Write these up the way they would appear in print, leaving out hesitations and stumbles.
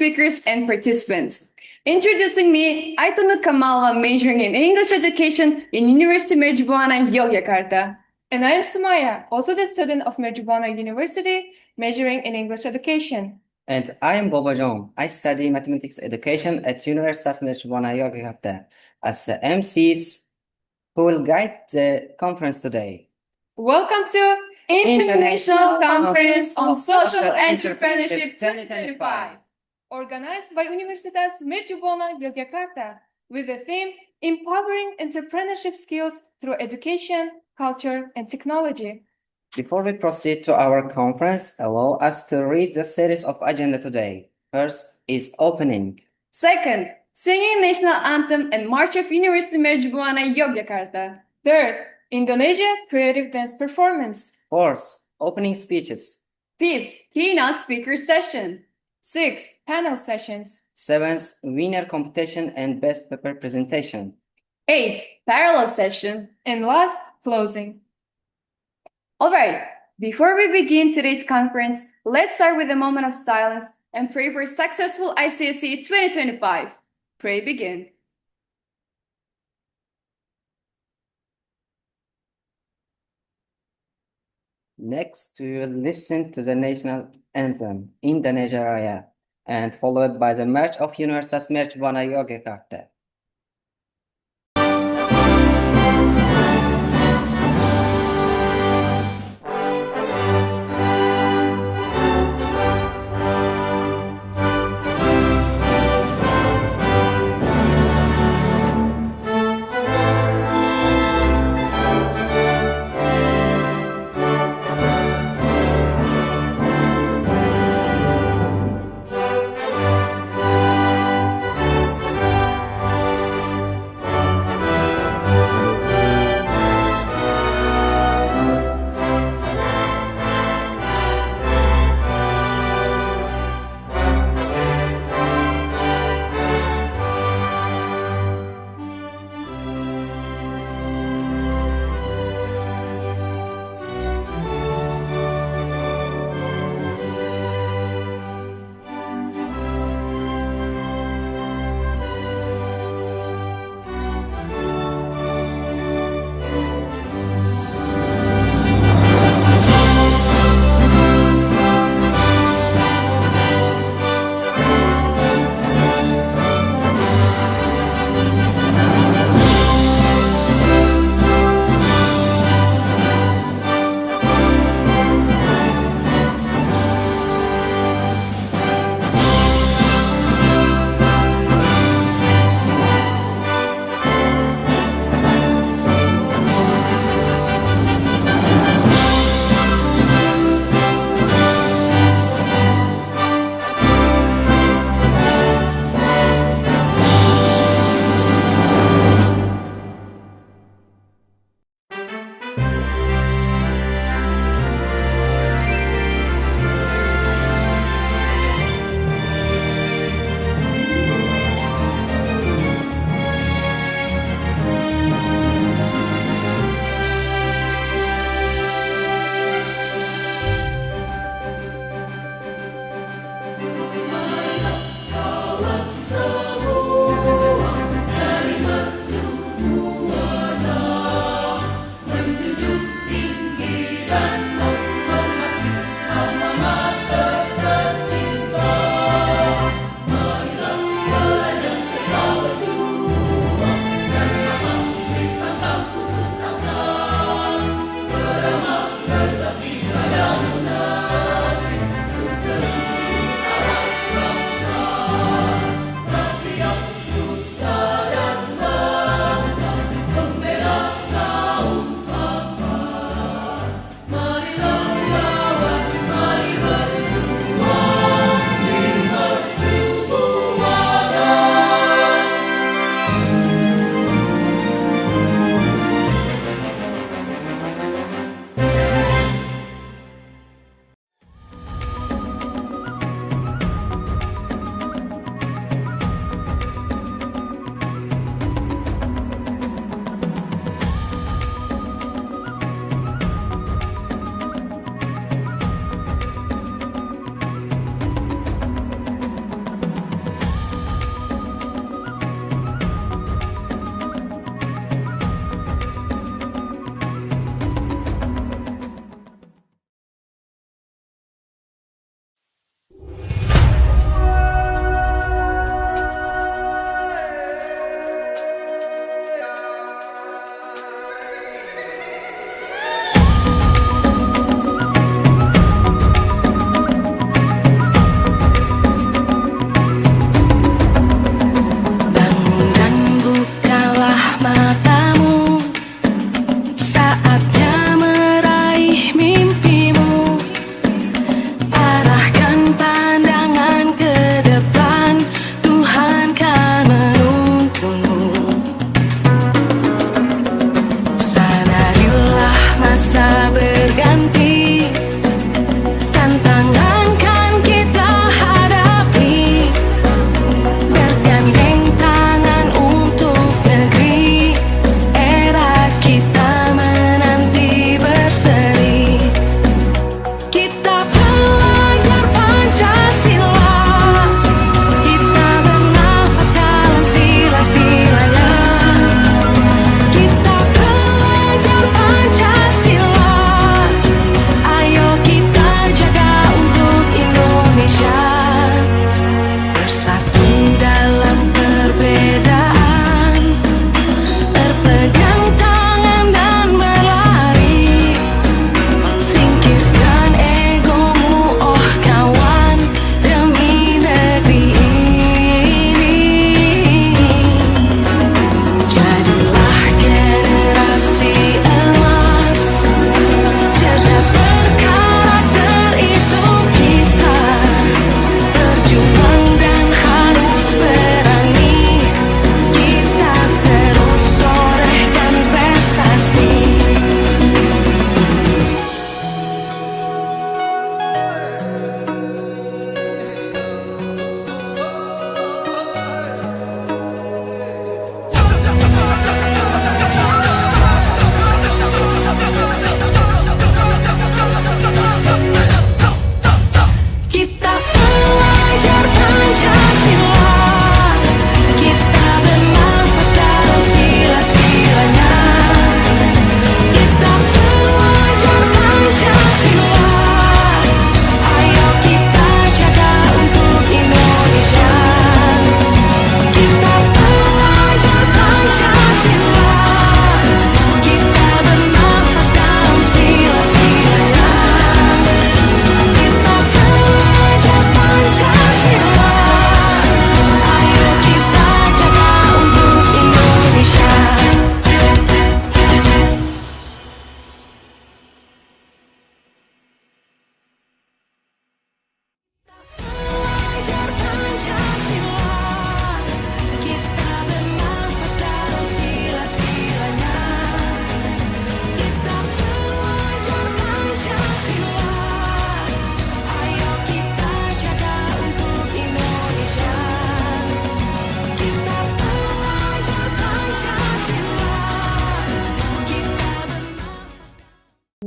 speakers and participants. Introducing me, Aitana Kamalva, majoring in English education in University Mercubuana, Yogyakarta. And I am Sumaya, also the student of Mercubuana University, majoring in English education. And I am Bobo John. I study mathematics education at Universitas Mercubuana Yogyakarta as the MCs who will guide the conference today. Welcome to International Conference on Social Entrepreneurship 2025, Organized by Universitas Mercubuana Yogyakarta, with the theme Empowering Entrepreneurship Skills Through Education, Culture, and Technology. Before we proceed to our conference, allow us to read the series of agenda today. First is opening. Second, singing national anthem and march of University Mercubuana Yogyakarta. Third, Indonesia Creative Dance Performance. Fourth, opening speeches. Fifth, keynote speaker session. Sixth, panel sessions. Seventh, winner competition and best paper presentation. Eighth, parallel session. And last, closing. All right, before we begin today's conference, let's start with a moment of silence and pray for successful Icse 2025. Pray begin. Next, we will listen to the national anthem, Indonesia Raya, and followed by the March of Universitas Mercubuana Yogyakarta.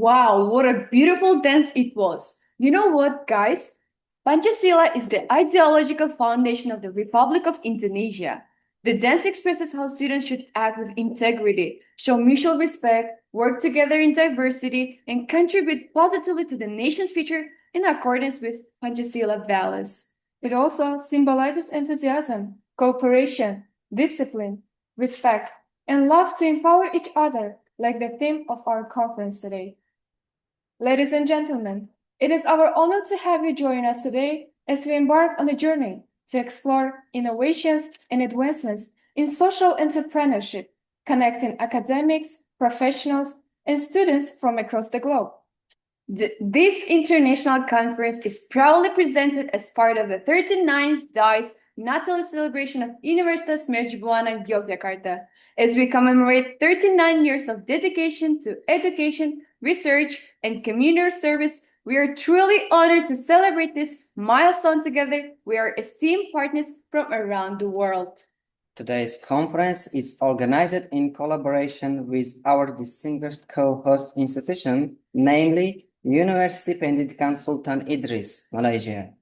Wow, what a beautiful dance it was. You know what, guys? Pancasila is the ideological foundation of the Republic of Indonesia. The dance expresses how students should act with integrity, show mutual respect, work together in diversity, and contribute positively to the nation's future in accordance with Pancasila values. It also symbolizes enthusiasm, cooperation, discipline, respect, and love to empower each other, like the theme of our conference today. Ladies and gentlemen, it is our honor to have you join us today as we embark on a journey to explore innovations and advancements in social entrepreneurship, connecting academics, professionals, and students from across the globe. This international conference is proudly presented as part of the 39th DICE Natal celebration of Universitas Mercubuana Yogyakarta, as we commemorate 39 years of dedication to education, research, and community service. We are truly honored to celebrate this milestone together with our esteemed partners from around the world. Today's conference is organized in collaboration with our distinguished co-host institution, namely University Pendidikan Sultan Idris, Malaysia.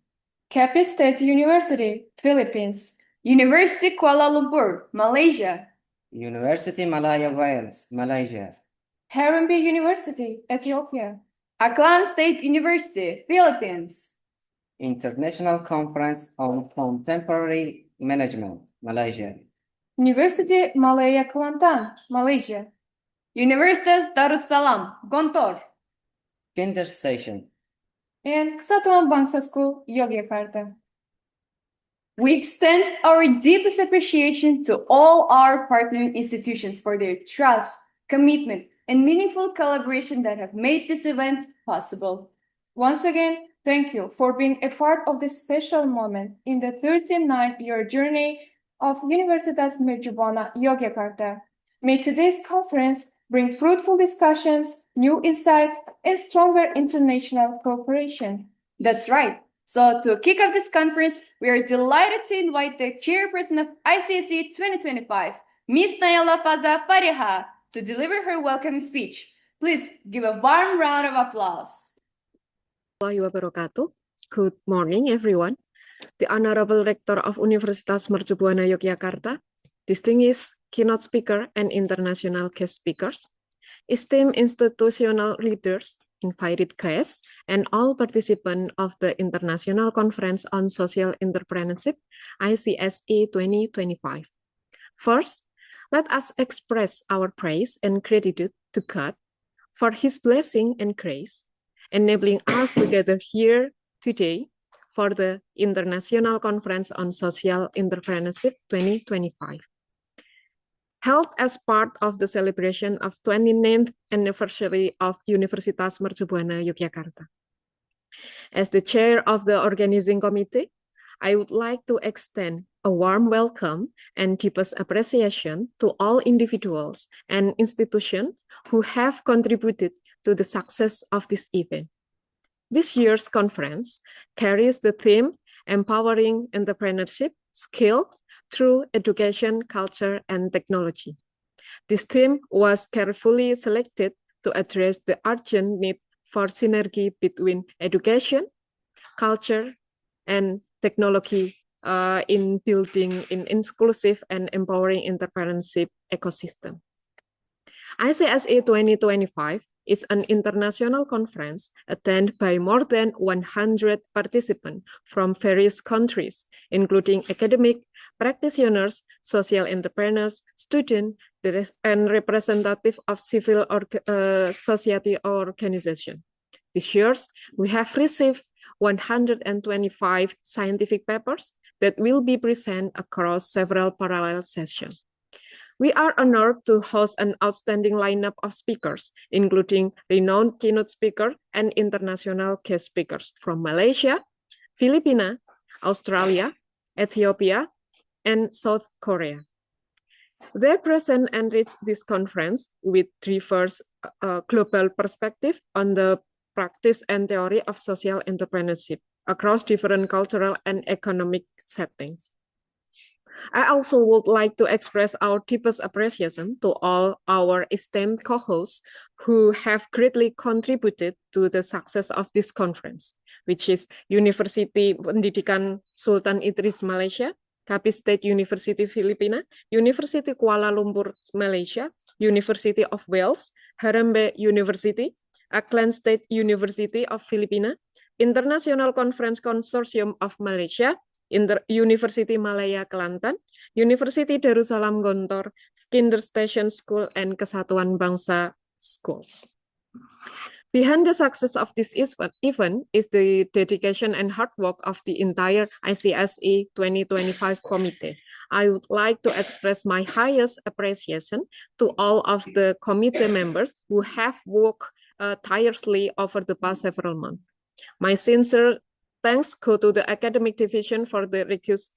Capital State University, Philippines. University Kuala Lumpur, Malaysia. University Malaya Wales, Malaysia. Harambee University, Ethiopia. Aklan State University, Philippines. International Conference on Contemporary Management, Malaysia. University Malaya Kelantan, Malaysia. Universitas Darussalam, Gontor. Kinder Station. And Kesatuan Bangsa School, Yogyakarta. We extend our deepest appreciation to all our partnering institutions for their trust, commitment, and meaningful collaboration that have made this event possible. Once again, thank you for being a part of this special moment in the 39-year journey of Universitas Mercubuana Yogyakarta. May today's conference bring fruitful discussions, new insights, and stronger international cooperation. That's right. So to kick off this conference, we are delighted to invite the chairperson of ICSE 2025, Ms. Nayala Faza Fariha, to deliver her welcoming speech. Please give a warm round of applause. Wabarakatuh. Good morning, everyone. The Honorable Rector of Universitas Mercubuana Yogyakarta, distinguished keynote speaker and international guest speakers, esteemed institutional leaders, invited guests, and all participants of the International Conference on Social Entrepreneurship, Icse 2025. First, let us express our praise and gratitude to God for His blessing and grace, enabling us to gather here today for the International Conference on Social Entrepreneurship 2025. Held as part of the celebration of 29th anniversary of Universitas Mercubuana Yogyakarta. As the chair of the organizing committee, I would like to extend a warm welcome and deepest appreciation to all individuals and institutions who have contributed to the success of this event. This year's conference carries the theme Empowering Entrepreneurship Skills through Education, Culture, and Technology. This theme was carefully selected to address the urgent need for synergy between education, culture, and technology in building an inclusive and empowering entrepreneurship ecosystem. Icse 2025 is an international conference attended by more than 100 participants from various countries, including academic, practitioners, social entrepreneurs, students, and representatives of civil society organizations. This year, we have received 125 scientific papers that will be presented across several parallel sessions. We are honored to host an outstanding lineup of speakers, including renowned keynote speakers and international guest speakers from Malaysia, Philippines, Australia, Ethiopia, and South Korea. They present and enrich this conference with diverse global perspective on the practice and theory of social entrepreneurship across different cultural and economic settings. I also would like to express our deepest appreciation to all our esteemed co-hosts who have greatly contributed to the success of this conference, which is University Pendidikan Sultan Idris Malaysia, Capiz State University Filipina, University Kuala Lumpur Malaysia, University of Wales, Harambee University, Auckland State University of Filipina, International Conference Consortium of Malaysia, University Malaya Kelantan, University Darussalam Gontor, Kinderstation School, and Kesatuan Bangsa School. Behind the success of this event is the dedication and hard work of the entire ICSE 2025 committee. I would like to express my highest appreciation to all of the committee members who have worked tirelessly over the past several months. My sincere thanks go to the academic division for the rigorous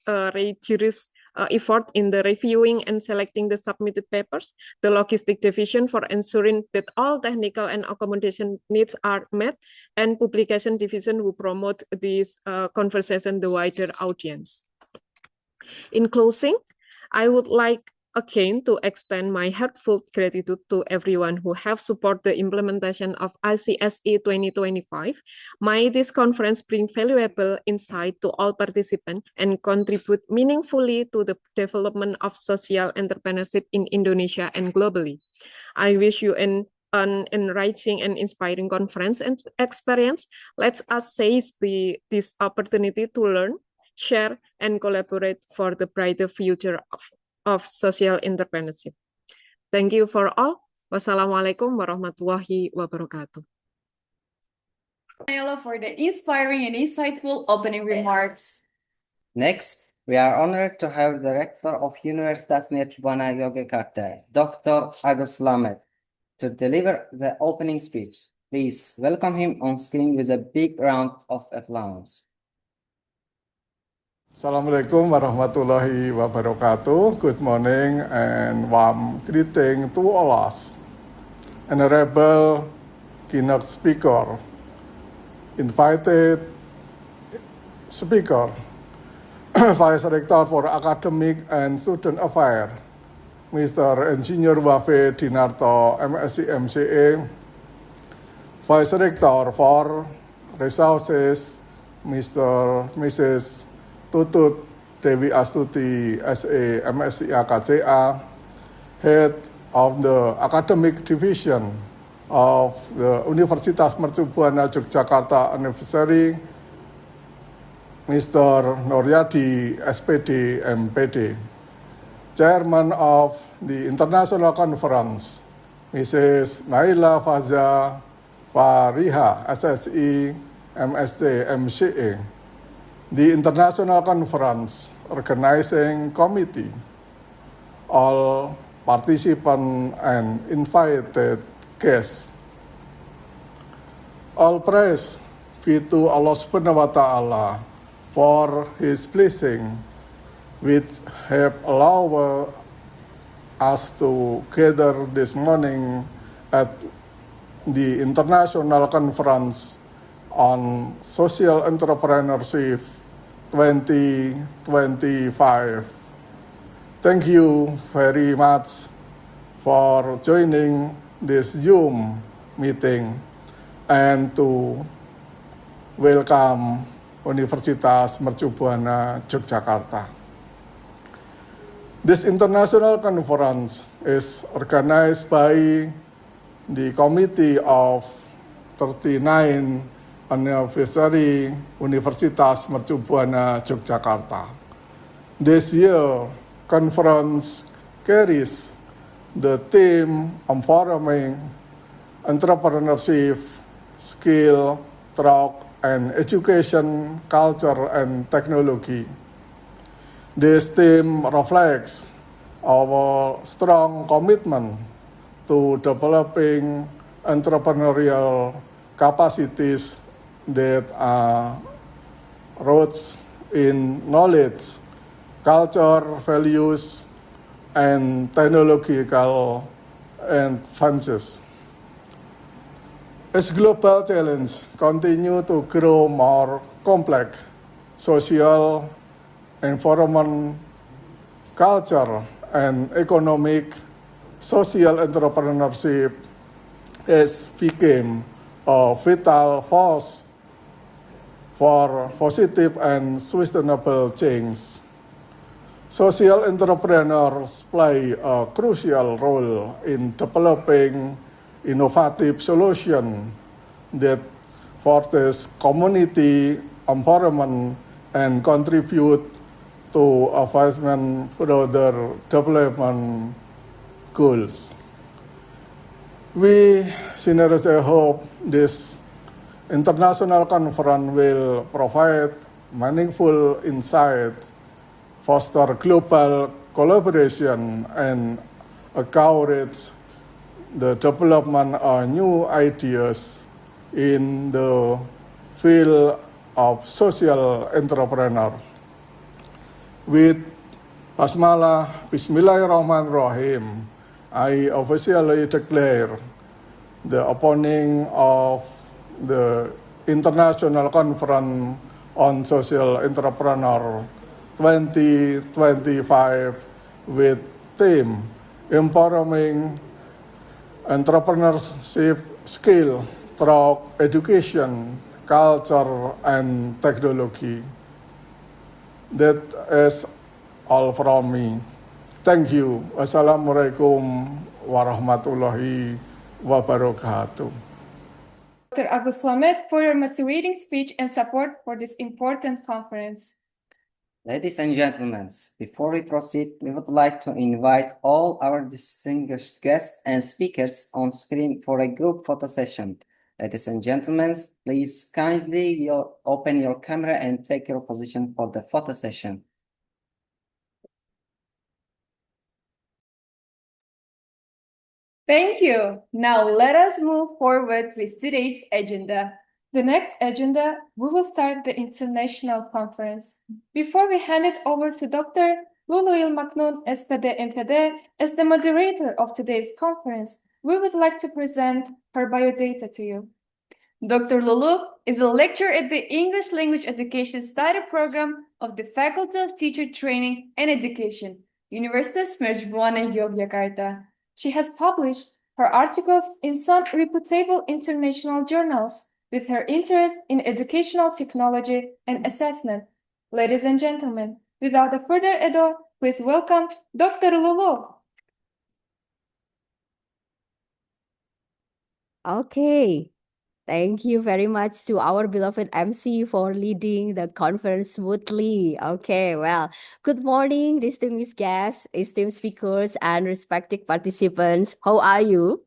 effort in the reviewing and selecting the submitted papers, the logistic division for ensuring that all technical and accommodation needs are met, and publication division who promote this conversation to the wider audience. In closing, I would like again to extend my heartfelt gratitude to everyone who have supported the implementation of ICSE 2025. May this conference bring valuable insight to all participants and contribute meaningfully to the development of social entrepreneurship in Indonesia and globally. I wish you an enriching and inspiring conference and experience. Let us seize this opportunity to learn, share, and collaborate for the brighter future of social entrepreneurship. Thank you for all. Wassalamualaikum warahmatullahi wabarakatuh. Ayala for the inspiring and insightful opening remarks. Next, we are honored to have the Rector of Universitas Mercubuana Yogyakarta, Dr. Agus Lamed, to deliver the opening speech. Please welcome him on screen with a big round of applause. Assalamualaikum warahmatullahi wabarakatuh. Good morning and warm greeting to all us. Honorable keynote speaker, invited speaker, Vice Rector for Academic and Student Affairs, Mr. Engineer Wafe Dinarto, MSc MCA, Vice Rector for Resources, Mrs. Tutut Dewi Astuti, SA, MSc AKCA, Head of the Academic Division of the Universitas Mercubuana Yogyakarta Anniversary, Mr. Noryadi, SPD, MPD, Chairman of the International Conference, Mrs. Naila Faza Fariha, SSI, MSc, MCA, the International Conference Organizing Committee, all participants and invited guests. All praise be to Allah Subhanahu wa Ta'ala for His blessing, which have allowed us to gather this morning at the International Conference on Social Entrepreneurship 2025. Thank you very much for joining this Zoom meeting and to welcome Universitas Mercubuana Yogyakarta. This international conference is organized by the Committee of 39 Anniversary Universitas Mercubuana Yogyakarta. This year, conference carries the theme empowering entrepreneurship, skill, thought, and education, culture, and technology. This theme reflects our strong commitment to developing entrepreneurial capacities that are roots in knowledge, culture, values, and technological advances. As global challenges continue to grow more complex, social, environment, culture and economic social entrepreneurship has become a vital force for positive and sustainable change. Social entrepreneurs play a crucial role in developing innovative solutions that foster community empowerment and contribute to advancement broader development goals. We sincerely hope this international conference will provide meaningful insights, foster global collaboration, and encourage the development of new ideas in the field of social entrepreneur. With Basmalah, Bismillahirrahmanirrahim, I officially declare the opening of the International Conference on Social Entrepreneur 2025 with theme Empowering Entrepreneurship Skill through Education, Culture, and Technology. That is all from me. Thank you. Wassalamualaikum warahmatullahi wabarakatuh. Dr. Agus Lamet, for your motivating speech and support for this important conference. Ladies and gentlemen, before we proceed, we would like to invite all our distinguished guests and speakers on screen for a group photo session. Ladies and gentlemen, please kindly open your camera and take your position for the photo session. Thank you. Now let us move forward with today's agenda. The next agenda, we will start the international conference. Before we hand it over to Dr. Luluil Maknoun, SPD MPD, as the moderator of today's conference, we would like to present her biodata to you. Dr. Lulu is a lecturer at the English Language Education Study Program of the Faculty of Teacher Training and Education, Universitas Mercubuana Yogyakarta. She has published her articles in some reputable international journals with her interest in educational technology and assessment. Ladies and gentlemen, without further ado, please welcome Dr. Lulu. Okay. Thank you very much to our beloved MC for leading the conference smoothly. Okay, well, good morning, distinguished guests, esteemed speakers, and respected participants. How are you?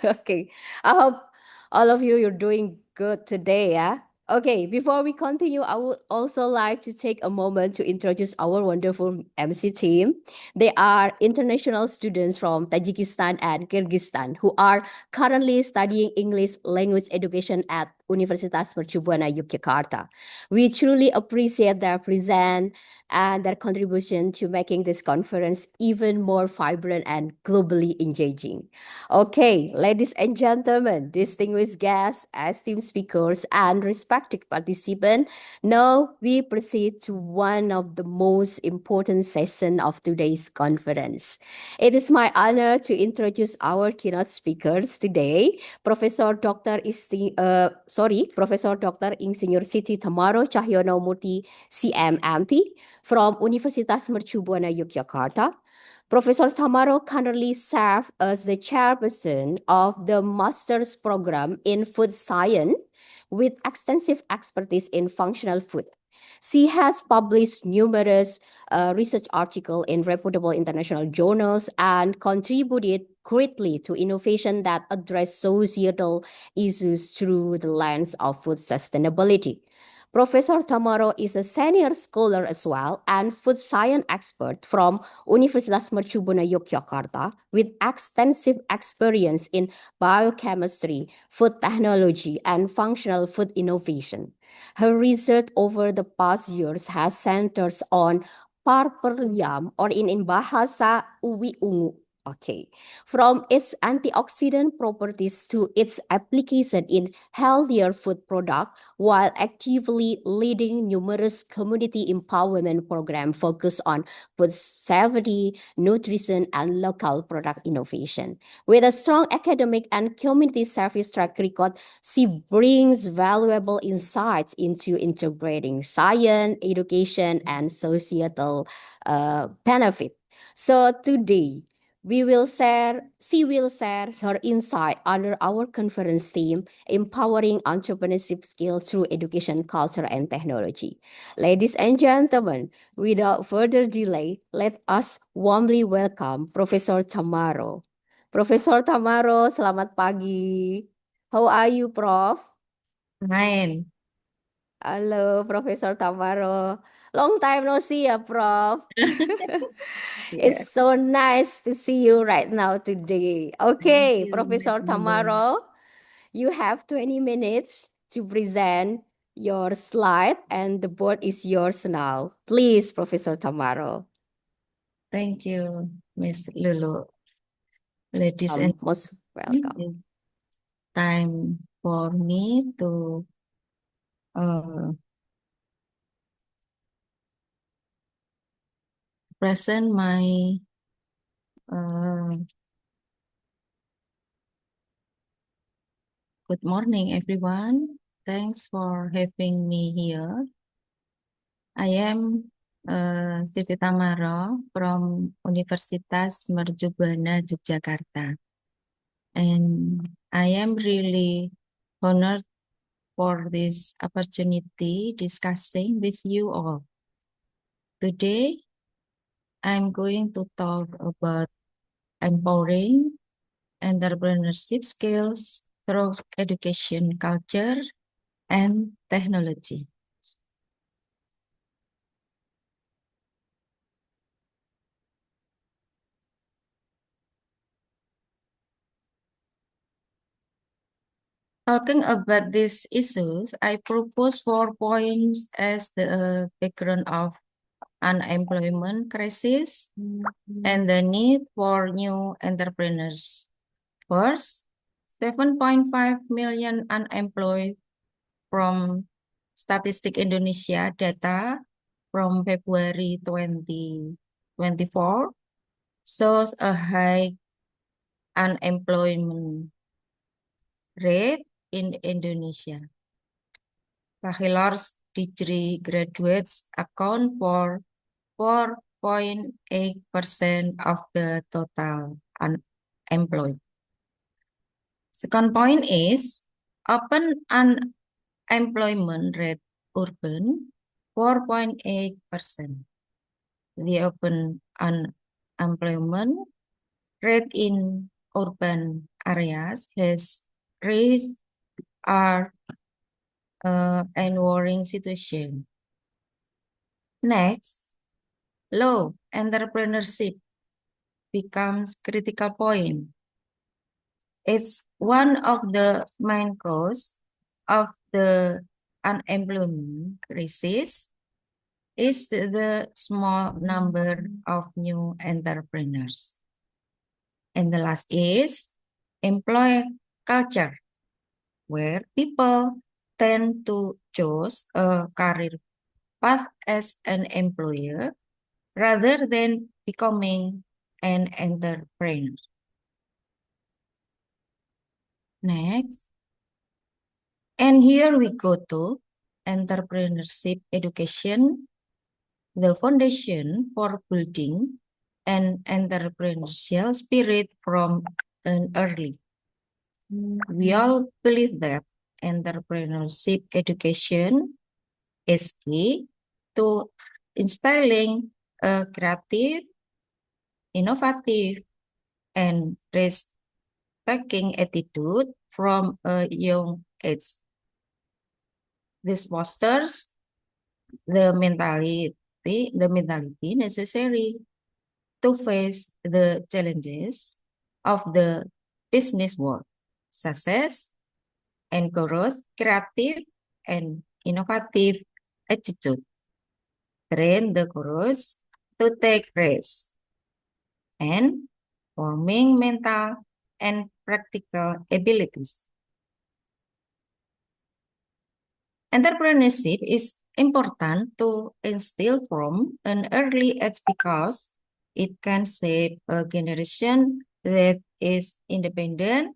Okay, I hope all of you, you're doing good today, yeah? Okay, before we continue, I would also like to take a moment to introduce our wonderful MC team. They are international students from Tajikistan and Kyrgyzstan who are currently studying English language education at Universitas Mercubuana Yogyakarta. We truly appreciate their presence and their contribution to making this conference even more vibrant and globally engaging. Okay, ladies and gentlemen, distinguished guests, esteemed speakers, and respected participants, now we proceed to one of the most important sessions of today's conference. It is my honor to introduce our keynote speakers today, Professor Dr. Professor Dr. Insinyur Siti Tamaro Cahyono Murti, CMMP, from Universitas Mercubuana Yogyakarta. Professor Tamaro currently serves as the chairperson of the master's program in food science with extensive expertise in functional food. She has published numerous research articles in reputable international journals and contributed greatly to innovation that address societal issues through the lens of food sustainability. Professor Tamaro is a senior scholar as well and food science expert from Universitas Mercubuana Yogyakarta with extensive experience in biochemistry, food technology, and functional food innovation. Her research over the past years has centered on parperium, or in bahasa Uwi Ungu, Okay, from its antioxidant properties to its application in healthier food product, while actively leading numerous community empowerment programs focused on food safety, nutrition, and local product innovation. With a strong academic and community service track record, she brings valuable insights into integrating science, education, and societal benefit. So today, she will share her insight under our conference theme, Empowering Entrepreneurship Skills Through Education, Culture, and Technology. Ladies and gentlemen, without further delay, let us warmly welcome Professor Tamaro. Professor Tamaro, selamat pagi. How are you, Prof? Fine. Halo, Professor Tamaro. Long time no see ya, Prof. Yeah. It's so nice to see you right now today. Thank Okay, you, Professor Miss Lulu. Tamaro, you have 20 minutes to present your slide and the board is yours now. Please, Professor Tamaro. Thank you, Miss Lulu. Ladies and Most welcome. time for me to present my good morning, everyone. Thanks for having me here. I am Siti Tamaro from Universitas Mercubuana, Yogyakarta. And I am really honored for this opportunity discussing with you all. Today, I'm going to talk about empowering entrepreneurship skills through education, culture, and technology. Talking about these issues, I propose 4 points as the background of unemployment crisis and the need for new entrepreneurs. First, 7.5 million unemployed from Statistik Indonesia data from February 2024 shows a high unemployment rate in Indonesia. Bachelor's degree graduates account for 4.8% of the total unemployed. Second point is open unemployment rate urban 4.8%. The open unemployment rate in urban areas has raised and worrying situation. Next, low entrepreneurship becomes critical point. It's one of the main cause of the unemployment crisis is the small number of new entrepreneurs. And the last is employee culture, where people tend to choose a career path as an employer rather than becoming an entrepreneur. Next. And here we go to entrepreneurship education, the foundation for building an entrepreneurial spirit from an early. We all believe that entrepreneurship education is key to instilling a creative, innovative, and risk-taking attitude from a young age. This fosters the mentality necessary to face the challenges of the business world, such as encourage creative and innovative attitude, train the courage to take risks, and forming mental and practical abilities. Entrepreneurship is important to instill from an early age because it can shape a generation that is independent,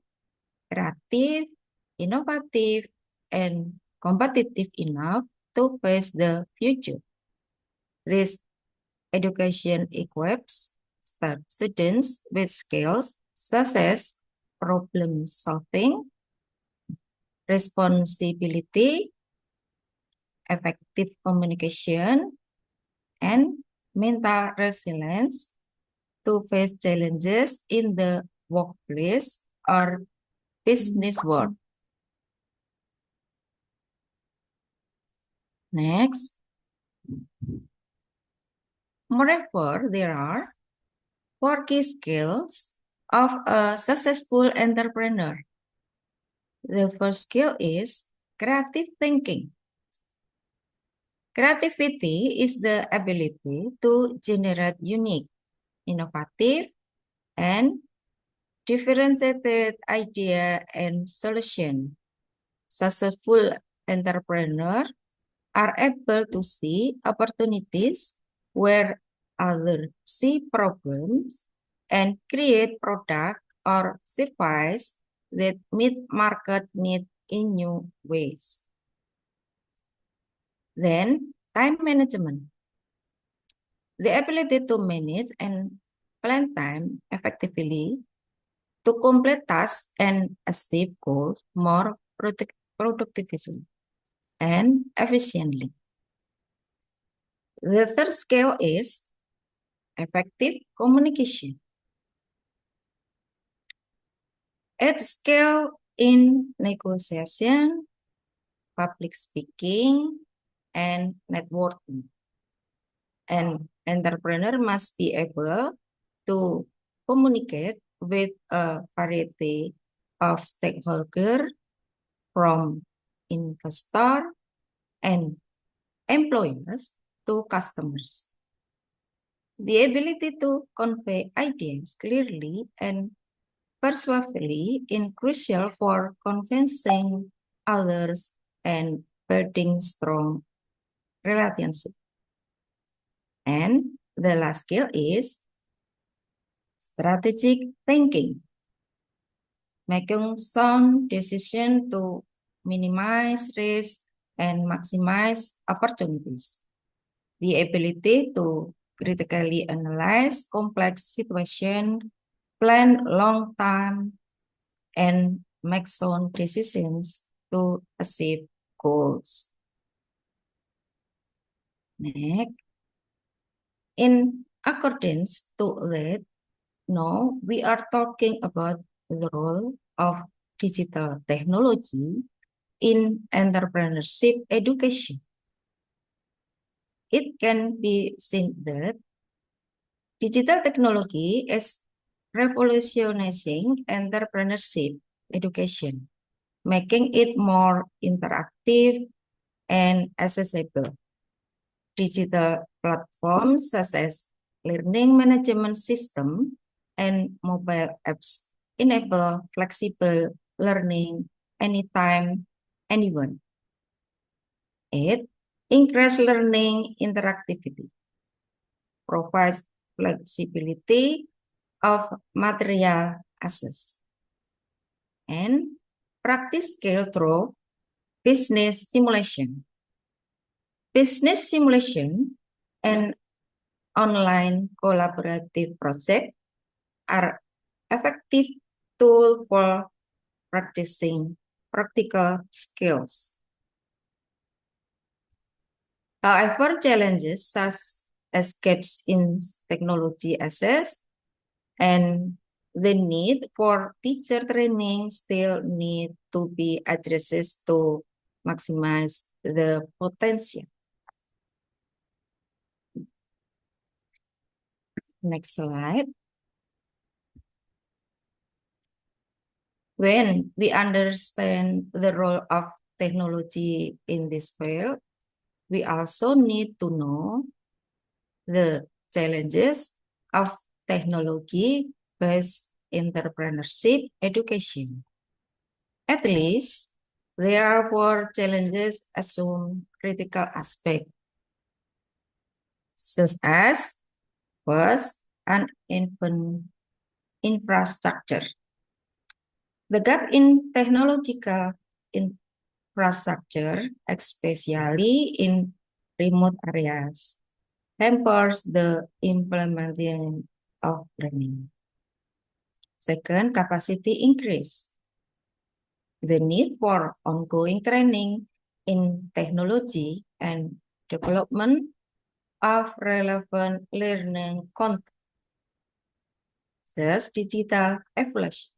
creative, innovative, and competitive enough to face the future. This education equips students with skills such as problem solving, responsibility, effective communication, and mental resilience to face challenges in the workplace or business world. Next, moreover, there are 4 key skills of a successful entrepreneur. The first skill is creative thinking. Creativity is the ability to generate unique, innovative, and differentiated idea and solution. Successful entrepreneurs are able to see opportunities where others see problems and create product or service that meet market need in new ways. Then, time management. The ability to manage and plan time effectively to complete tasks and achieve goals more productively and efficiently. The third skill is effective communication. It's skill in negotiation, public speaking, and networking. An entrepreneur must be able to communicate with a variety of stakeholders from investor and employers to customers. The ability to convey ideas clearly and persuasively is crucial for convincing others and building strong relationships. And the last skill is strategic thinking, making sound decisions to minimize risk and maximize opportunities. The ability to critically analyze complex situations, plan long term, and make sound decisions to achieve goals. Next, in accordance to that, now we are talking about the role of digital technology in entrepreneurship education. It can be seen that digital technology is revolutionizing entrepreneurship education, making it more interactive and accessible. Digital platforms such as learning management system and mobile apps enable flexible learning anytime, anyone. It increases learning interactivity, provides flexibility of material access, and practice skill through business simulation. Business simulation and online collaborative projects are effective tools for practicing practical skills. However, challenges such as gaps in technology access and the need for teacher training still need to be addressed to maximize the potential. Next slide. When we understand the role of technology in this field, we also need to know the challenges of technology skill-based entrepreneurship education. At least, there are 4 challenges assume critical aspect, such as first, uneven infrastructure. The gap in technological infrastructure, especially in remote areas, hampers the implementation of learning. Second, capacity increase. The need for ongoing training in technology and development of relevant learning content, thus digital evolution.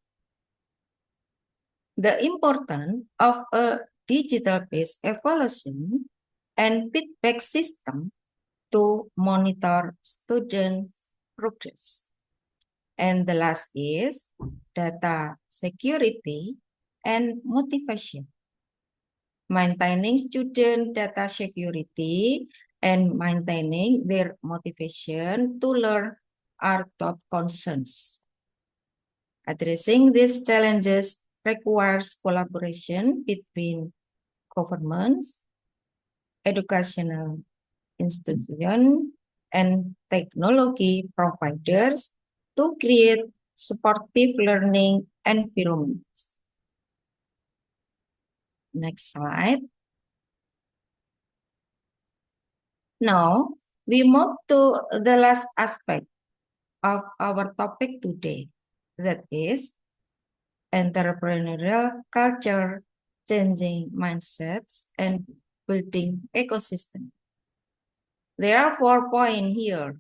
The importance of a digital-based evaluation and feedback system to monitor students' progress. And the last is data security and motivation. Maintaining student data security and maintaining their motivation to learn are top concerns. Addressing these challenges requires collaboration between governments, educational institutions, and technology providers to create supportive learning environments. Next slide. Now, we move to the last aspect of our topic today, that is entrepreneurial culture, changing mindsets, and building ecosystem. There are 4 points here.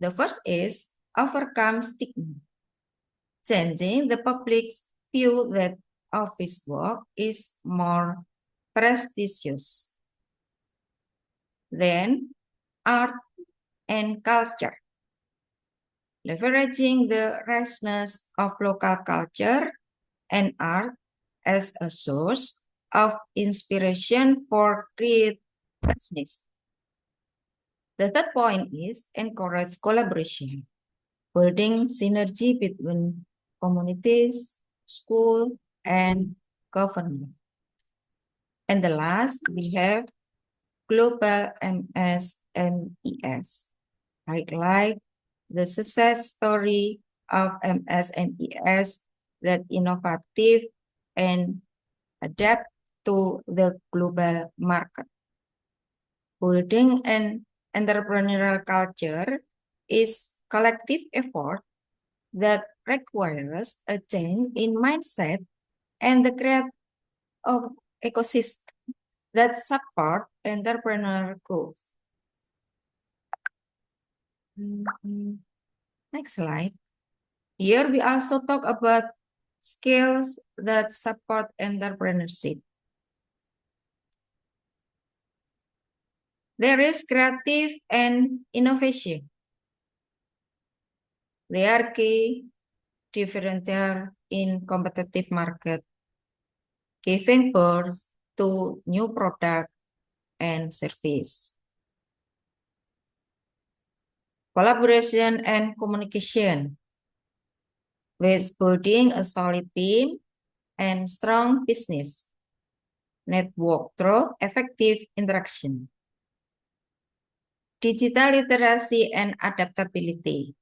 The first is overcome stigma, changing the public's view that office work is more prestigious. Then, art and culture, leveraging the richness of local culture and art as a source of inspiration for creative business. The third point is encourage collaboration, building synergy between communities, school, and government. And the last, we have global MSMES. Highlight the success story of MSMES that innovative and adapt to the global market. Building an entrepreneurial culture is collective effort that requires a change in mindset and the creation of ecosystem that support entrepreneurial growth. Next slide. Here we also talk about skills that support entrepreneurship. There is creative and innovation. They are key differentiator in competitive market, giving birth to new product and service. Collaboration and communication, with building a solid team and strong business network through effective interaction. Digital literacy and adaptability,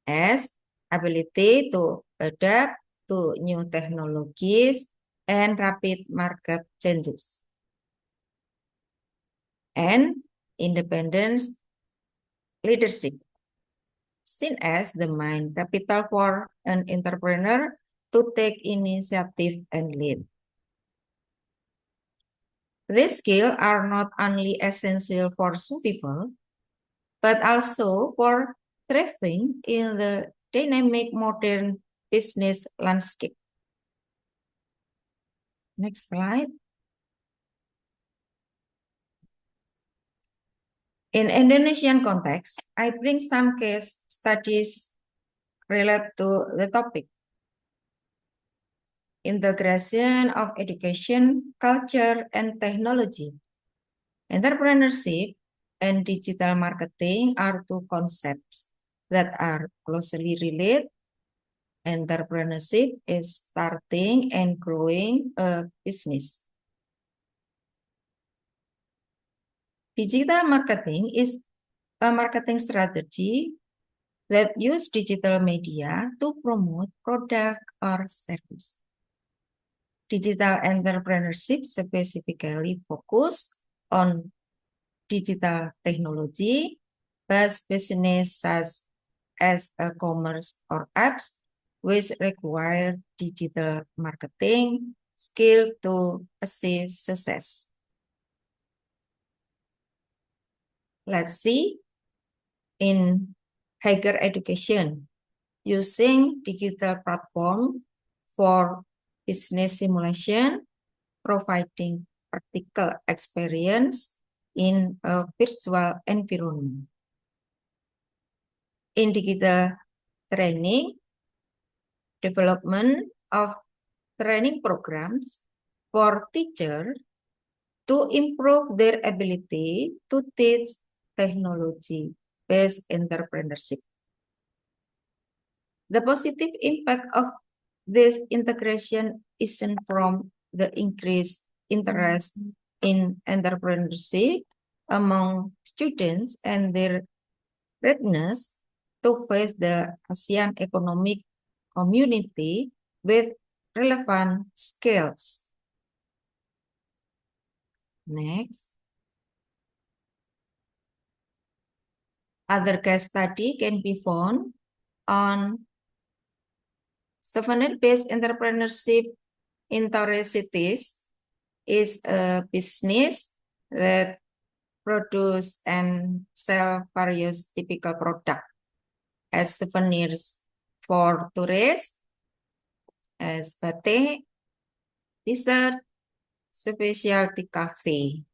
as ability to adapt to new technologies and rapid market changes. And independence leadership, seen as the main capital for an entrepreneur to take initiative and lead. These skills are not only essential for survival, but also for thriving in the dynamic modern business landscape. Next slide. In Indonesian context, I bring some case studies related to the topic. Integration of education, culture, and technology. Entrepreneurship and digital marketing are 2 concepts that are closely related. Entrepreneurship is starting and growing a business. Digital marketing is a marketing strategy that use digital media to promote product or service. Digital entrepreneurship specifically focus on digital technology, but business such as e-commerce or apps, which require digital marketing skill to achieve success. Let's see in higher education, using digital platform for business simulation, providing practical experience in a virtual environment. In digital training, development of training programs for teachers to improve their ability to teach technology-based entrepreneurship. The positive impact of this integration isn't from the increased interest in entrepreneurship among students and their readiness to face the ASEAN economic community with relevant skills. Next. Other case study can be found on 7-based entrepreneurship in Torres cities is a business that produce and sell various typical products as souvenirs for tourists, as batik, dessert, specialty cafe.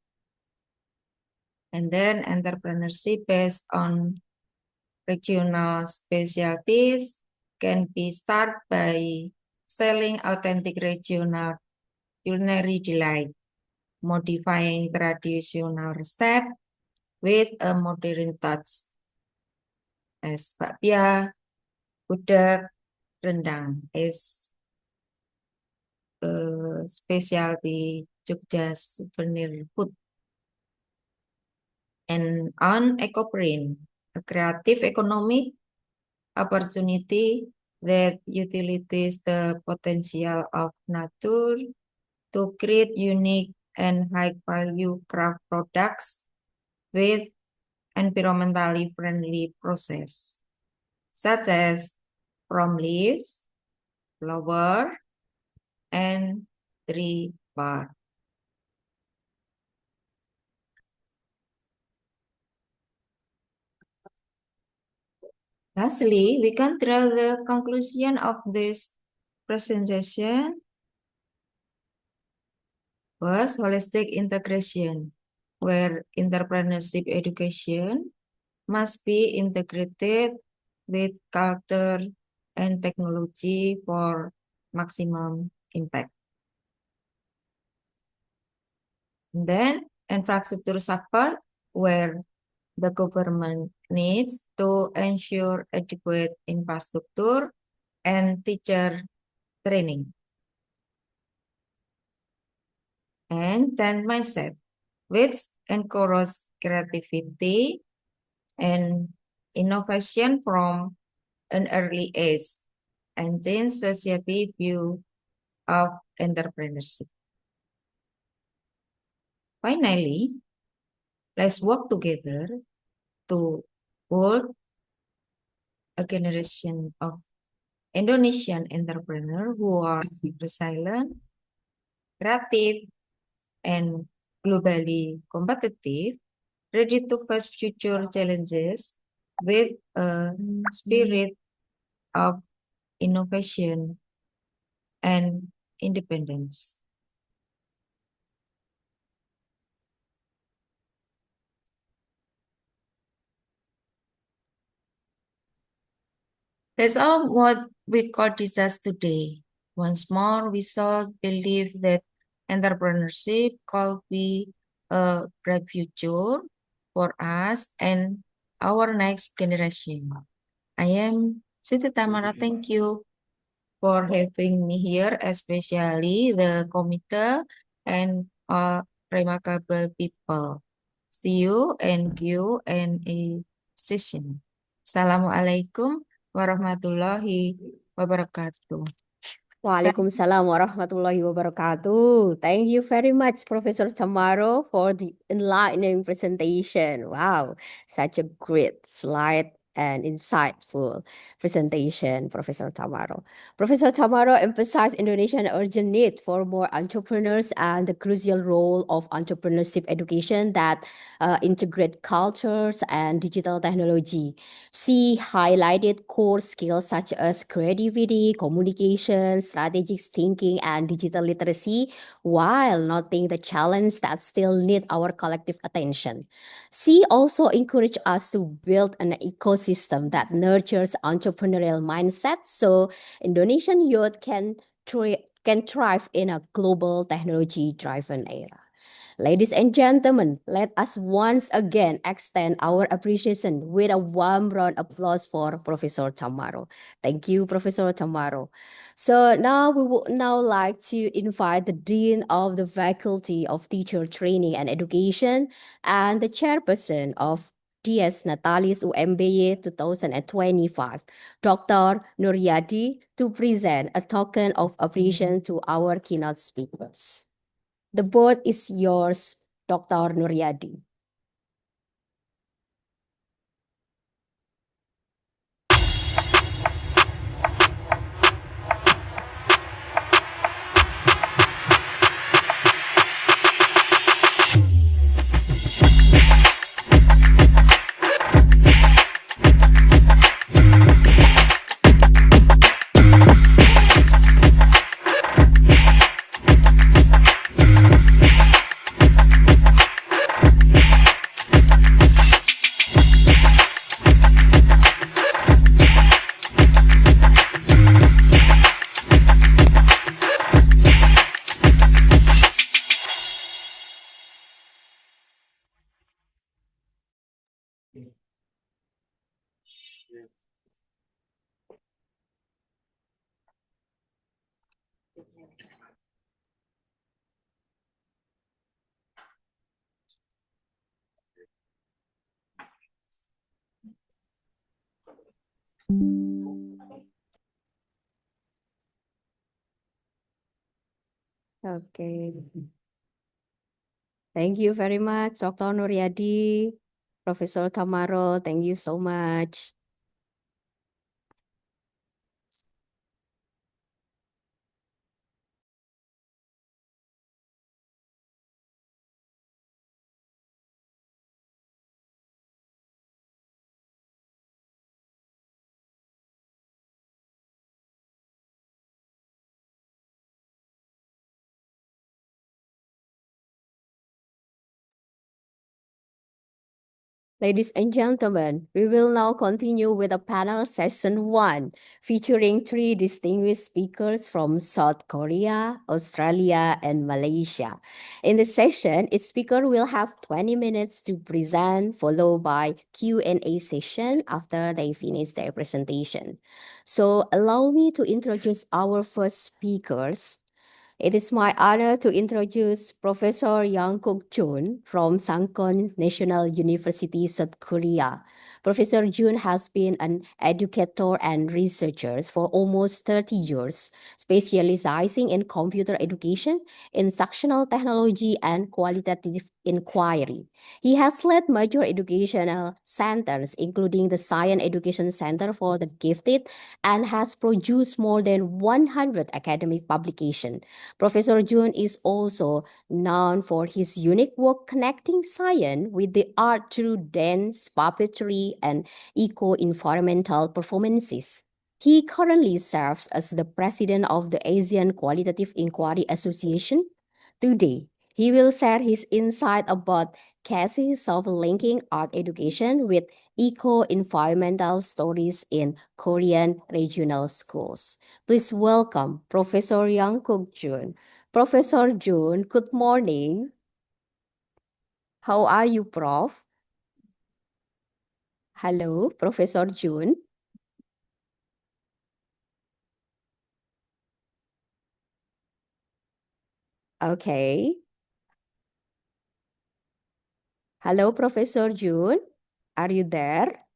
And then entrepreneurship based on regional specialties can be started by selling authentic regional culinary delight, modifying traditional recipe with a modern touch, as bakpia, gudeg, rendang is a specialty Jogja souvenir food. And on EcoPrint, a creative economic opportunity that utilizes the potential of nature to create unique and high-value craft products with environmentally friendly process, such as from leaves, flower, and tree bark. Lastly, we can draw the conclusion of this presentation was holistic integration, where entrepreneurship education must be integrated with culture and technology for maximum impact. And then infrastructure support, where the government needs to ensure adequate infrastructure and teacher training. And change mindset, which encourages creativity and innovation from an early age and change society view of entrepreneurship. Finally, let's work together to build a generation of Indonesian entrepreneurs who are resilient, creative, and globally competitive, ready to face future challenges with a spirit of innovation and independence. That's all what we could discuss today. Once more, we shall believe that entrepreneurship could be a bright future for us and our next generation. I am Siti Tamara. Thank you for having me here, especially the committee and all remarkable people. See you and Q&A session. Assalamualaikum warahmatullahi wabarakatuh. Waalaikumsalam warahmatullahi wabarakatuh. Thank you very much, Professor Tamaro, for the enlightening presentation. Wow, such a great slide and insightful presentation, Professor Tamaro. Professor Tamaro emphasized Indonesia's urgent need for more entrepreneurs and the crucial role of entrepreneurship education that integrate cultures and digital technology. She highlighted core skills such as creativity, communication, strategic thinking, and digital literacy, while noting the challenges that still need our collective attention. She also encouraged us to build an ecosystem that nurtures entrepreneurial mindset so Indonesian youth can thrive in a global technology-driven era. Ladies and gentlemen, let us once again extend our appreciation with a warm round of applause for Professor Tamaro. Thank you, Professor Tamaro. So now we would now like to invite the Dean of the Faculty of Teacher Training and Education and the Chairperson of DS Natalis UMBY 2025, Dr. Nuryadi, to present a token of appreciation to our keynote speakers. The board is yours, Dr. Nuryadi. Okay. Thank you very much, Dr. Nuryadi. Professor Tamaro, thank you so much. Ladies and gentlemen, we will now continue with a panel session 1, featuring 3 distinguished speakers from South Korea, Australia, and Malaysia. In this session, each speaker will have 20 minutes to present, followed by Q&A session after they finish their presentation. So allow me to introduce our first speakers. It is my honor to introduce Professor Yang Kuk Jun from Sangkon National University, South Korea. Professor Jun has been an educator and researcher for almost 30 years, specializing in computer education, instructional technology, and qualitative inquiry. He has led major educational centers, including the Science Education Center for the Gifted, and has produced more than 100 academic publications. Professor Jun is also known for his unique work connecting science with the art through dance, puppetry, and eco-environmental performances. He currently serves as the president of the Asian Qualitative Inquiry Association. Today, he will share his insight about cases of linking art education with eco-environmental stories in Korean regional schools. Please welcome Professor Yang Kuk Jun. Professor Jun, good morning. How are you, Prof? Hello, Professor Jun. Okay. Hello, Professor June. Are you there?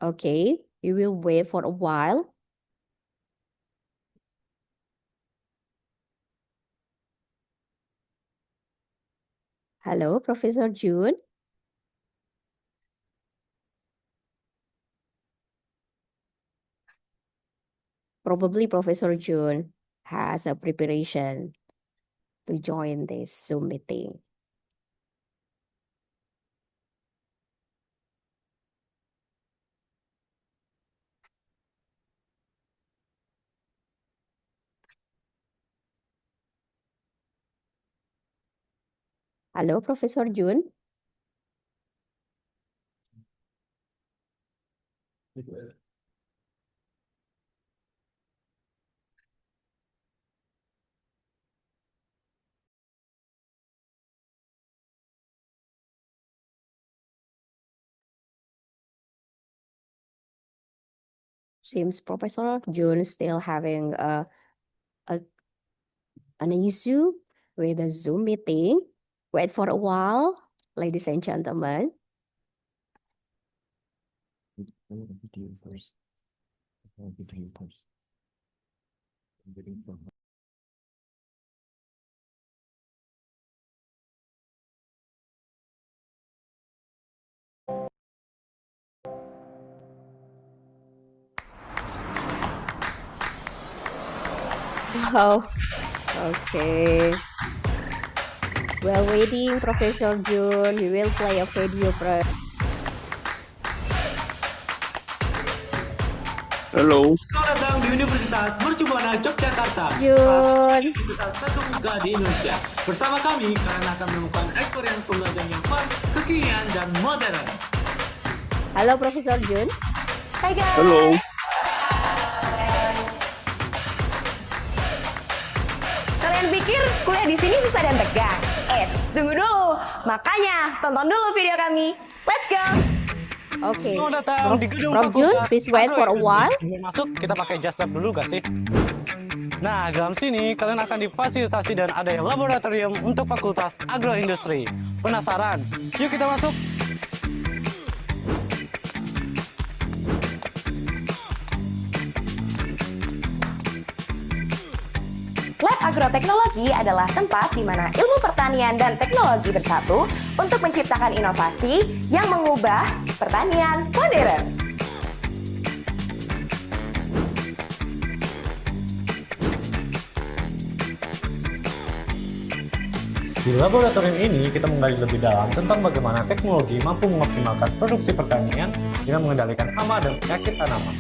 Okay, we will wait for a while. Hello, Professor June. Probably Professor June has a preparation to join this Zoom meeting. Hello, Professor June. Seems Professor June still having an issue with the Zoom meeting. Wait for a while, ladies and gentlemen. Video first. Video first. Oh, okay. While waiting, Professor June, we will play a video. Halo. Selamat datang di Universitas Mercubuana Yogyakarta. Jun. Universitas terkemuka di Indonesia. Bersama kami, kalian akan menemukan experience pembelajaran yang fun, kekinian, dan modern. Halo, Profesor Jun. Hai guys. Halo. Kalian pikir kuliah di sini susah dan tegang? Tunggu dulu. Makanya tonton dulu video kami. Let's go. Oke, Selamat datang di gedung Prof Jun, fakultas please wait for a while. Sebelum masuk, kita pakai just lab dulu gak sih? Nah, dalam sini kalian akan difasilitasi dan ada laboratorium untuk fakultas agroindustri. Penasaran? Yuk kita masuk. Lab agroteknologi adalah tempat di mana ilmu pertanian dan teknologi bersatu untuk menciptakan inovasi yang mengubah pertanian modern. Di laboratorium ini, kita menggali lebih dalam tentang bagaimana teknologi mampu mengoptimalkan produksi pertanian dengan mengendalikan hama dan penyakit tanaman.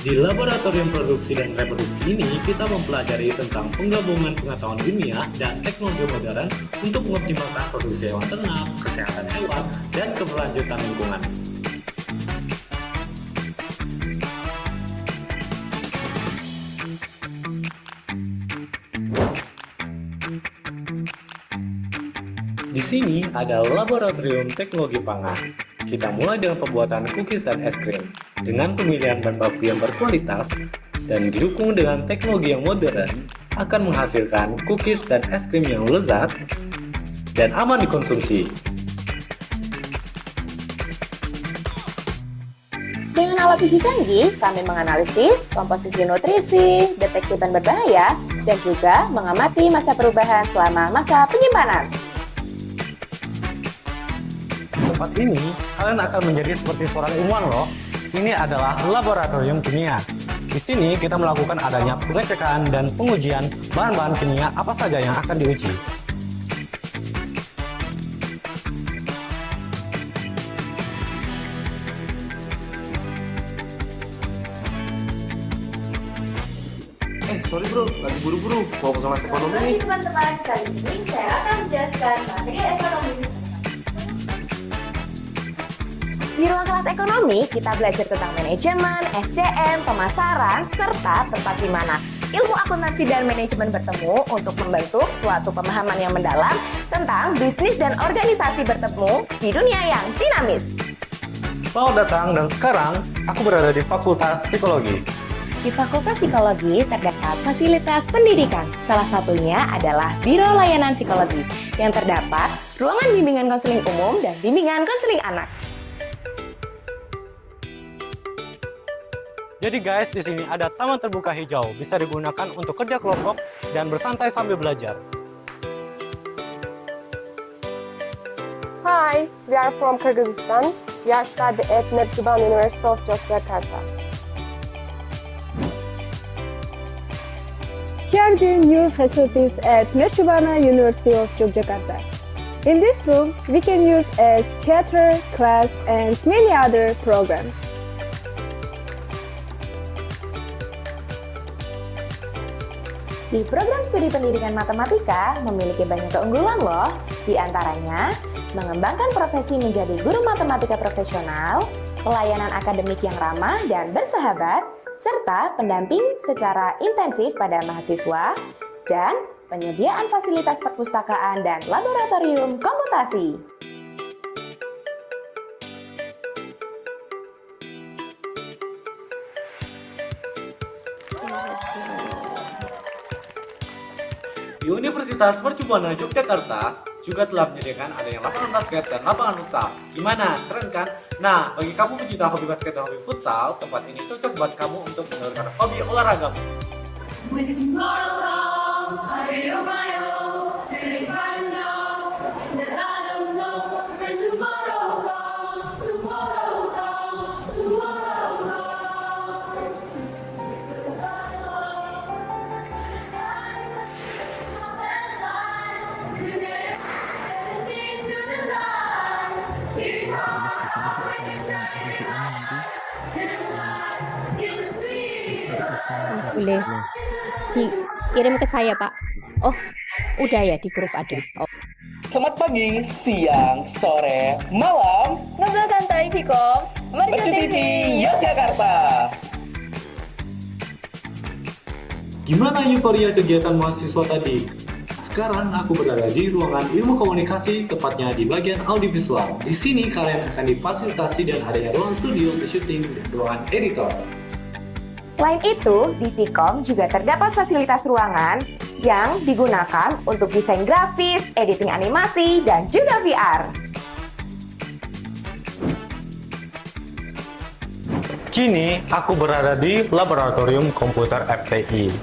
Di laboratorium produksi dan reproduksi ini, kita mempelajari tentang penggabungan pengetahuan ilmiah dan teknologi modern untuk mengoptimalkan produksi hewan ternak, kesehatan hewan, dan keberlanjutan lingkungan. Di sini ada laboratorium teknologi pangan. Kita mulai dengan pembuatan cookies dan es krim dengan pemilihan bahan baku yang berkualitas dan didukung dengan teknologi yang modern akan menghasilkan cookies dan es krim yang lezat dan aman dikonsumsi. Dengan alat uji canggih, kami menganalisis komposisi nutrisi, deteksi bahan berbahaya, dan juga mengamati masa perubahan selama masa penyimpanan. Tempat ini, kalian akan menjadi seperti seorang ilmuwan loh. Ini adalah laboratorium kimia. Di sini kita melakukan adanya pengecekan dan pengujian bahan-bahan kimia apa saja yang akan diuji. Sorry bro, lagi buru-buru. Mau ke kelas ekonomi nih. Teman-teman, kali ini saya akan menjelaskan materi ekonomi. Di ruang kelas ekonomi, kita belajar tentang manajemen, SDM, pemasaran, serta tempat di mana ilmu akuntansi dan manajemen bertemu untuk membentuk suatu pemahaman yang mendalam tentang bisnis dan organisasi bertemu di dunia yang dinamis. Selamat datang, dan sekarang aku berada di Fakultas Psikologi. Di Fakultas Psikologi terdapat fasilitas pendidikan. Salah satunya adalah Biro Layanan Psikologi, yang terdapat ruangan bimbingan konseling umum dan bimbingan konseling anak. Jadi guys, di sini ada taman terbuka hijau, bisa digunakan untuk kerja kelompok dan bersantai sambil belajar. Hi, we are from Kyrgyzstan. We are studying at Mercubuana University of Yogyakarta. Here are the new facilities at Mercubuana University of Yogyakarta. In this room, we can use as theater, class, and many other programs. Di program studi pendidikan matematika memiliki banyak keunggulan loh, di antaranya mengembangkan profesi menjadi guru matematika profesional, pelayanan akademik yang ramah dan bersahabat, serta pendamping secara intensif pada mahasiswa, dan penyediaan fasilitas perpustakaan dan laboratorium komputasi. Di Universitas Mercubuana Yogyakarta juga telah menyediakan adanya lapangan basket dan lapangan futsal. Gimana? Keren kan? Nah, bagi kamu pecinta hobi basket dan hobi futsal, tempat ini cocok buat kamu untuk menyalurkan hobi olaragamu. Boleh dikirim ke saya, Pak. Oh, udah ya di grup ada. Oh. Selamat pagi, siang, sore, malam. Ngobrol santai Vkom, Mercu TV Yogyakarta. Gimana euforia kegiatan mahasiswa tadi? Sekarang aku berada di ruangan ilmu komunikasi, tepatnya di bagian audiovisual. Di sini kalian akan difasilitasi dan adanya ruang studio untuk syuting dan ruangan editor. Selain itu, di Vkom juga terdapat fasilitas ruangan yang digunakan untuk desain grafis, editing animasi, dan juga VR. Kini aku berada di Laboratorium Komputer FTI.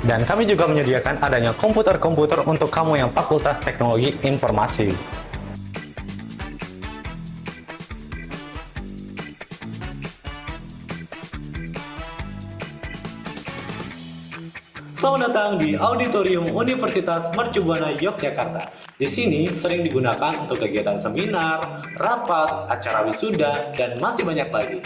Dan kami juga menyediakan adanya komputer-komputer untuk kamu yang Fakultas Teknologi Informasi. Selamat datang di Auditorium Universitas Mercubuana Yogyakarta. Di sini sering digunakan untuk kegiatan seminar, rapat, acara wisuda, dan masih banyak lagi.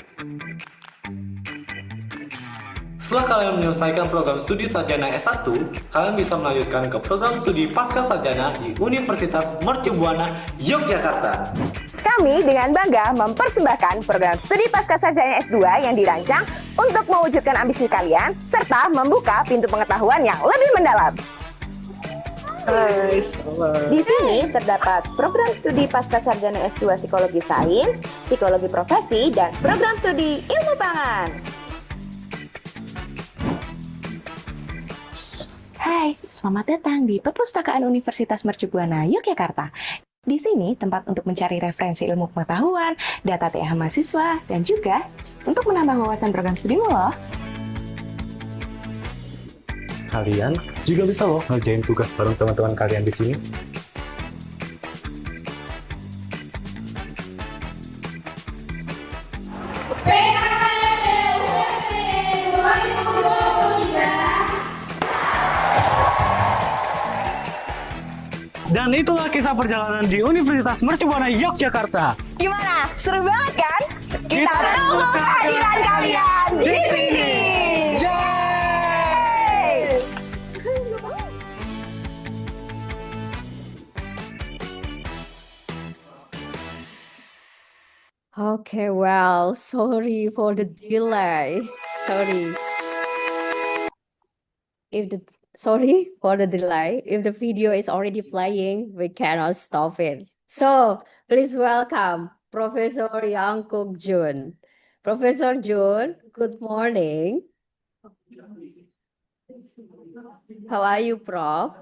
Setelah kalian menyelesaikan program studi sarjana S1, kalian bisa melanjutkan ke program studi pasca sarjana di Universitas Mercubuana Yogyakarta. Kami dengan bangga mempersembahkan program studi pasca sarjana S2 yang dirancang untuk mewujudkan ambisi kalian serta membuka pintu pengetahuan yang lebih mendalam. Hai, selamat. Di sini terdapat program studi pasca sarjana S2 Psikologi Sains, Psikologi Profesi, dan program studi Ilmu Pangan. Hai, selamat datang di Perpustakaan Universitas Mercubuana Yogyakarta. Di sini tempat untuk mencari referensi ilmu pengetahuan, data TH mahasiswa, dan juga untuk menambah wawasan program studimu loh. Kalian juga bisa loh ngerjain tugas bareng teman-teman kalian di sini. Dan itulah kisah perjalanan di Universitas Mercubuana Yogyakarta. Gimana? Seru banget kan? Kita tunggu kehadiran kalian di sini. Oke. Okay, well, sorry for the delay. Sorry. Sorry for the delay. If the video is already playing, we cannot stop it. So please welcome Professor Yangkuk Jun. Professor Jun, good morning. How are you, Prof?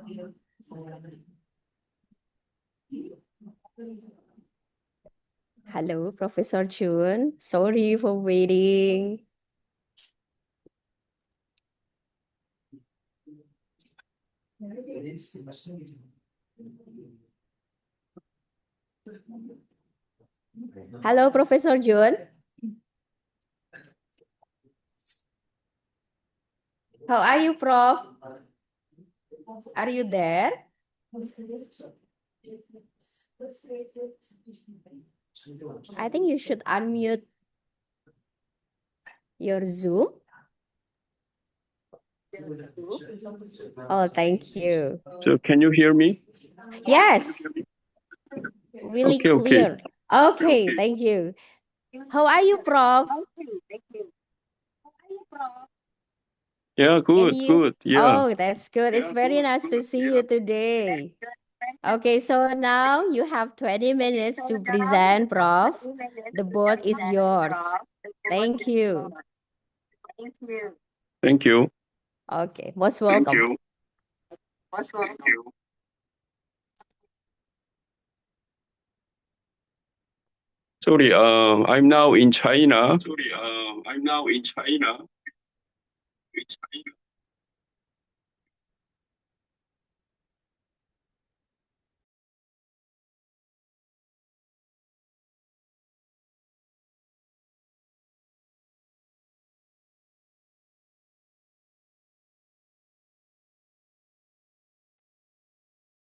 Hello, Professor Jun. Sorry for waiting. Hello, Professor Jun. How are you, Prof? Are you there? I think you should unmute your Zoom. Oh, thank you. So can you hear me? Yes, really Okay, okay. clear. Okay, thank you. How are you, Prof? Yeah, Can good, you? good. Yeah. Oh, that's good. It's very nice to see you today. Okay, so now you have 20 minutes to present, Prof. The board is yours. Thank you. Thank you. Okay, most welcome. Sorry, I'm now in China.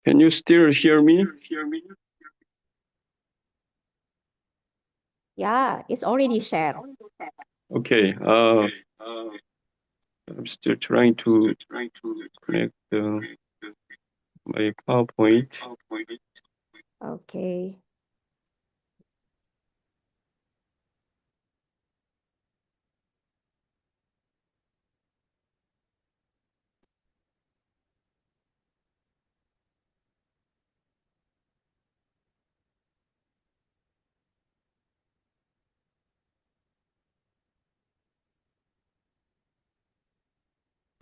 Can you still hear me? Yeah, it's already shared. Okay. I'm still trying to connect my PowerPoint. Okay.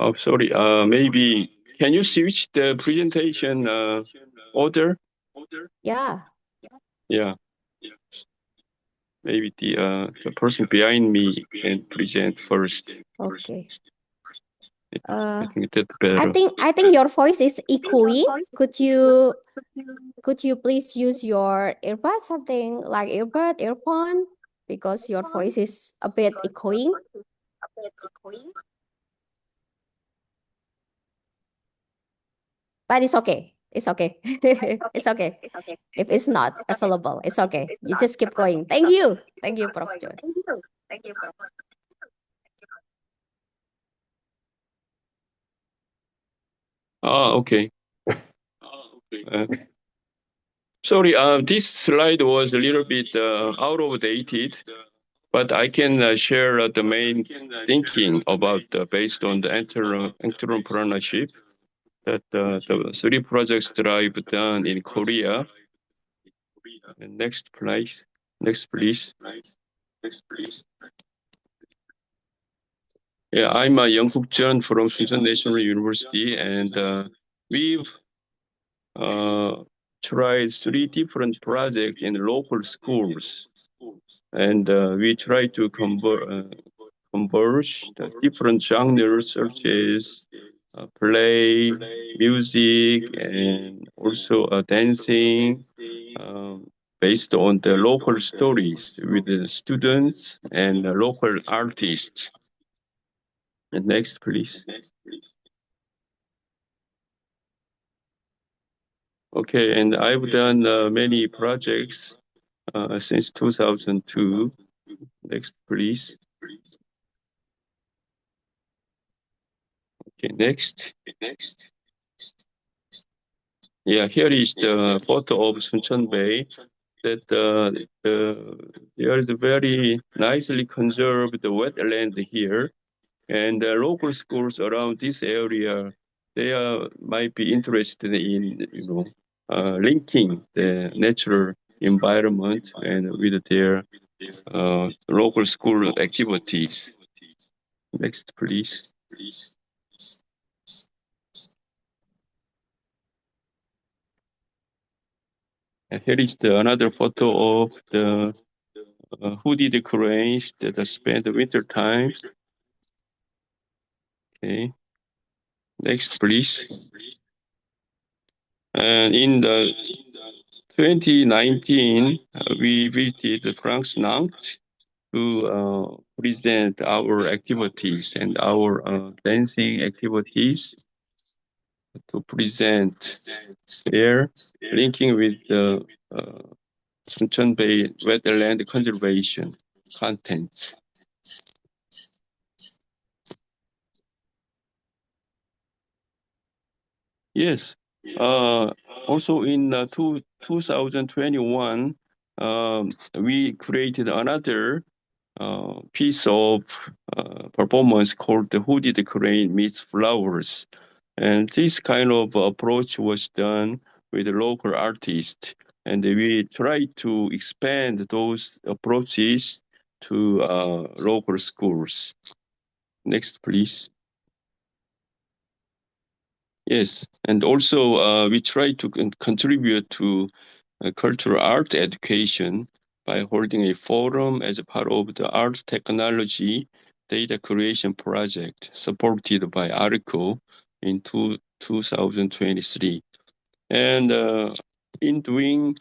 Oh, sorry. Maybe can you switch the presentation order? Yeah. Yeah. Maybe the person behind me can present first. Okay. I think that's better. I think your voice is echoing. Could you please use your earbud, something like earbud, earphone, because your voice is a bit echoing. But it's okay. It's okay. It's okay. If it's not available, it's okay. You just keep going. Thank you. Thank you, Prof. John. Okay. Sorry, this slide was a little bit out of dated, but I can share the main thinking about based on the entrepreneurship that the three projects that I've done in Korea. And next, please. Next, please. Yeah, I'm Youngkook Jeon from Suncheon National University, and we've tried three different projects in local schools, and we try to converge the different genres such as play, music, and also dancing, based on the local stories with the students and the local artists. And next, please. Okay, and I've done many projects since 2002. Next, please. Okay, next. Yeah, here is the photo of Suncheon Bay. that there is a very nicely conserved wetland here, and local schools around this area, they might be interested in linking the natural environment and with their local school activities. Next, please. And here is another photo of the hooded cranes that spend the winter time. Okay. Next, please. And in the 2019, we visited France Nantes to present our activities and our dancing activities to present there, linking with the Suncheon Bay wetland conservation content. Yes. Also in 2021, we created another piece of performance called the Hooded Crane Meets Flowers. And this kind of approach was done with a local artist. And we tried to expand those approaches to local schools. Next, please. Yes, and also we try to contribute to cultural art education by holding a forum as a part of the art technology data creation project supported by ARCO in 2023. And in doing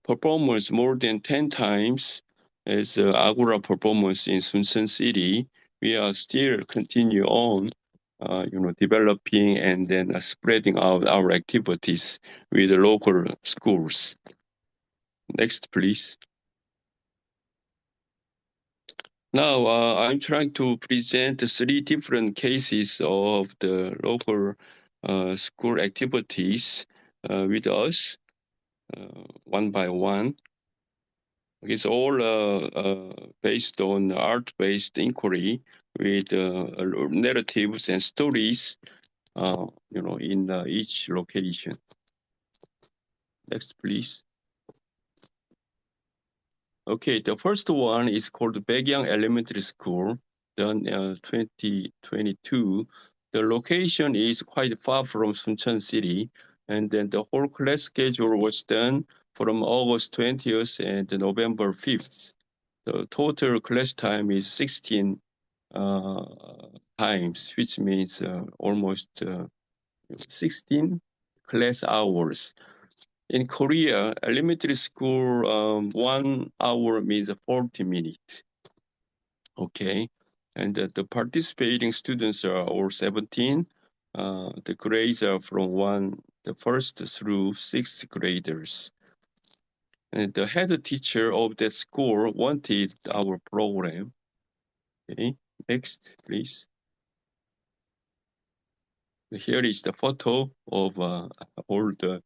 performance more than 10 times as Agora performance in Suncheon City, we are still continue on developing and then spreading out our activities with the local schools. Next, please. Now, I'm trying to present 3 different cases of the local school activities with us, one by one. It's all based on art-based inquiry with narratives and stories, in each location. Next, please. Okay, the first one is called Baegyang Elementary School, done 2022. The location is quite far from Suncheon City, and then the whole class schedule was done from August 20th and November 5th. The total class time is 16 times, which means almost 16 class hours. In Korea, elementary school, 1 hour means 40 minutes. Okay, and the participating students are all 17. The grades are from the first through 6th graders. And the head teacher of that school wanted our program. Okay, next, please. Here is the photo of all the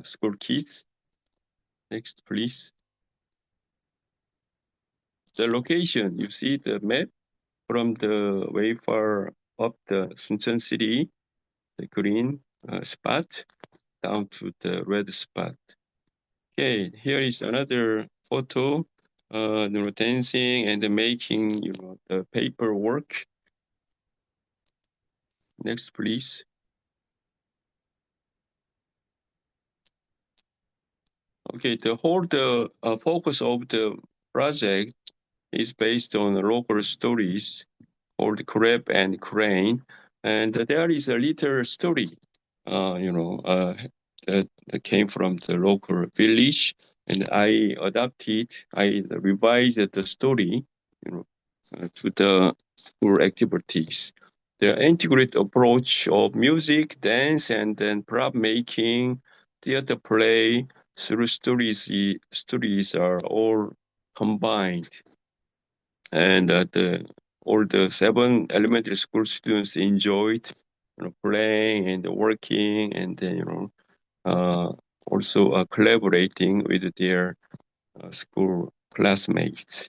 school kids. Next, please. The location, you see the map from the way far up the Suncheon City, the green spot, down to the red spot. Okay, here is another photo, dancing and making, the paperwork. Next, please. Okay, the whole focus of the project is based on local stories called Crab and Crane, and there is a little story, that came from the local village, and I revised the story, to the school activities. The integrated approach of music, dance, and then prop making, theater play through stories are all combined. And all the 7 elementary school students enjoyed playing and working and then also collaborating with their school classmates.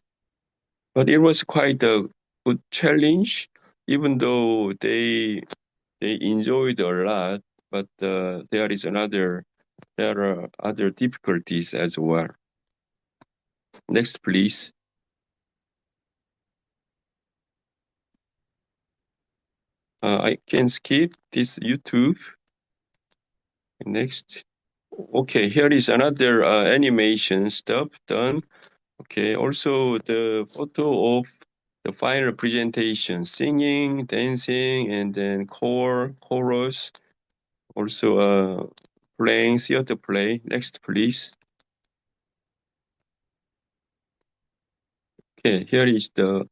But it was quite a good challenge, even though they enjoyed a lot. But there are other difficulties as well. Next, please. I can skip this YouTube. Next. Okay, here is another animation stuff done. Okay, also the photo of the final presentation, singing, dancing, and then chorus. Also playing theater play. Next, please. Okay, here is the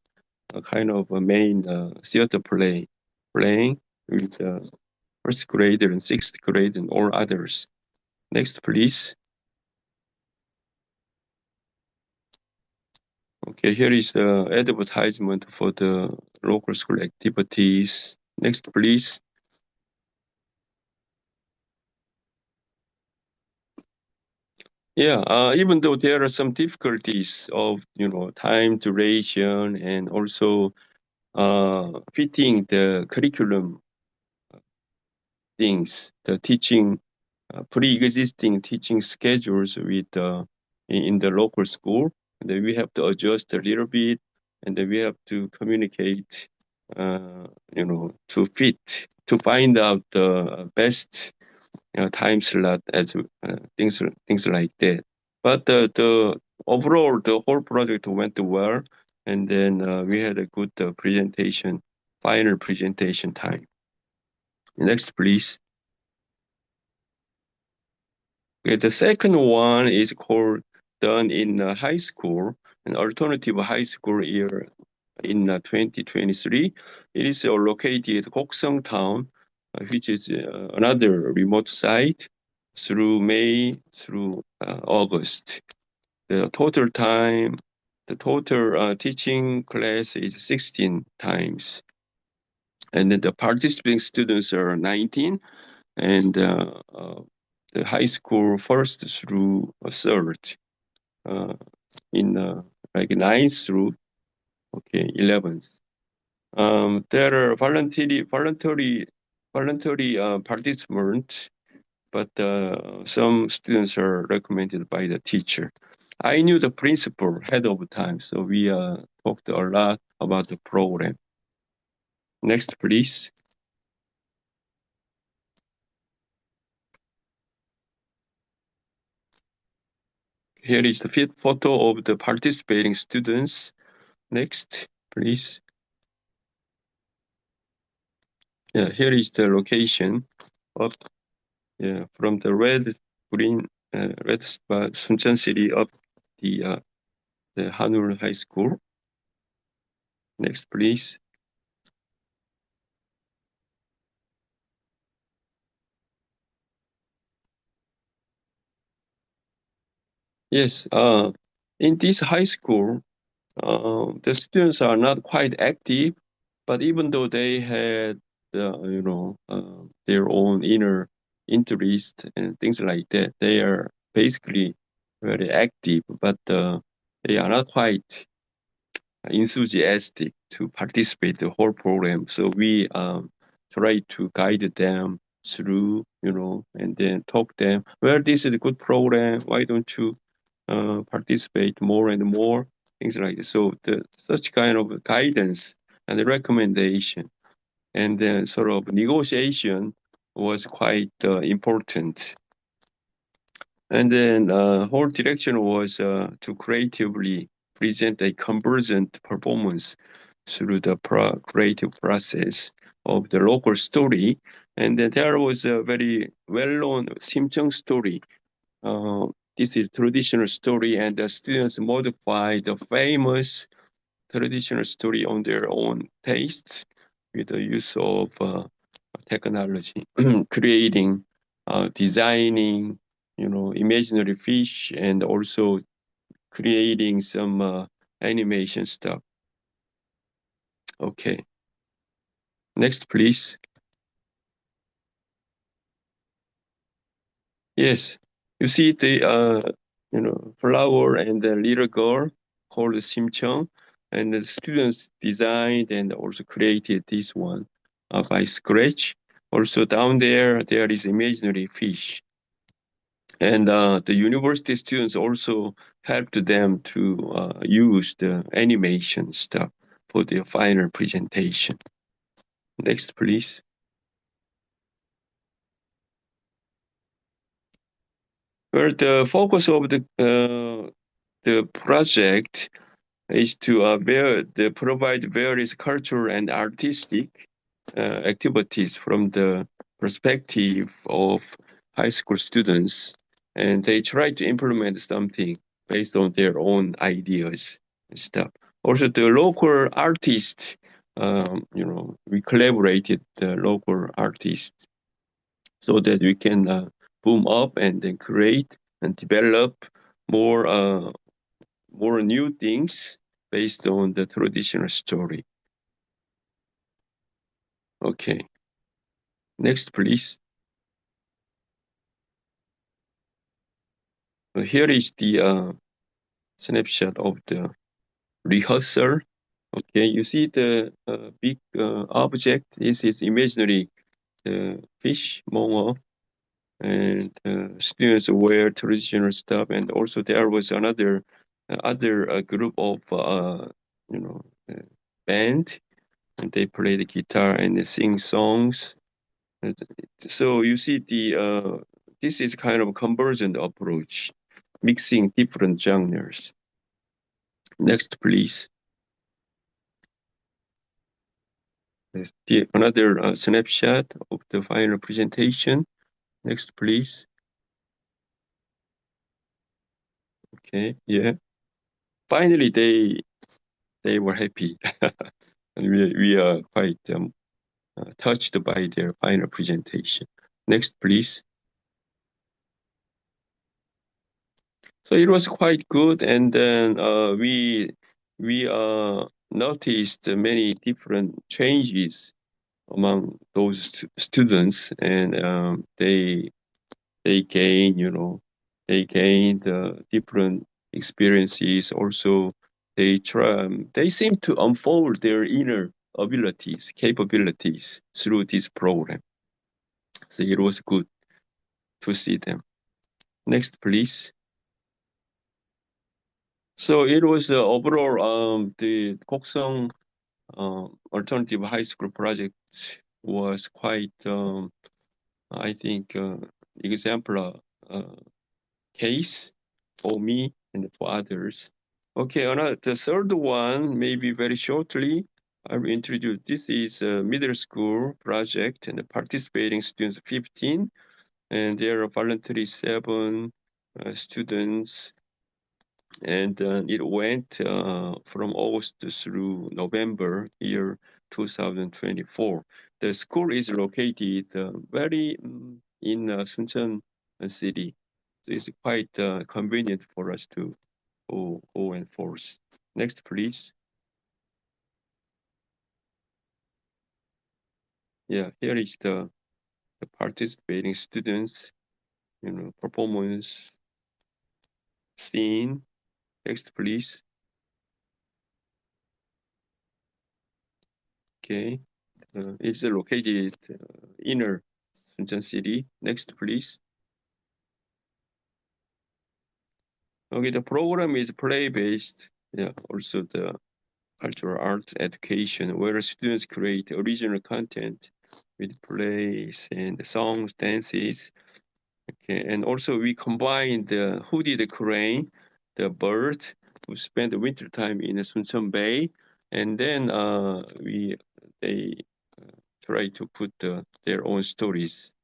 kind of a main theater play, playing with first grader and sixth grade and all others. Next, please. Okay, here is the advertisement for the local school activities. Next, please. Yeah, even though there are some difficulties of, time duration and also fitting the curriculum things, the teaching, pre-existing teaching schedules with in the local school, and then we have to adjust a little bit, and then we have to communicate, to fit, to find out the best time slot as things like that. But the overall, the whole project went well, and then we had a good presentation, final presentation time. Next, please. Okay, the second one is called done in high school, an alternative high school year in 2023. It is located at Gokseong Town, which is another remote site through May through August. The total teaching class is 16 times. And then the participating students are 19, and the high school first through third in like 9th through 11th. There are voluntary participants, but some students are recommended by the teacher. I knew the principal ahead of time, so we talked a lot about the program. Next, please. Here is the photo of the participating students. Next, please. Yeah, here is the location of from the red spot Suncheon City up the Hanul High School. Next, please. Yes, in this high school, the students are not quite active, but even though they had, their own inner interest and things like that, they are basically very active, but they are not quite enthusiastic to participate the whole program. So we try to guide them through, and then talk them, well, this is a good program. Why don't you participate more and more? Things like that. So such kind of guidance and recommendation and then sort of negotiation was quite important. And then whole direction was to creatively present a convergent performance through the creative process of the local story. And then there was a very well-known Simcheong story. This is traditional story, and the students modified the famous traditional story on their own taste with the use of technology, creating, designing, imaginary fish, and also creating some animation stuff. Okay. Next, please. Yes, you see flower and a little girl called Simcheong, and the students designed and also created this one by scratch. Also down there is imaginary fish. And the university students also helped them to use the animation stuff for their final presentation. Next, please. Well, the focus of the project is to provide various cultural and artistic activities from the perspective of high school students, and they try to implement something based on their own ideas and stuff. Also, the local artists, we collaborated the local artists so that we can boom up and then create and develop more new things based on the traditional story. Okay. Next, please. Here is the snapshot of the rehearsal. Okay, you see the big object. This is imaginary, the fish, mongo, and students wear traditional stuff. And also there was another other group of band, and they play the guitar and they sing songs. So you see this is kind of convergent approach, mixing different genres. Next, please. Another snapshot of the final presentation. Next, please. Okay, yeah. Finally, they were happy, and we are quite touched by their final presentation. Next, please. So it was quite good, and then we noticed many different changes among those students, and they gained different experiences. Also, they seem to unfold their inner abilities, capabilities through this program. So it was good to see them. Next, please. So it was overall the Koksong Alternative High School project was quite, I think, exemplar case for me and for others. Okay, the third one, maybe very shortly, I will introduce. This is a middle school project, and the participating students 15, and there are voluntary 7 students. And it went from August through November year 2024. The school is located very in Suncheon city. So it's quite convenient for us to go and forth. Next, please. Yeah, here is the participating students, performance scene. Next, please. Okay, it's located inner Suncheon City. Next, please. Okay, the program is play-based. Yeah, also the cultural arts education, where students create original content with plays and songs, dances. Okay, and also we combine the hooded crane, the bird who spend the winter time in the Suncheon Bay, and then they try to put their own stories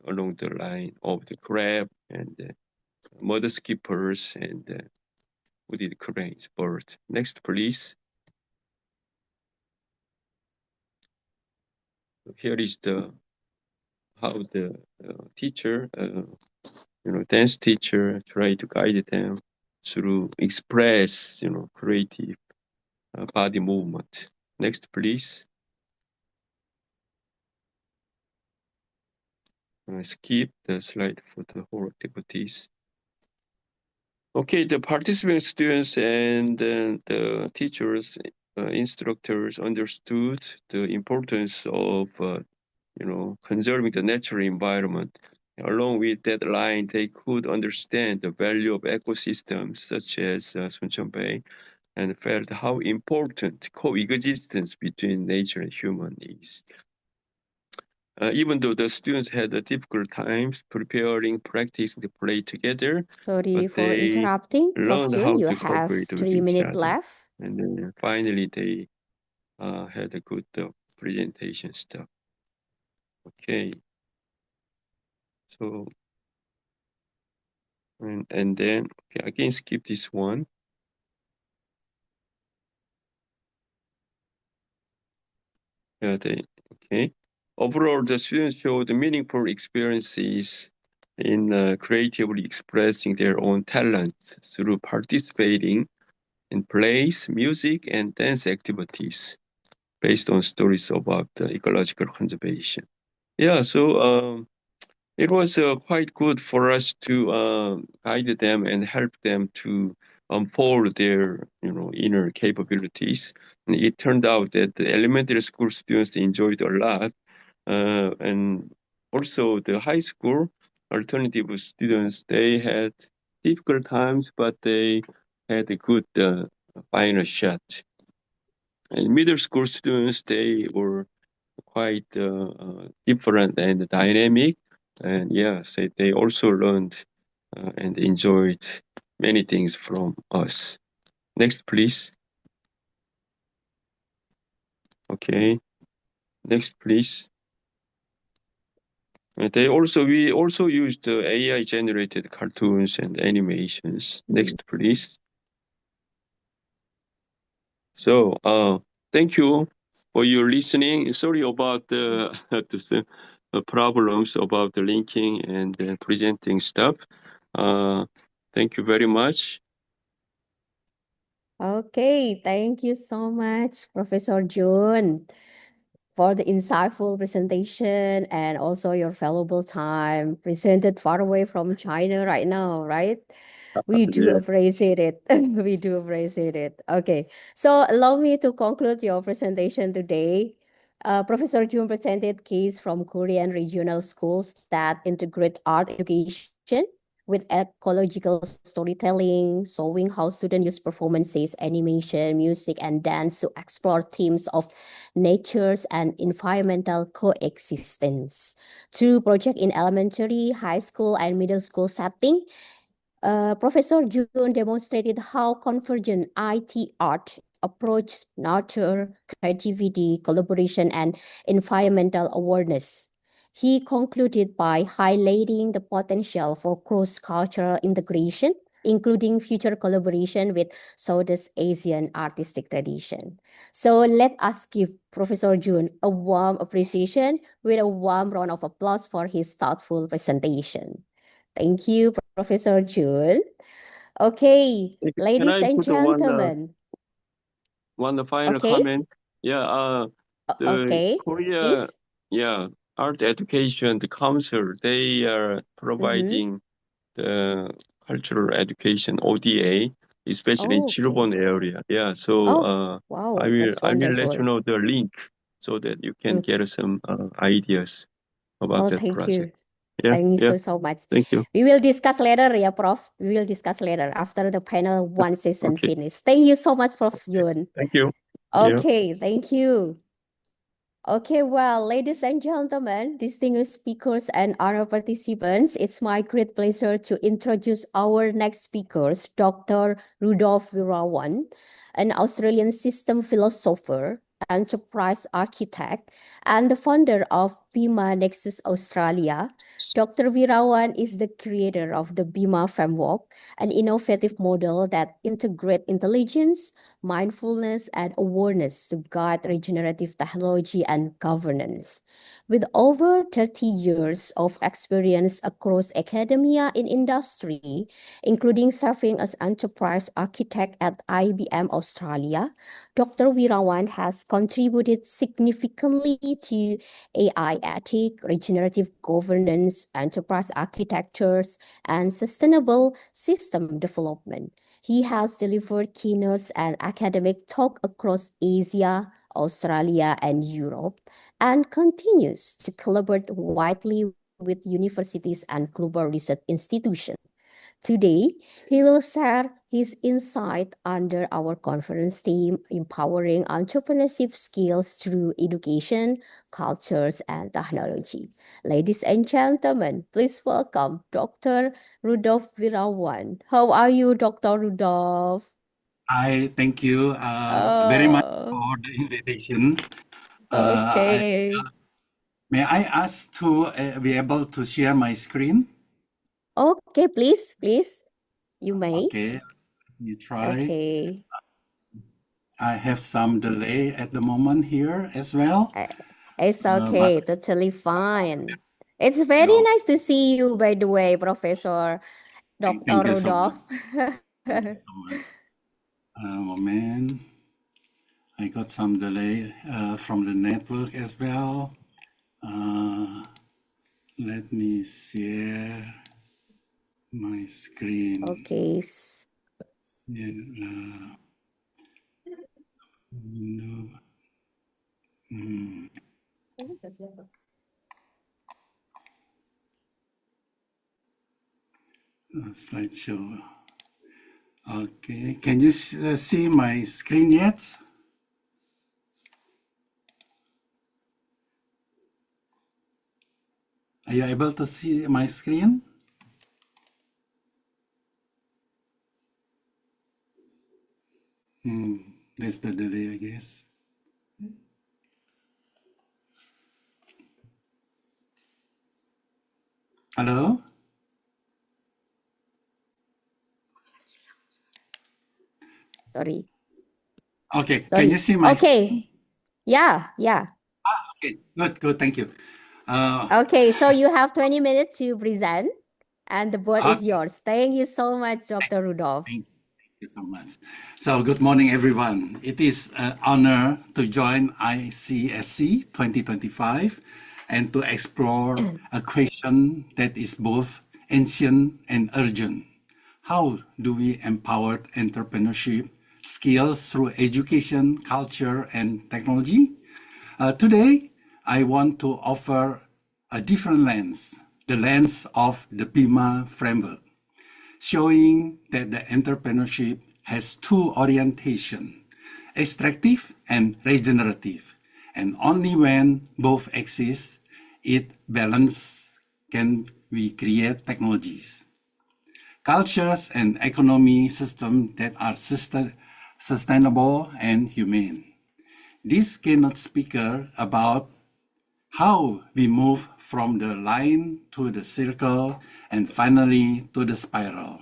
along the line of the crab and the mother skippers and hooded cranes bird. Next, please. Here is how the teacher, dance teacher, try to guide them through express, creative body movement. Next, please. Skip the slide for the whole activities. Okay, the participating students and the teachers, instructors understood the importance of, conserving the natural environment. Along with that line, they could understand the value of ecosystems such as Suncheon Bay and felt how important coexistence between nature and human is. Even though the students had a difficult times preparing, practicing to play together, Sorry but for they interrupting. Prof. learned Jun, how you to have cooperate with 3 each minutes other. left. And then finally, they had a good presentation stuff. Okay. So, and then, okay, again, skip this one. Yeah, okay. Overall, the students showed meaningful experiences in creatively expressing their own talents through participating in plays, music, and dance activities based on stories about ecological conservation. Yeah, so it was quite good for us to guide them and help them to unfold their, inner capabilities. And it turned out that the elementary school students enjoyed a lot, and also the high school alternative students, they had difficult times, but they had a good final shot. And middle school students, they were quite different and dynamic. And yeah, so they also learned and enjoyed many things from us. Next, please. Okay. Next, please. We also used AI generated cartoons and animations. Next, please. So, thank you for your listening. Sorry about the problems about the linking and presenting stuff. Thank you very much. Okay, thank you so much, Professor Jun, for the insightful presentation and also your valuable time presented far away from China right now, right? We do Yeah. appreciate it. We do appreciate it. Okay, so allow me to conclude your presentation today. Professor Jun presented case from Korean regional schools that integrate art education with ecological storytelling, showing how students use performances, animation, music, and dance to explore themes of nature's and environmental coexistence. Through project in elementary, high school, and middle school setting, Professor Jun demonstrated how convergent IT art approach nurture creativity, collaboration, and environmental awareness. He concluded by highlighting the potential for cross-cultural integration, including future collaboration with Southeast Asian artistic tradition. So let us give Professor Jun a warm appreciation with a warm round of applause for his thoughtful presentation. Thank you, Professor Jun. Okay, Can ladies I and put gentlemen. one final Okay, comment? Yeah, the okay, Korea, please. yeah, art education, the council, they are providing the cultural education ODA, especially in Oh, okay. Chilbon area. Yeah, so Oh, wow, I will that's let you wonderful. know the link so that you can get some ideas about Oh, that thank project. you. Yeah, Thank you yeah, so much. thank you. We will discuss later, yeah, Prof. We will discuss later after the panel one session Okay, finish. Thank you so much, Prof. Yun. thank you. Yeah. Okay, thank you. Okay, well, ladies and gentlemen, distinguished speakers and other participants, it's my great pleasure to introduce our next speakers, Dr. Rudolf Wirawan, an Australian system philosopher, enterprise architect, and the founder of Bima Nexus Australia. Dr. Wirawan is the creator of the Bima framework, an innovative model that integrates intelligence, mindfulness, and awareness to guide regenerative technology and governance. With over 30 years of experience across academia and industry, including serving as enterprise architect at IBM Australia, Dr. Wirawan has contributed significantly to AI ethic, regenerative governance, enterprise architectures, and sustainable system development. He has delivered keynotes and academic talk across Asia, Australia, and Europe, and continues to collaborate widely with universities and global research institutions. Today, he will share his insight under our conference theme, Empowering Entrepreneurship Skills Through Education, Cultures, and Technology. Ladies and gentlemen, please welcome Dr. Rudolf Wirawan. How are you, Dr. Rudolf? I thank you very much Oh, for the invitation. okay. May I ask to be able to share my screen? Okay, please. You may. Okay, let me try. Okay. I have some delay at the moment here as well. It's okay, totally fine. It's very Yo, nice to see you, by the way, Professor Dr. thank you so much. Rudolph. Thank you so much. Moment. I got some delay from the network as well. Let me share my screen. Okay. No. Slideshow. Okay, can you see my screen yet? Are you able to see my screen? There's the delay, I guess. Hello? Sorry. Okay, can you see my Okay. Yeah. Okay, good, thank you. Okay, so you have 20 minutes to present, and the board is Okay. yours. Thank you so much, Dr. Rudolph. Thank you so much. So, good morning, everyone. It is an honor to join ICSC 2025 and to explore a question that is both ancient and urgent. How do we empower entrepreneurship skills through education, culture, and technology? Today, I want to offer a different lens, the lens of the PIMA framework, showing that the entrepreneurship has two orientations, extractive and regenerative. And only when both exist, it balance can we create technologies, cultures, and economy systems that are sustainable and humane. This keynote speaker about how we move from the line to the circle and finally to the spiral.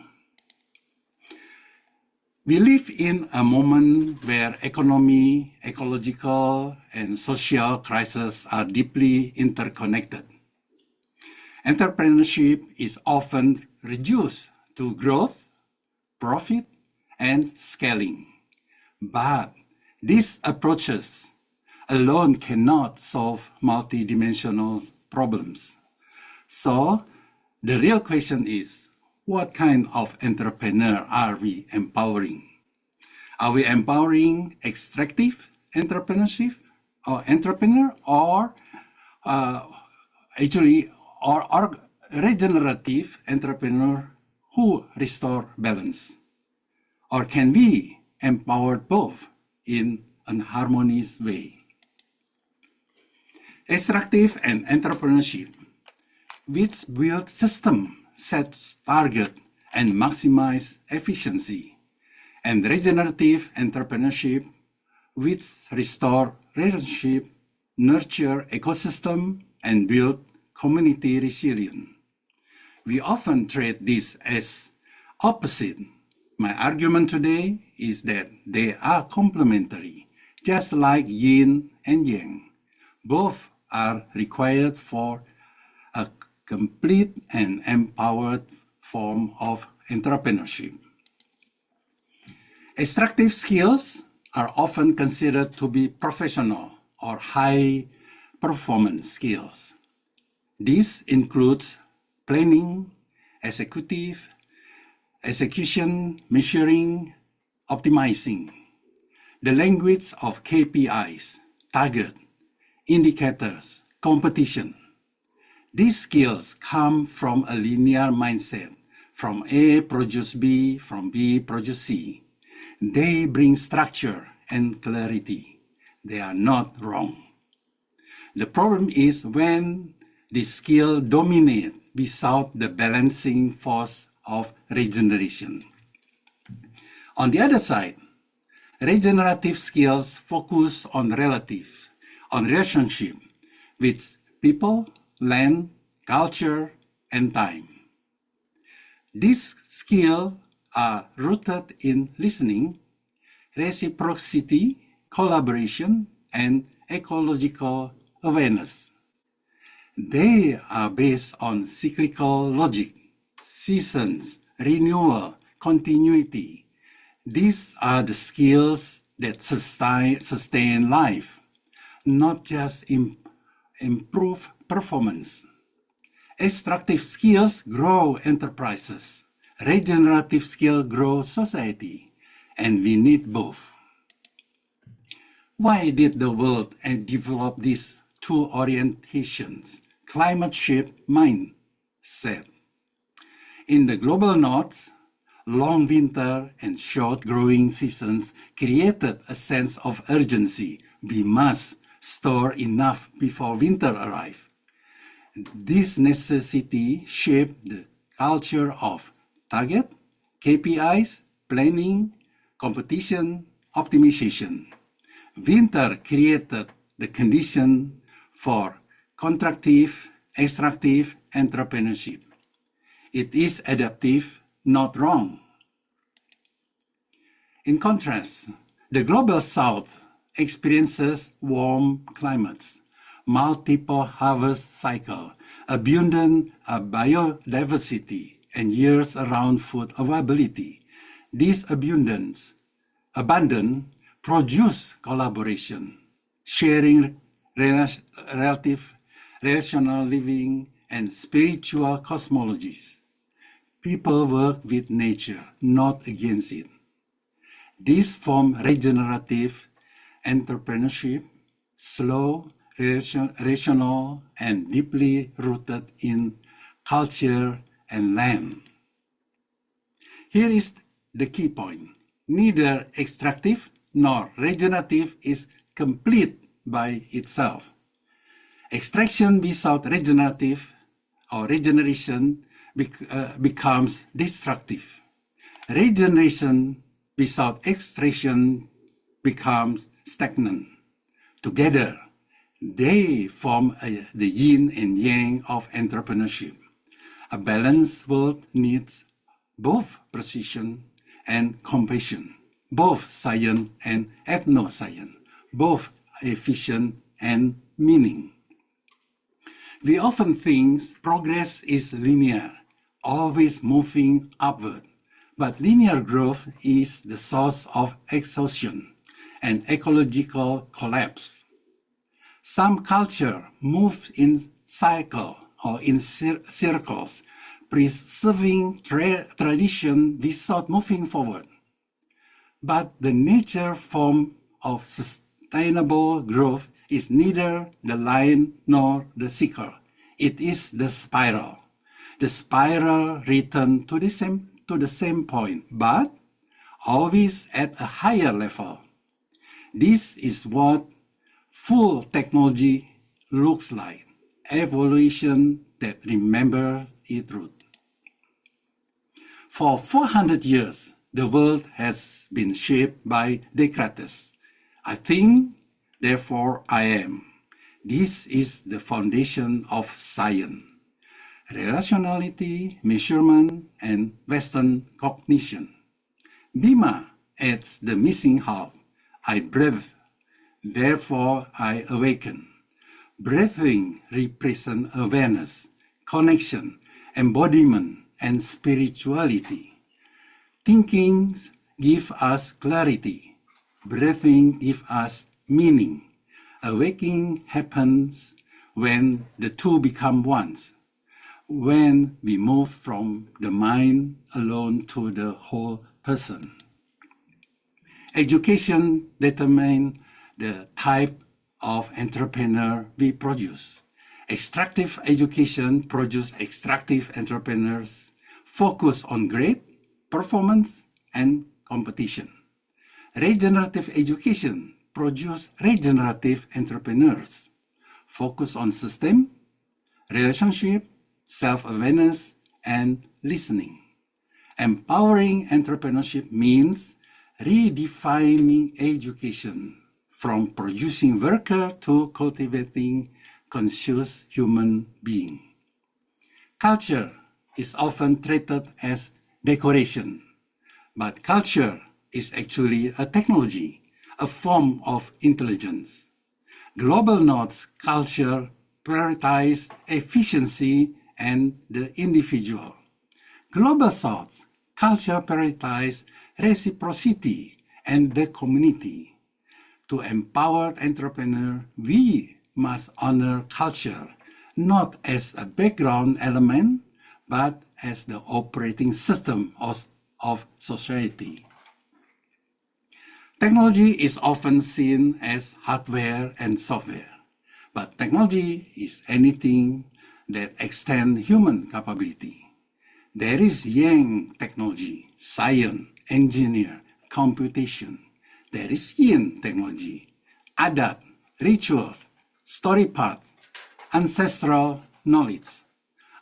We live in a moment where economy, ecological, and social crises are deeply interconnected. Entrepreneurship is often reduced to growth, profit, and scaling. But these approaches alone cannot solve multidimensional problems. So the real question is, what kind of entrepreneur are we empowering? Are we empowering extractive entrepreneurship or entrepreneur, or or regenerative entrepreneur who restore balance? Or can we empower both in an harmonious way? Extractive and entrepreneurship, which build system, set target, and maximize efficiency, and regenerative entrepreneurship, which restore relationship, nurture ecosystem, and build community resilience. We often treat this as opposite. My argument today is that they are complementary, just like yin and yang. Both are required for a complete and empowered form of entrepreneurship. Extractive skills are often considered to be professional or high performance skills. This includes planning, execution, measuring, optimizing. The language of KPIs, target, indicators, competition. These skills come from a linear mindset, from A produce B, from B produce C. They bring structure and clarity. They are not wrong. The problem is when the skill dominate without the balancing force of regeneration. On the other side, regenerative skills focus on relationship with people, land, culture, and time. These skills are rooted in listening, reciprocity, collaboration, and ecological awareness. They are based on cyclical logic, seasons, renewal, continuity. These are the skills that sustain life, not just improve performance. Extractive skills grow enterprises. Regenerative skills grow society, and we need both. Why did the world develop these two orientations? Climate shift mindset. In the global north, long winter and short growing seasons created a sense of urgency. We must store enough before winter arrives. This necessity shaped the culture of target, KPIs, planning, competition, optimization. Winter created the condition for contractive, extractive entrepreneurship. It is adaptive, not wrong. In contrast, the global south experiences warm climates, multiple harvest cycle, abundant biodiversity, and years-round food availability. This abundance produce collaboration, sharing relational living, and spiritual cosmologies. People work with nature, not against it. This form regenerative entrepreneurship, slow, rational, and deeply rooted in culture and land. Here is the key point. Neither extractive nor regenerative is complete by itself. Extraction without regenerative or regeneration becomes destructive. Regeneration without extraction becomes stagnant. Together, they form the yin and yang of entrepreneurship. A balanced world needs both precision and compassion, both science and ethno-science, both efficient and meaning. We often think progress is linear, always moving upward, but linear growth is the source of exhaustion and ecological collapse. Some culture move in cycle or in circles, preserving tradition without moving forward. But the nature form of sustainable growth is neither the line nor the circle. It is the spiral. The spiral returns to the same point, but always at a higher level. This is what full technology looks like. Evolution that remembers its root. For 400 years, the world has been shaped by Descartes. I think, therefore I am. This is the foundation of science. Relationality, measurement, and Western cognition. Bhima adds the missing half. I breathe, therefore I awaken. Breathing represents awareness, connection, embodiment, and spirituality. Thinking gives us clarity. Breathing gives us meaning. Awakening happens when the two become one, when we move from the mind alone to the whole person. Education determines the type of entrepreneur we produce. Extractive education produces extractive entrepreneurs focused on grade, performance, and competition. Regenerative education produces regenerative entrepreneurs focused on system, relationship, self-awareness, and listening. Empowering entrepreneurship means redefining education from producing worker to cultivating conscious human being. Culture is often treated as decoration, but culture is actually a technology, a form of intelligence. Global North's culture prioritizes efficiency and the individual. Global South's culture prioritizes reciprocity and the community. To empower entrepreneurs, we must honor culture not as a background element, but as the operating system of society. Technology is often seen as hardware and software, but technology is anything that extends human capability. There is yang technology, science, engineer, computation. There is yin technology, adat, rituals, story paths, ancestral knowledge.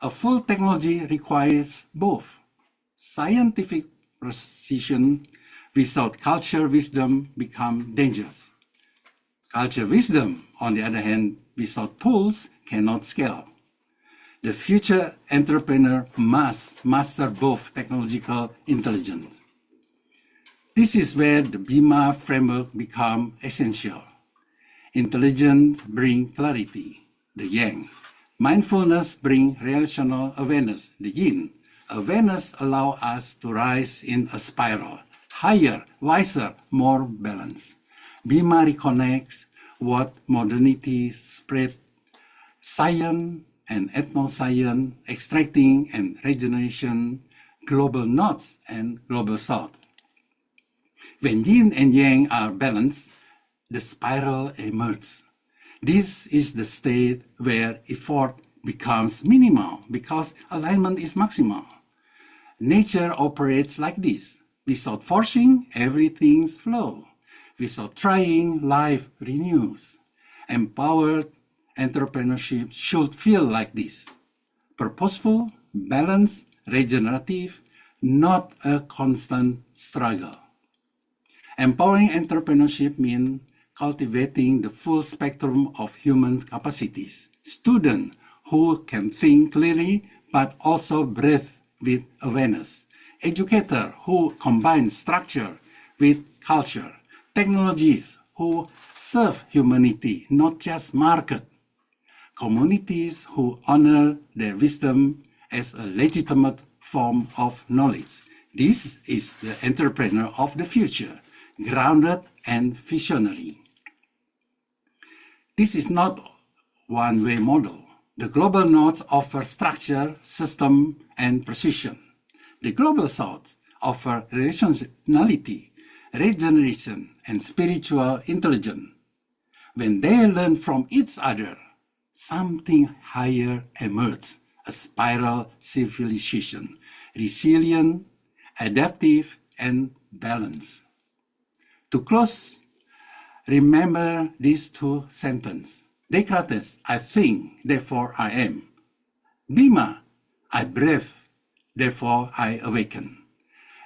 A full technology requires both. Scientific precision without culture wisdom become dangerous. Culture wisdom, on the other hand, without tools cannot scale. The future entrepreneur must master both technological intelligence. This is where the BIMA framework becomes essential. Intelligence brings clarity, the yang. Mindfulness brings relational awareness, the yin. Awareness allows us to rise in a spiral, higher, wiser, more balanced. BIMA reconnects what modernity spread, science and ethnoscience, extracting and regeneration, global north and global south. When yin and yang are balanced, the spiral emerges. This is the state where effort becomes minimal because alignment is maximal. Nature operates like this. Without forcing, everything flows. Without trying, life renews. Empowered entrepreneurship should feel like this. Purposeful, balanced, regenerative, not a constant struggle. Empowering entrepreneurship means cultivating the full spectrum of human capacities. Students who can think clearly but also breathe with awareness. Educators who combine structure with culture. Technologies who serve humanity, not just market. Communities who honor their wisdom as a legitimate form of knowledge. This is the entrepreneur of the future, grounded and visionary. This is not one-way model. The global north offers structure, system, and precision. The global south offers relationality, regeneration, and spiritual intelligence. When they learn from each other, something higher emerges, a spiral civilization, resilient, adaptive, and balanced. To close, remember these two sentences. Descartes, I think, therefore I am. BIMA, I breathe, therefore I awaken.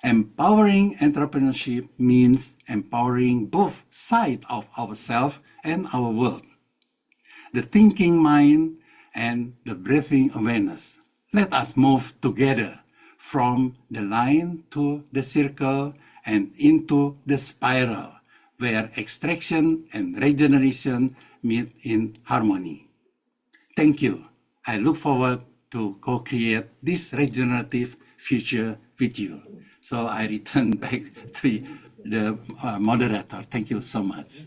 Empowering entrepreneurship means empowering both sides of ourselves and our world. The thinking mind and the breathing awareness. Let us move together from the line to the circle and into the spiral, where extraction and regeneration meet in harmony. Thank you. I look forward to co-create this regenerative future with you. So I return back to the moderator. Thank you so much.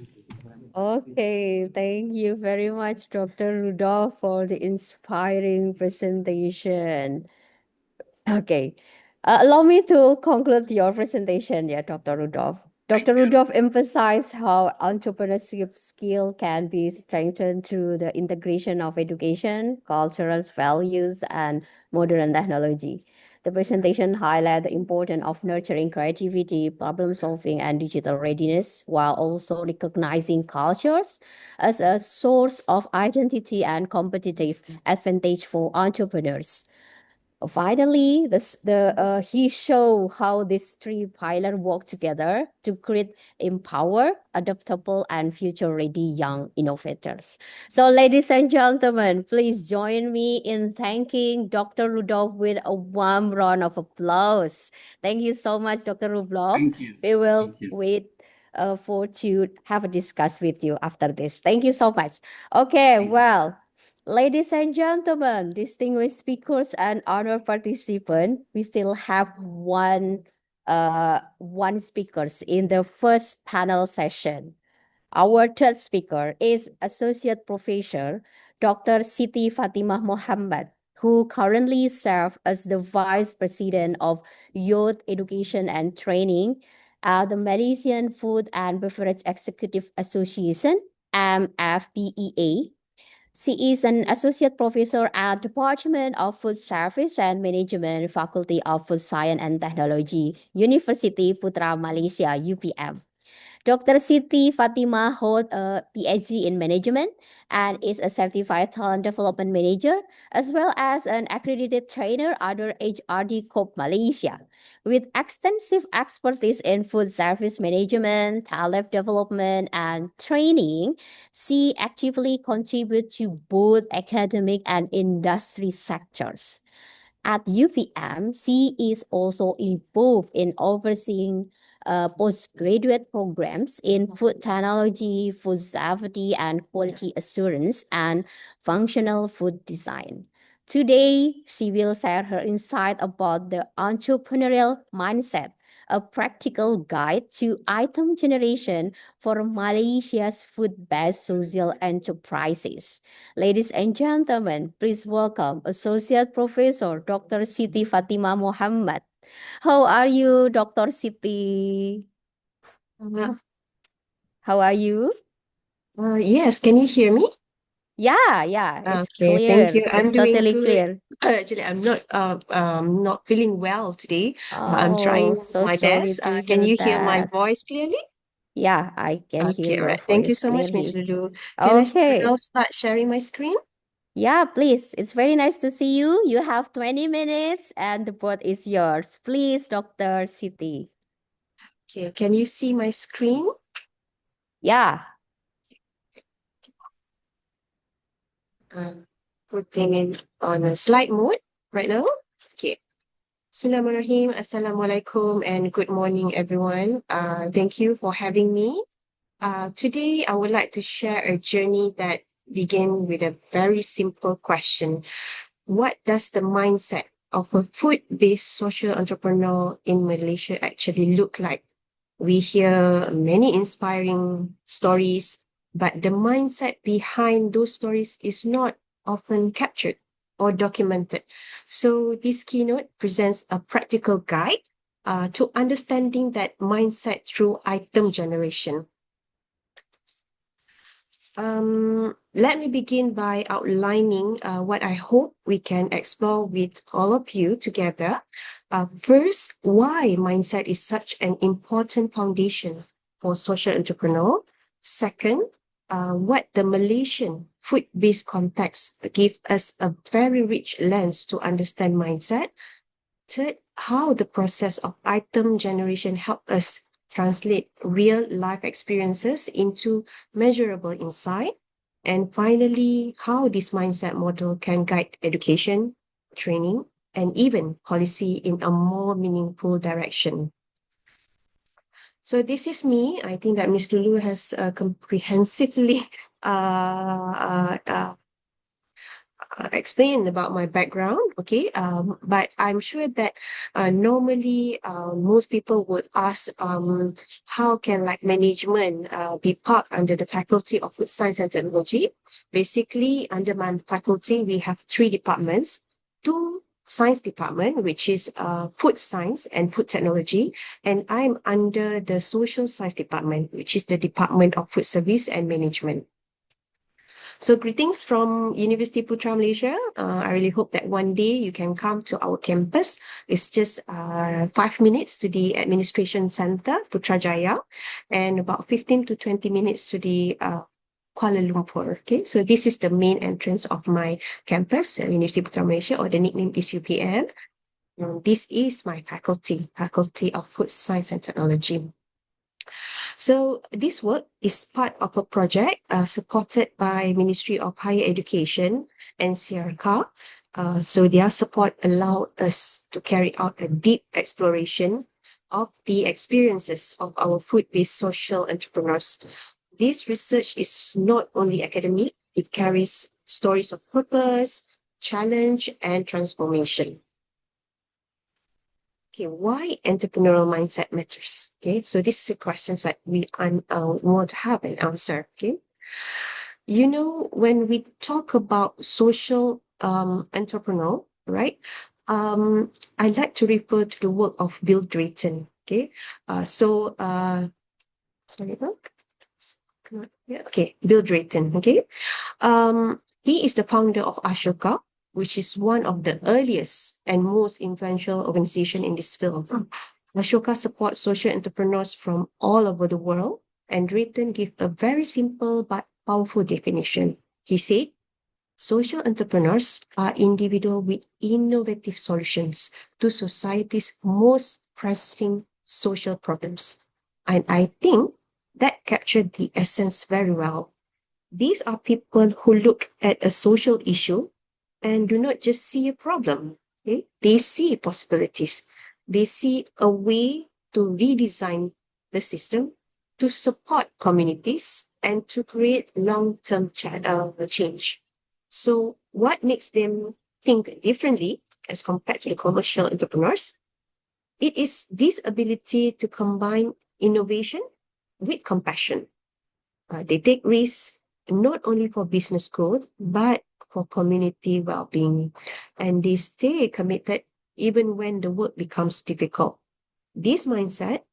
Okay, thank you very much, Dr. Rudolph, for the inspiring presentation. Okay. Allow me to conclude your presentation, yeah, Dr. Rudolph. Dr. Rudolph emphasized how entrepreneurship skill can be strengthened through the integration of education, cultural values, and modern technology. The presentation highlighted the importance of nurturing creativity, problem solving, and digital readiness, while also recognizing cultures as a source of identity and competitive advantage for entrepreneurs. Finally, he showed how these three pillars work together to create empower, adaptable, and future-ready young innovators. So, ladies and gentlemen, please join me in thanking Dr. Rudolph with a warm round of applause. Thank you so much, Dr. Rudolph. Thank you. We will Thank you. wait for to have a discuss with you after this. Thank you so much. Okay, well. Ladies and gentlemen, distinguished speakers and honored participants, we still have one speakers in the first panel session. Our third speaker is Associate Professor Dr. Siti Fatimah Mohammed, who currently serves as the Vice President of Youth Education and Training at the Malaysian Food and Beverage Executive Association, MFBEA. She is an associate professor at Department of Food Service and Management, Faculty of Food Science and Technology, University Putra Malaysia, UPM. Dr. Siti Fatima holds a PhD in management and is a certified talent development manager, as well as an accredited trainer under HRD Corp Malaysia. With extensive expertise in food service management, talent development, and training, she actively contributes to both academic and industry sectors. At UPM, she is also involved in overseeing postgraduate programs in food technology, food safety and quality assurance, and functional food design. Today, she will share her insight about the entrepreneurial mindset, a practical guide to item generation for Malaysia's food-based social enterprises. Ladies and gentlemen, please welcome Associate Professor Dr. Siti Fatima Mohammed. How are you, Dr. Siti? How are you? Yes, can you hear me? Yeah, it's Okay, thank you. clear. I'm It's doing totally good. clear. Actually, I'm not feeling well today, but I'm Oh, trying so my sorry best. to Can hear you hear my that. voice clearly? Yeah, I can hear Okay, all your right. Thank you voice so much, Miss clearly. Lulu. Can I now Okay. start sharing my screen? Yeah, please. It's very nice to see you. You have 20 minutes and the board is yours. Please, Dr. Siti. Okay, can you see my screen? Yeah. Putting it on a slide mode right now. Okay. Bismillahirrahmanirrahim. Assalamualaikum and good morning, everyone. Thank you for having me. Today, I would like to share a journey that began with a very simple question. What does the mindset of a food-based social entrepreneur in Malaysia actually look like? We hear many inspiring stories, but the mindset behind those stories is not often captured or documented. So this keynote presents a practical guide to understanding that mindset through item generation. Let me begin by outlining what I hope we can explore with all of you together. First, why mindset is such an important foundation for social entrepreneur. Second, what the Malaysian food-based context give us a very rich lens to understand mindset. Third, how the process of item generation help us translate real life experiences into measurable insight. And finally, how this mindset model can guide education, training, and even policy in a more meaningful direction. So this is me. I think that Ms. Lulu has comprehensively explain about my background, okay? But I'm sure that normally most people would ask how can like management be parked under the Faculty of Food Science and Technology. Basically, under my faculty, we have 3 departments, 2 science department, which is food science and food technology, and I'm under the social science department, which is the Department of Food Service and Management. So greetings from University Putra Malaysia. I really hope that one day you can come to our campus. It's just 5 minutes to the administration center, Putrajaya, and about 15 to 20 minutes to the Kuala Lumpur. Okay, so this is the main entrance of my campus, University Putra Malaysia, or the nickname is UPM. This is my faculty, Faculty of Food Science and Technology. So this work is part of a project supported by Ministry of Higher Education and CRCA. So their support allowed us to carry out a deep exploration of the experiences of our food-based social entrepreneurs. This research is not only academic, it carries stories of purpose, challenge, and transformation. Okay, why entrepreneurial mindset matters? Okay, so this is a question that we want to have an answer. Okay, you know, when we talk about social entrepreneur, right? I like to refer to the work of Bill Drayton. Okay, sorry, yeah, okay, Bill Drayton. Okay, he is the founder of Ashoka, which is one of the earliest and most influential organization in this field. Ashoka supports social entrepreneurs from all over the world, and Drayton gave a very simple but powerful definition. He said, social entrepreneurs are individuals with innovative solutions to society's most pressing social problems. And I think that captured the essence very well. These are people who look at a social issue and do not just see a problem. Okay? They see possibilities. They see a way to redesign the system to support communities and to create long-term change. So what makes them think differently as compared to the commercial entrepreneurs? It is this ability to combine innovation with compassion. They take risks not only for business growth, but for community well-being. And they stay committed even when the work becomes difficult. This mindset,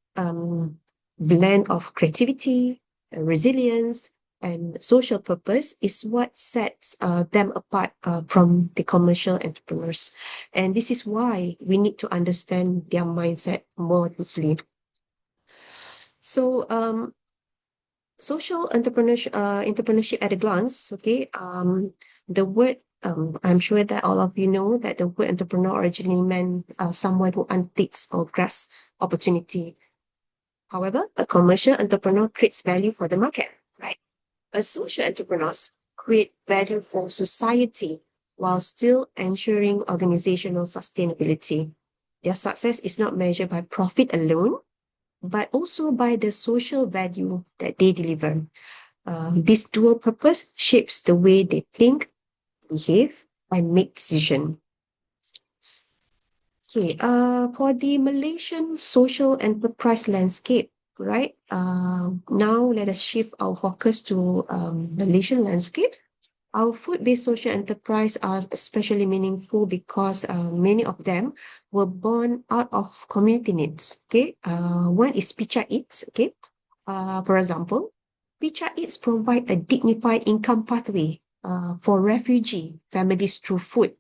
blend of creativity, resilience, and social purpose is what sets them apart from the commercial entrepreneurs. And this is why we need to understand their mindset more deeply. So, social entrepreneurship at a glance, okay, the word, I'm sure that all of you know that the word entrepreneur originally meant someone who undertakes or grasps opportunity. However, a commercial entrepreneur creates value for the market, right? A social entrepreneurs create value for society while still ensuring organizational sustainability. Their success is not measured by profit alone, but also by the social value that they deliver. This dual purpose shapes the way they think, behave, and make decisions. Okay, for the Malaysian social enterprise landscape, right? Now let us shift our focus to Malaysian landscape. Our food-based social enterprise are especially meaningful because many of them were born out of community needs. Okay, one is Picha Eats. Okay, for example, Picha Eats provide a dignified income pathway for refugee families through food.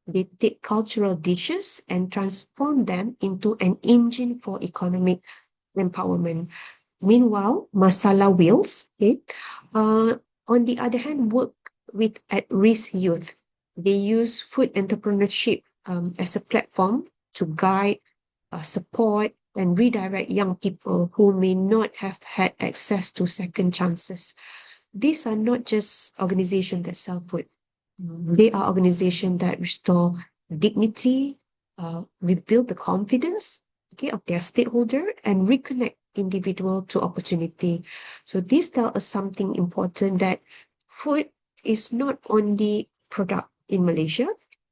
They take cultural dishes and transform them into an engine for economic empowerment. Meanwhile, Masala Wheels, okay, on the other hand, work with at-risk youth. They use food entrepreneurship as a platform to guide, support, and redirect young people who may not have had access to second chances. These are not just organizations that sell food. They are organizations that restore dignity, rebuild the confidence, okay, of their stakeholder, and reconnect individual to opportunity. So this tells us something important, that food is not only product, in Malaysia,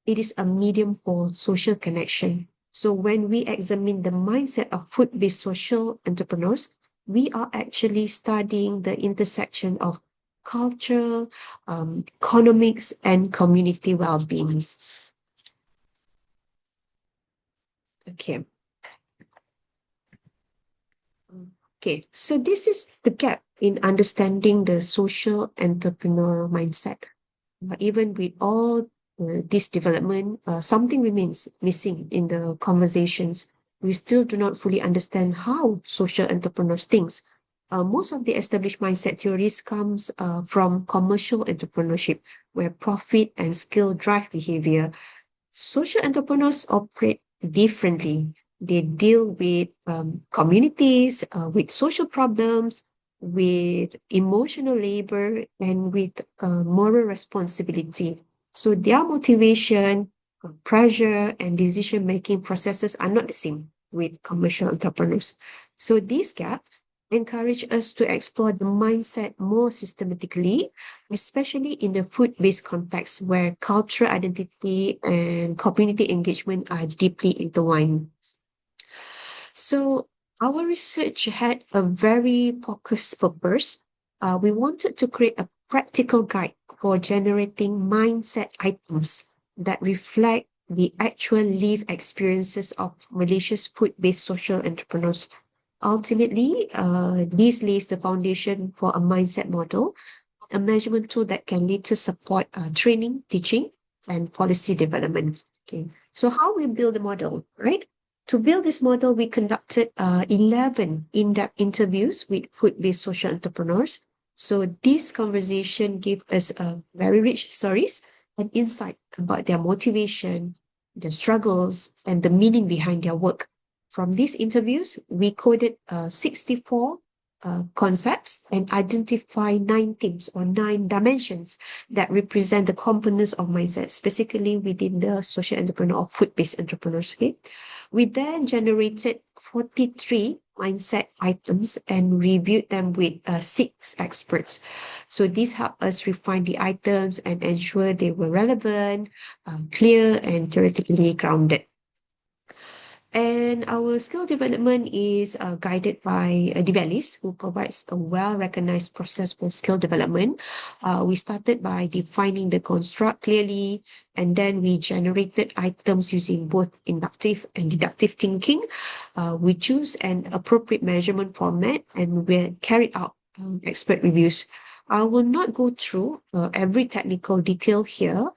it is a medium for social connection. So when we examine the mindset of food-based social entrepreneurs, we are actually studying the intersection of culture, economics, and community well-being. Okay. Okay, so this is the gap in understanding the social entrepreneur mindset. Even with all this development, something remains missing in the conversations. We still do not fully understand how social entrepreneurs think. Most of the established mindset theories comes from commercial entrepreneurship, where profit and skill drive behavior. Social entrepreneurs operate differently. They deal with communities, with social problems, with emotional labor, and with moral responsibility. So their motivation, pressure, and decision-making processes are not the same with commercial entrepreneurs. So this gap encourage us to explore the mindset more systematically, especially in the food-based context where cultural identity and community engagement are deeply intertwined. So our research had a very focused purpose. We wanted to create a practical guide for generating mindset items that reflect the actual lived experiences of Malaysia's food-based social entrepreneurs. Ultimately, this lays the foundation for a mindset model, a measurement tool that can later support training, teaching, and policy development. Okay, so how we build the model, right? To build this model, we conducted 11 in-depth interviews with food-based social entrepreneurs. So this conversation gave us very rich stories and insight about their motivation, their struggles, and the meaning behind their work. From these interviews, we coded 64 concepts and identify 9 themes or 9 dimensions that represent the components of mindset, specifically within the social entrepreneur or food-based entrepreneurs. Okay? We then generated 43 mindset items and reviewed them with 6 experts. So this helped us refine the items and ensure they were relevant, clear, and theoretically grounded. And our skill development is guided by Devalis, who provides a well-recognized process for skill development. We started by defining the construct clearly, and then we generated items using both inductive and deductive thinking. We choose an appropriate measurement format, and we carried out expert reviews. I will not go through every technical detail here,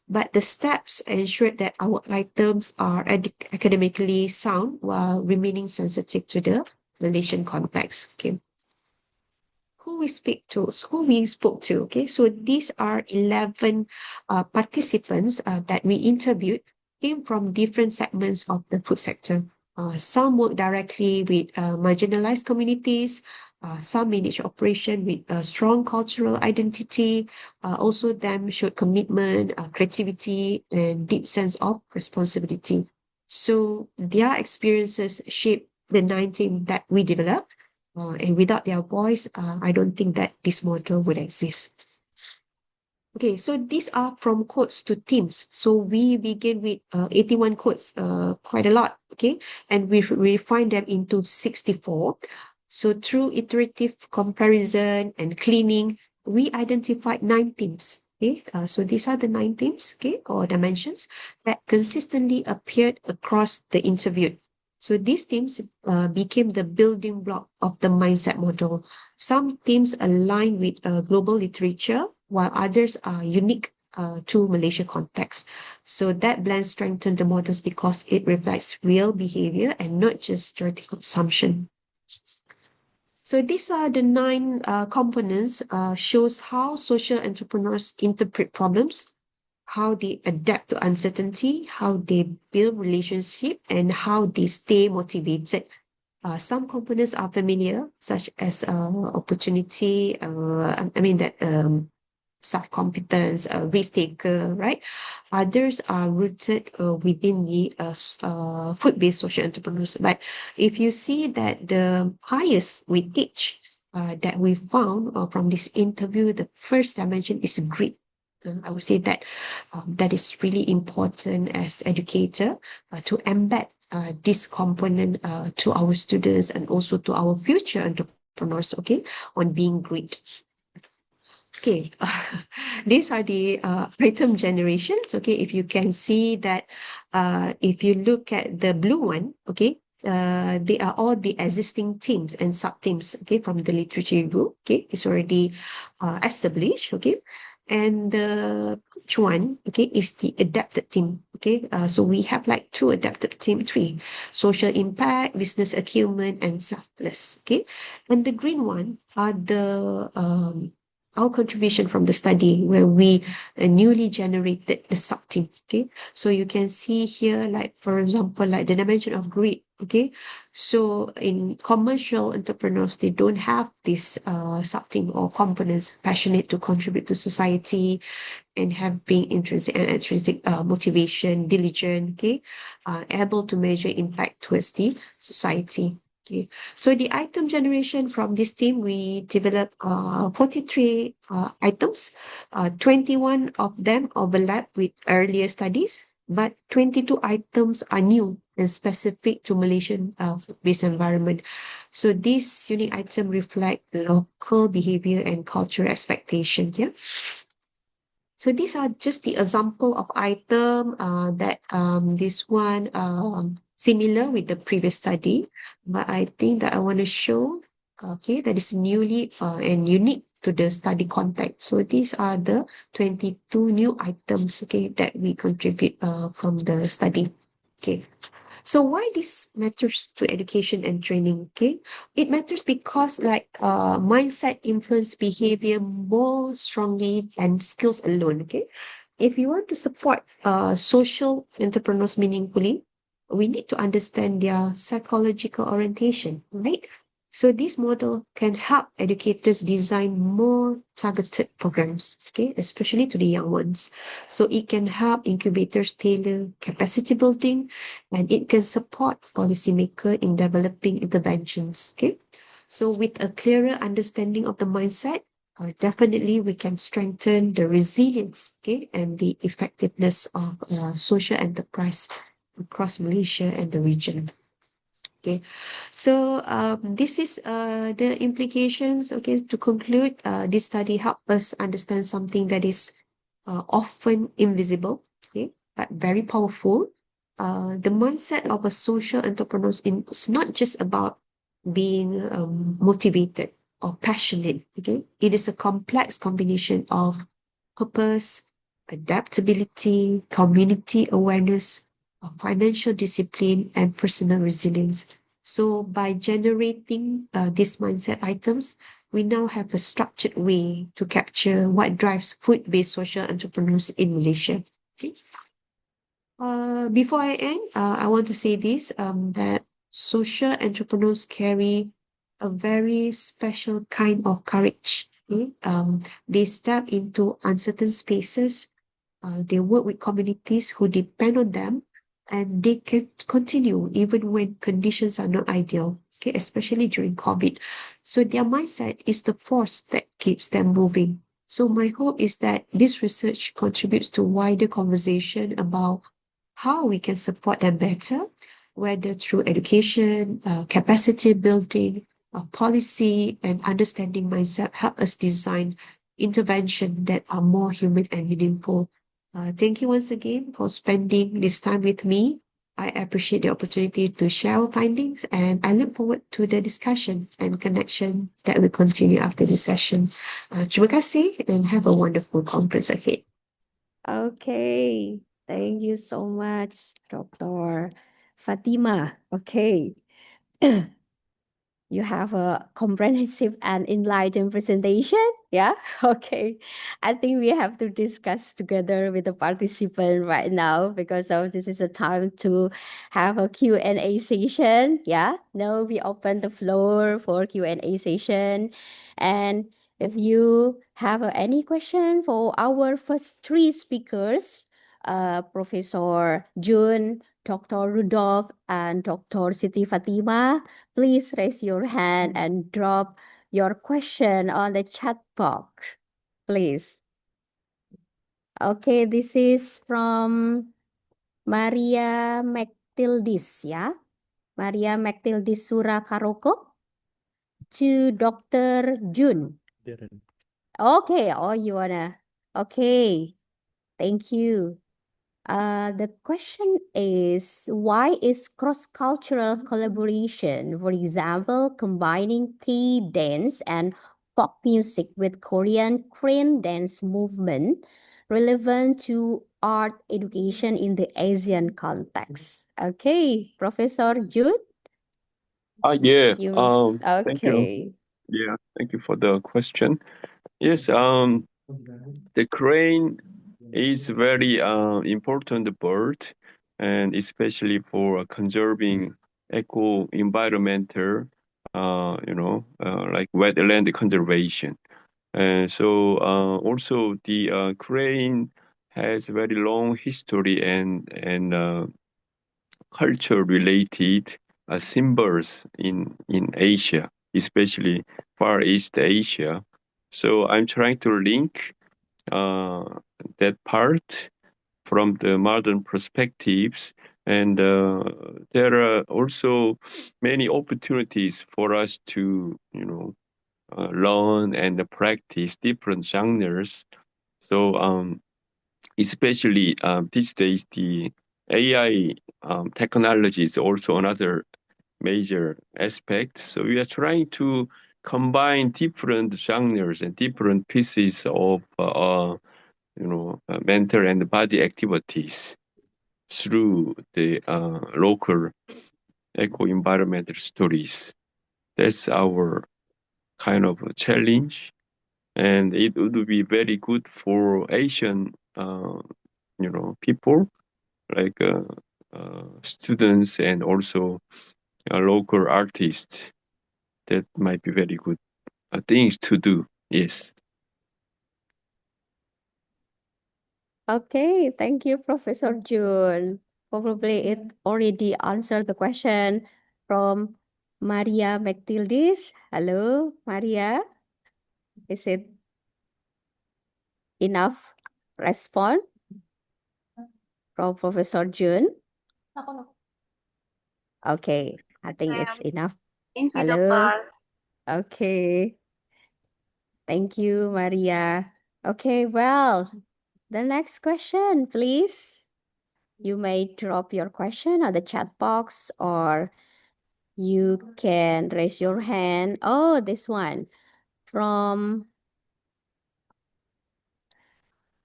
but the steps ensure that our items are academically sound while remaining sensitive to the Malaysian context. Okay. Who we spoke to. Okay, so these are 11 participants that we interviewed came from different segments of the food sector. Some work directly with marginalized communities. Some manage operation with a strong cultural identity. Also, them showed commitment, creativity, and deep sense of responsibility. So their experiences shape the 19 that we developed. And without their voice, I don't think that this model would exist. Okay, so these are from quotes to themes. So we begin with 81 quotes, quite a lot, okay? And we refine them into 64. So through iterative comparison and cleaning, we identified 9 themes. Okay, so these are the 9 themes, okay, or dimensions that consistently appeared across the interview. So these themes became the building block of the mindset model. Some themes align with global literature, while others are unique to Malaysia context. So that blend strengthened the models because it reflects real behavior and not just theoretical assumption. So these are the 9 components, shows how social entrepreneurs interpret problems, how they adapt to uncertainty, how they build relationship, and how they stay motivated. Some components are familiar, such as opportunity, self-competence, risk taker, right? Others are rooted within the food-based social entrepreneurs. But if you see that the highest we teach that we found from this interview, the first dimension is grit. I would say that that is really important as educator to embed this component to our students and also to our future entrepreneurs, okay, on being great. Okay, these are the item generations. Okay, if you can see that, if you look at the blue one, okay, they are all the existing teams and sub-teams, okay, from the literature review. Okay, it's already established. Okay, and the which one, okay, is the adapted team. Okay, so we have like two adapted team, three: social impact, business acumen, and selfless. Okay, and the green one are the our contribution from the study where we newly generated the sub-team. Okay, so you can see here, like for example, like the dimension of greed. Okay, so in commercial entrepreneurs, they don't have this sub-team or components passionate to contribute to society and have being intrinsic and extrinsic motivation, diligent, okay, able to measure impact towards the society. Okay, so the item generation from this team, we developed 43 items. 21 of them overlap with earlier studies, but 22 items are new and specific to Malaysian based environment. So these unique items reflect local behavior and cultural expectations. Yeah. So these are just the example of item that this one similar with the previous study, but I think that I want to show, okay, that is newly and unique to the study context. So these are the 22 new items, okay, that we contribute from the study. Okay. So why this matters to education and training? Okay, it matters because like mindset influence behavior more strongly than skills alone. Okay, if you want to support social entrepreneurs meaningfully, we need to understand their psychological orientation, right? So this model can help educators design more targeted programs, okay, especially to the young ones. So it can help incubators tailor capacity building, and it can support policymaker in developing interventions. Okay, so with a clearer understanding of the mindset, definitely we can strengthen the resilience, okay, and the effectiveness of social enterprise across Malaysia and the region. Okay, so this is the implications. Okay, to conclude, this study helped us understand something that is often invisible, okay, but very powerful. The mindset of a social entrepreneur is not just about being motivated or passionate. Okay, it is a complex combination of purpose, adaptability, community awareness, financial discipline, and personal resilience. So, by generating these mindset items, we now have a structured way to capture what drives food-based social entrepreneurs in Malaysia. Okay. Before I end, I want to say this, that social entrepreneurs carry a very special kind of courage. Okay? They step into uncertain spaces, they work with communities who depend on them, and they can continue even when conditions are not ideal, okay, especially during COVID. So their mindset is the force that keeps them moving. So my hope is that this research contributes to wider conversation about how we can support them better, whether through education, capacity building, policy, and understanding mindset, help us design intervention that are more human and meaningful. Thank you once again for spending this time with me. I appreciate the opportunity to share our findings, and I look forward to the discussion and connection that will continue after this session. Terima kasih and have a wonderful conference ahead. Okay, thank you so much, Dr. Fatima. Okay. You have a comprehensive and enlightened presentation. Yeah. Okay. I think we have to discuss together with the participant right now because this is a time to have a Q&A session. Yeah. Now we open the floor for Q&A session. And if you have any question for our first three speakers, Professor Jun, Dr. Rudolph, and Dr. Siti Fatima, please raise your hand and drop your question on the chat box, please. Okay, this is from Maria Mactildis, ya. Maria Mactildis Surakaroko to Dr. Jun. Okay, oh, you wanna. Okay, thank you. The question is, why is cross-cultural collaboration, for example, combining Thai dance and folk music with Korean crane dance movement, relevant to art education in the Asian context? Okay, Professor Jude, Yeah. you, Thank you. okay. Yeah, thank you for the question. Yes. The crane is very important bird, and especially for conserving eco environmental, like wetland conservation. And so also the crane has very long history and culture related symbols in Asia, especially Far East Asia. So I'm trying to link uh, that part from the modern perspectives. And there are also many opportunities for us to, learn and practice different genres. So, especially these days, the AI technology is also another major aspect. So we are trying to combine different genres and different pieces of mental and body activities through the local eco-environmental stories. That's our kind of a challenge, and it would be very good for Asian, people like students and also local artists. That might be very good things to do. Yes. Okay, thank you, Professor Jun. Probably it already answered the question from Maria Mactildis. Hello, Maria. Is it enough response from Professor Jun? Okay, I think it's enough. Thank you, Hello. Dokter. Okay, thank you, Maria. Okay, well, the next question, please. You may drop your question on the chat box or you can raise your hand. Oh, this one from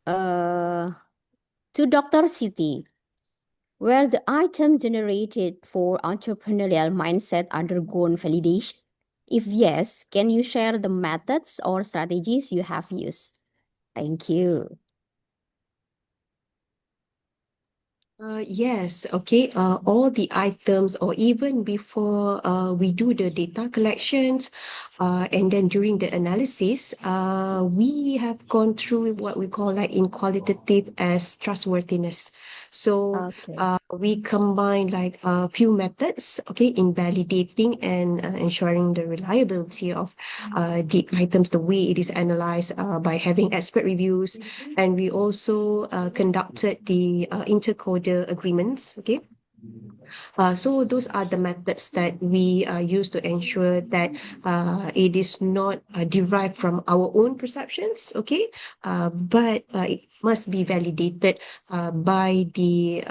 to Dr. Siti. Were the item generated for entrepreneurial mindset undergone validation? If yes, can you share the methods or strategies you have used? Thank you. Yes, okay. All the items, or even before we do the data collections, and then during the analysis, we have gone through what we call like in qualitative as trustworthiness. So we combine like a few methods, okay, in validating and ensuring the reliability of the items, the way it is analyzed by having expert reviews. And we also conducted the intercoder agreements, okay. So those are the methods that we use to ensure that it is not derived from our own perceptions, okay, but it must be validated by the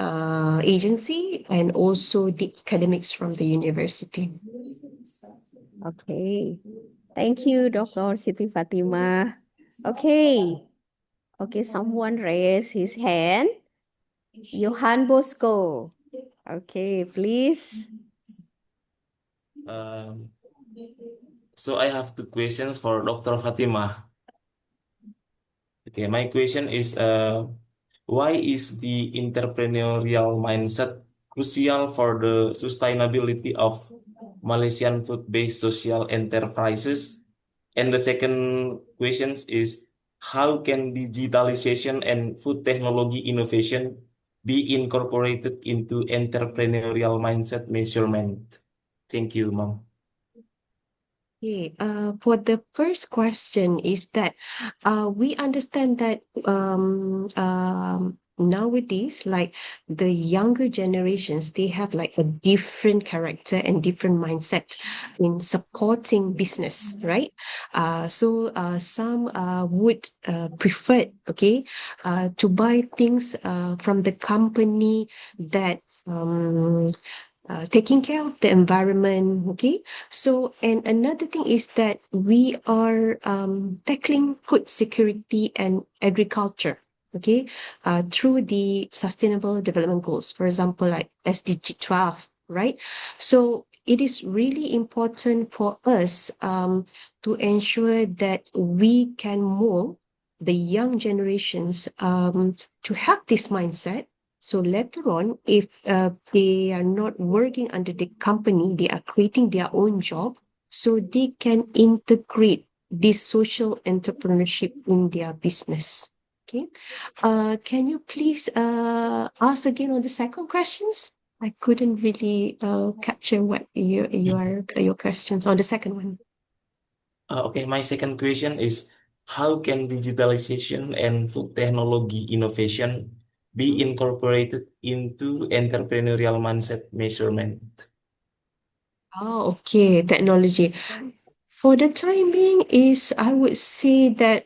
agency and also the academics from the university. Okay. Thank you, Dr. Siti Fatima. Okay. Okay, someone raised his hand. Johan Bosco. Okay, please. So I have two questions for Dr. Fatima. Okay, my question is why is the entrepreneurial mindset crucial for the sustainability of Malaysian food-based social enterprises? And the second question is how can digitalization and food technology innovation be incorporated into entrepreneurial mindset measurement? Thank you, Ma'am. Okay, for the first question is that we understand that nowadays, like the younger generations, they have like a different character and different mindset in supporting business, right? So some would prefer, okay, to buy things from the company that taking care of the environment. Okay, so and another thing is that we are tackling food security and agriculture, okay, through the sustainable development goals, for example, like SDG 12, right? So it is really important for us to ensure that we can mold the young generations to have this mindset. So later on, if they are not working under the company, they are creating their own job, so they can integrate this social entrepreneurship in their business. Okay. Can you please ask again on the second questions? I couldn't really capture what your questions on the second one. Okay, my second question is how can digitalization and food technology innovation be incorporated into entrepreneurial mindset measurement? Oh, okay, technology. For the time being is I would say that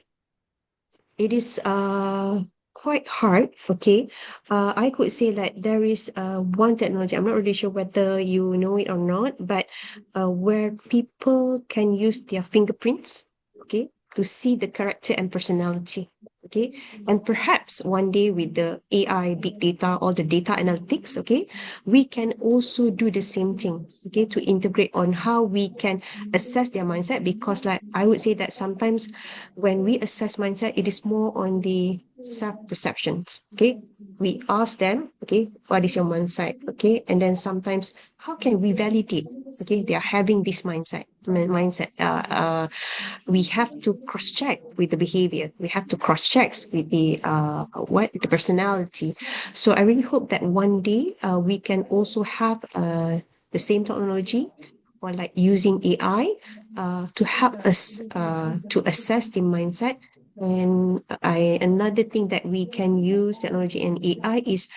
it is quite hard. Okay, I could say that there is one technology. I'm not really sure whether you know it or not, but where people can use their fingerprints, okay, to see the character and personality. Okay, and perhaps one day with the AI, big data, all the data analytics, okay, we can also do the same thing, okay, to integrate on how we can assess their mindset. Because, like, I would say that sometimes when we assess mindset, it is more on the self-perceptions. Okay. We ask them, okay, what is your mindset? Okay. And then sometimes how can we validate? Okay, they are having this mindset. We have to cross-check with the behavior. We have to cross-check with the the personality. So I really hope that one day we can also have the same technology or like using AI to help us to assess the mindset. And another thing that we can use technology and AI is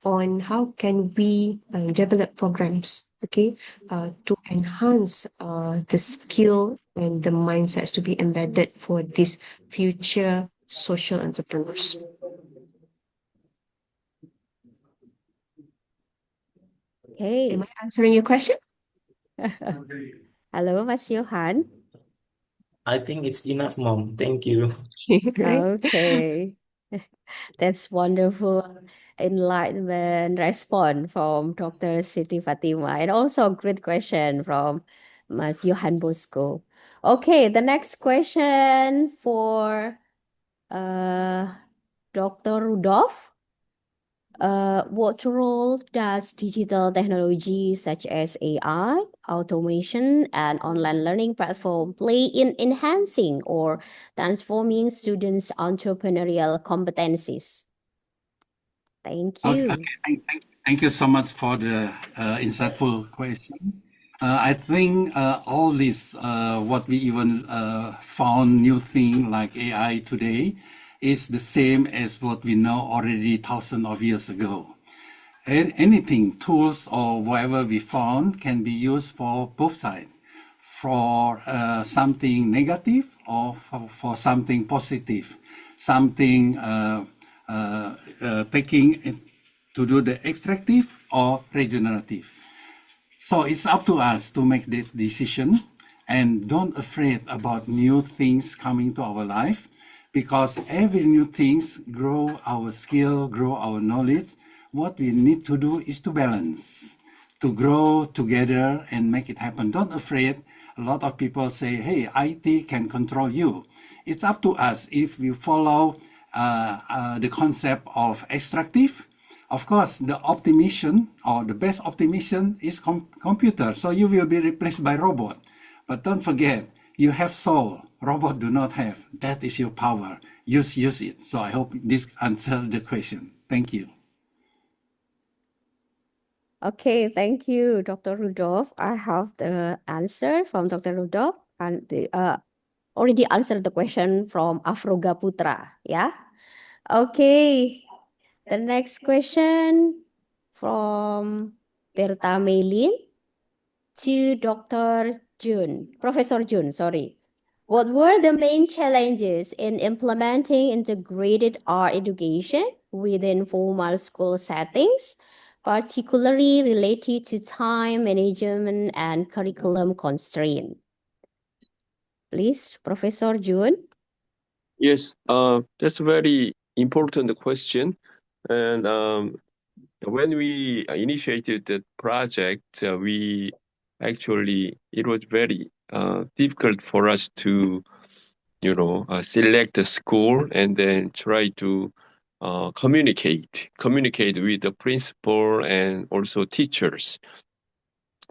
on how can we develop programs, okay, to enhance the skill and the mindsets to be embedded for these future social entrepreneurs. Okay. Am I answering your question? Hello, Mas Johan. I think it's enough, Mom. Thank you. Right. Okay. That's wonderful enlightenment response from Dr. Siti Fatima, and also a great question from Mas Johan Bosco. Okay, the next question for Dr. Rudolph. What role does digital technology such as AI, automation, and online learning platform play in enhancing or transforming students' entrepreneurial competencies? Thank you. Okay, thank you so much for the insightful question. I think all this, what we even found new thing like AI today, is the same as what we know already thousands of years ago. Anything, tools or whatever we found can be used for both sides, for something negative or for something positive, something taking to do the extractive or regenerative. So it's up to us to make the decision, and don't afraid about new things coming to our life, because every new things grow our skill, grow our knowledge. What we need to do is to balance, to grow together and make it happen. Don't afraid. A lot of people say, hey, IT can control you. It's up to us if we follow the concept of extractive. Of course, the optimization or the best optimization is computer. So you will be replaced by robot. But don't forget, you have soul. Robot do not have. That is your power. Use it. So I hope this answered the question. Thank you. Okay, thank you, Dr. Rudolph. I have the answer from Dr. Rudolph. already answered the question from Afroga Putra. Yeah. Okay. The next question from Berta Melin to Dr. Jun, Professor Jun, sorry. What were the main challenges in implementing integrated art education within formal school settings, particularly related to time management and curriculum constraint? Please, Professor Jun. Yes, that's a very important question. And when we initiated the project, it was very difficult for us to, select a school and then try to communicate with the principal and also teachers.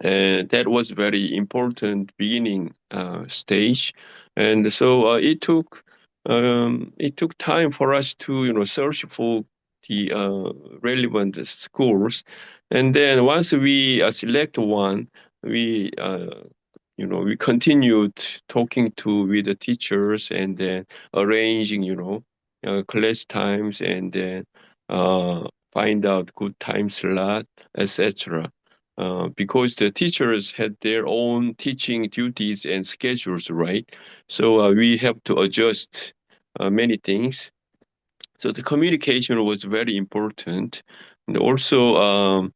And that was very important beginning stage. And so it took time for us to search for the relevant schools, and then once we select one, we continued talking with the teachers and then arranging class times and then find out good time slot, etc. Because the teachers had their own teaching duties and schedules, right? So we have to adjust many things. So the communication was very important. And also,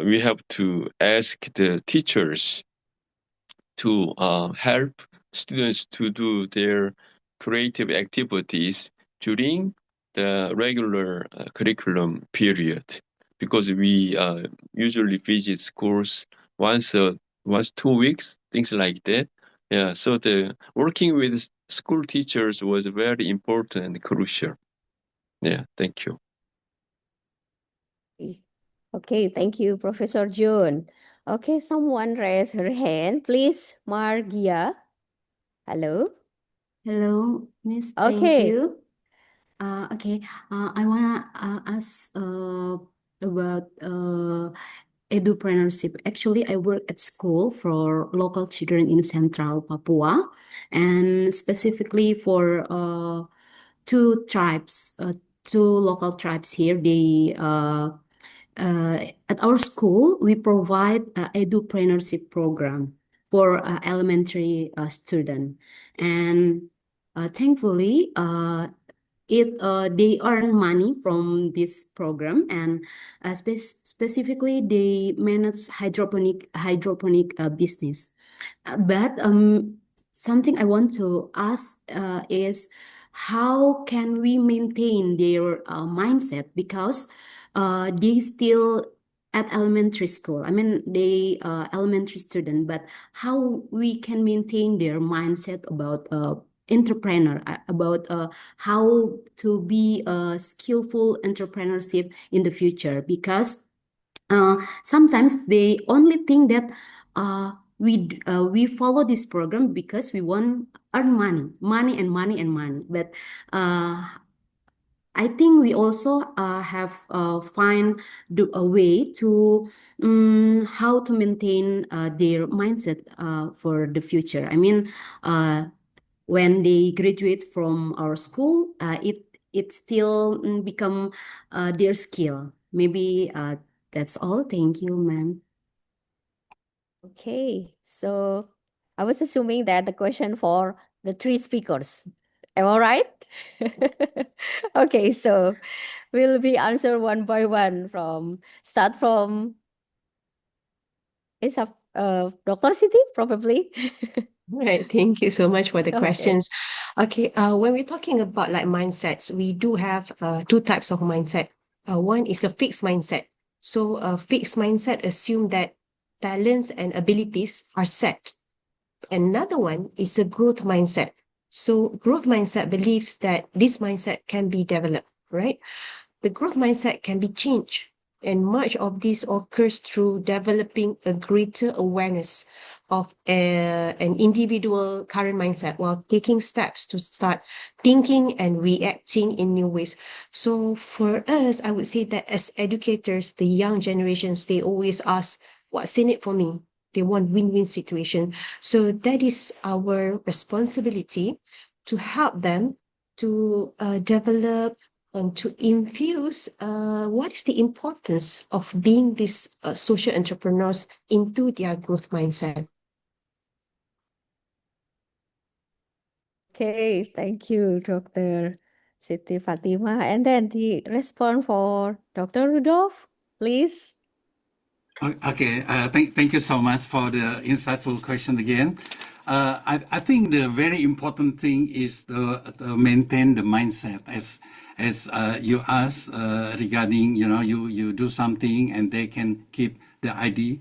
we have to ask the teachers to help students to do their creative activities during the regular curriculum period, because we usually visit schools once 2 weeks, things like that. Yeah, so the working with school teachers was very important and crucial. Yeah, thank you. Okay, thank you, Professor Jun. Okay, someone raised her hand. Please, Margia. Hello. Hello, Miss. Thank Okay. you. Okay. I wanna ask about edupreneurship. Actually, I work at school for local children in Central Papua, and specifically for two tribes, two local tribes here. At our school, we provide a edupreneurship program for elementary student, and thankfully, they earn money from this program, and specifically they manage hydroponic business. But something I want to ask is how can we maintain their mindset, because they still at elementary school. I mean, they elementary student, but how we can maintain their mindset about entrepreneur, about how to be a skillful entrepreneurship in the future, because sometimes they only think that we follow this program because we want earn money and money and money. But I think we also have find a way to how to maintain their mindset for the future. I mean, when they graduate from our school, it still become their skill. Maybe that's all. Thank you, ma'am. Okay, so I was assuming that the question for the three speakers. Am I right? Okay, so will be answered one by one start from Dr. Siti, probably. Right. Thank you so much for the Okay. questions. Okay. When we're talking about like mindsets, we do have two types of mindset. One is a fixed mindset. So a fixed mindset assume that talents and abilities are set. Another one is a growth mindset. So growth mindset believes that this mindset can be developed, right? The growth mindset can be changed, and much of this occurs through developing a greater awareness of an individual current mindset while taking steps to start thinking and reacting in new ways. So for us, I would say that as educators, the young generations, they always ask, what's in it for me? They want win-win situation. So that is our responsibility to help them to develop and to infuse what is the importance of being these social entrepreneurs into their growth mindset. Okay, thank you, Dr. Siti Fatima. And then the response for Dr. Rudolph, please. Okay, thank you so much for the insightful question again. I think the very important thing is to maintain the mindset as you asked regarding, you do something and they can keep the idea.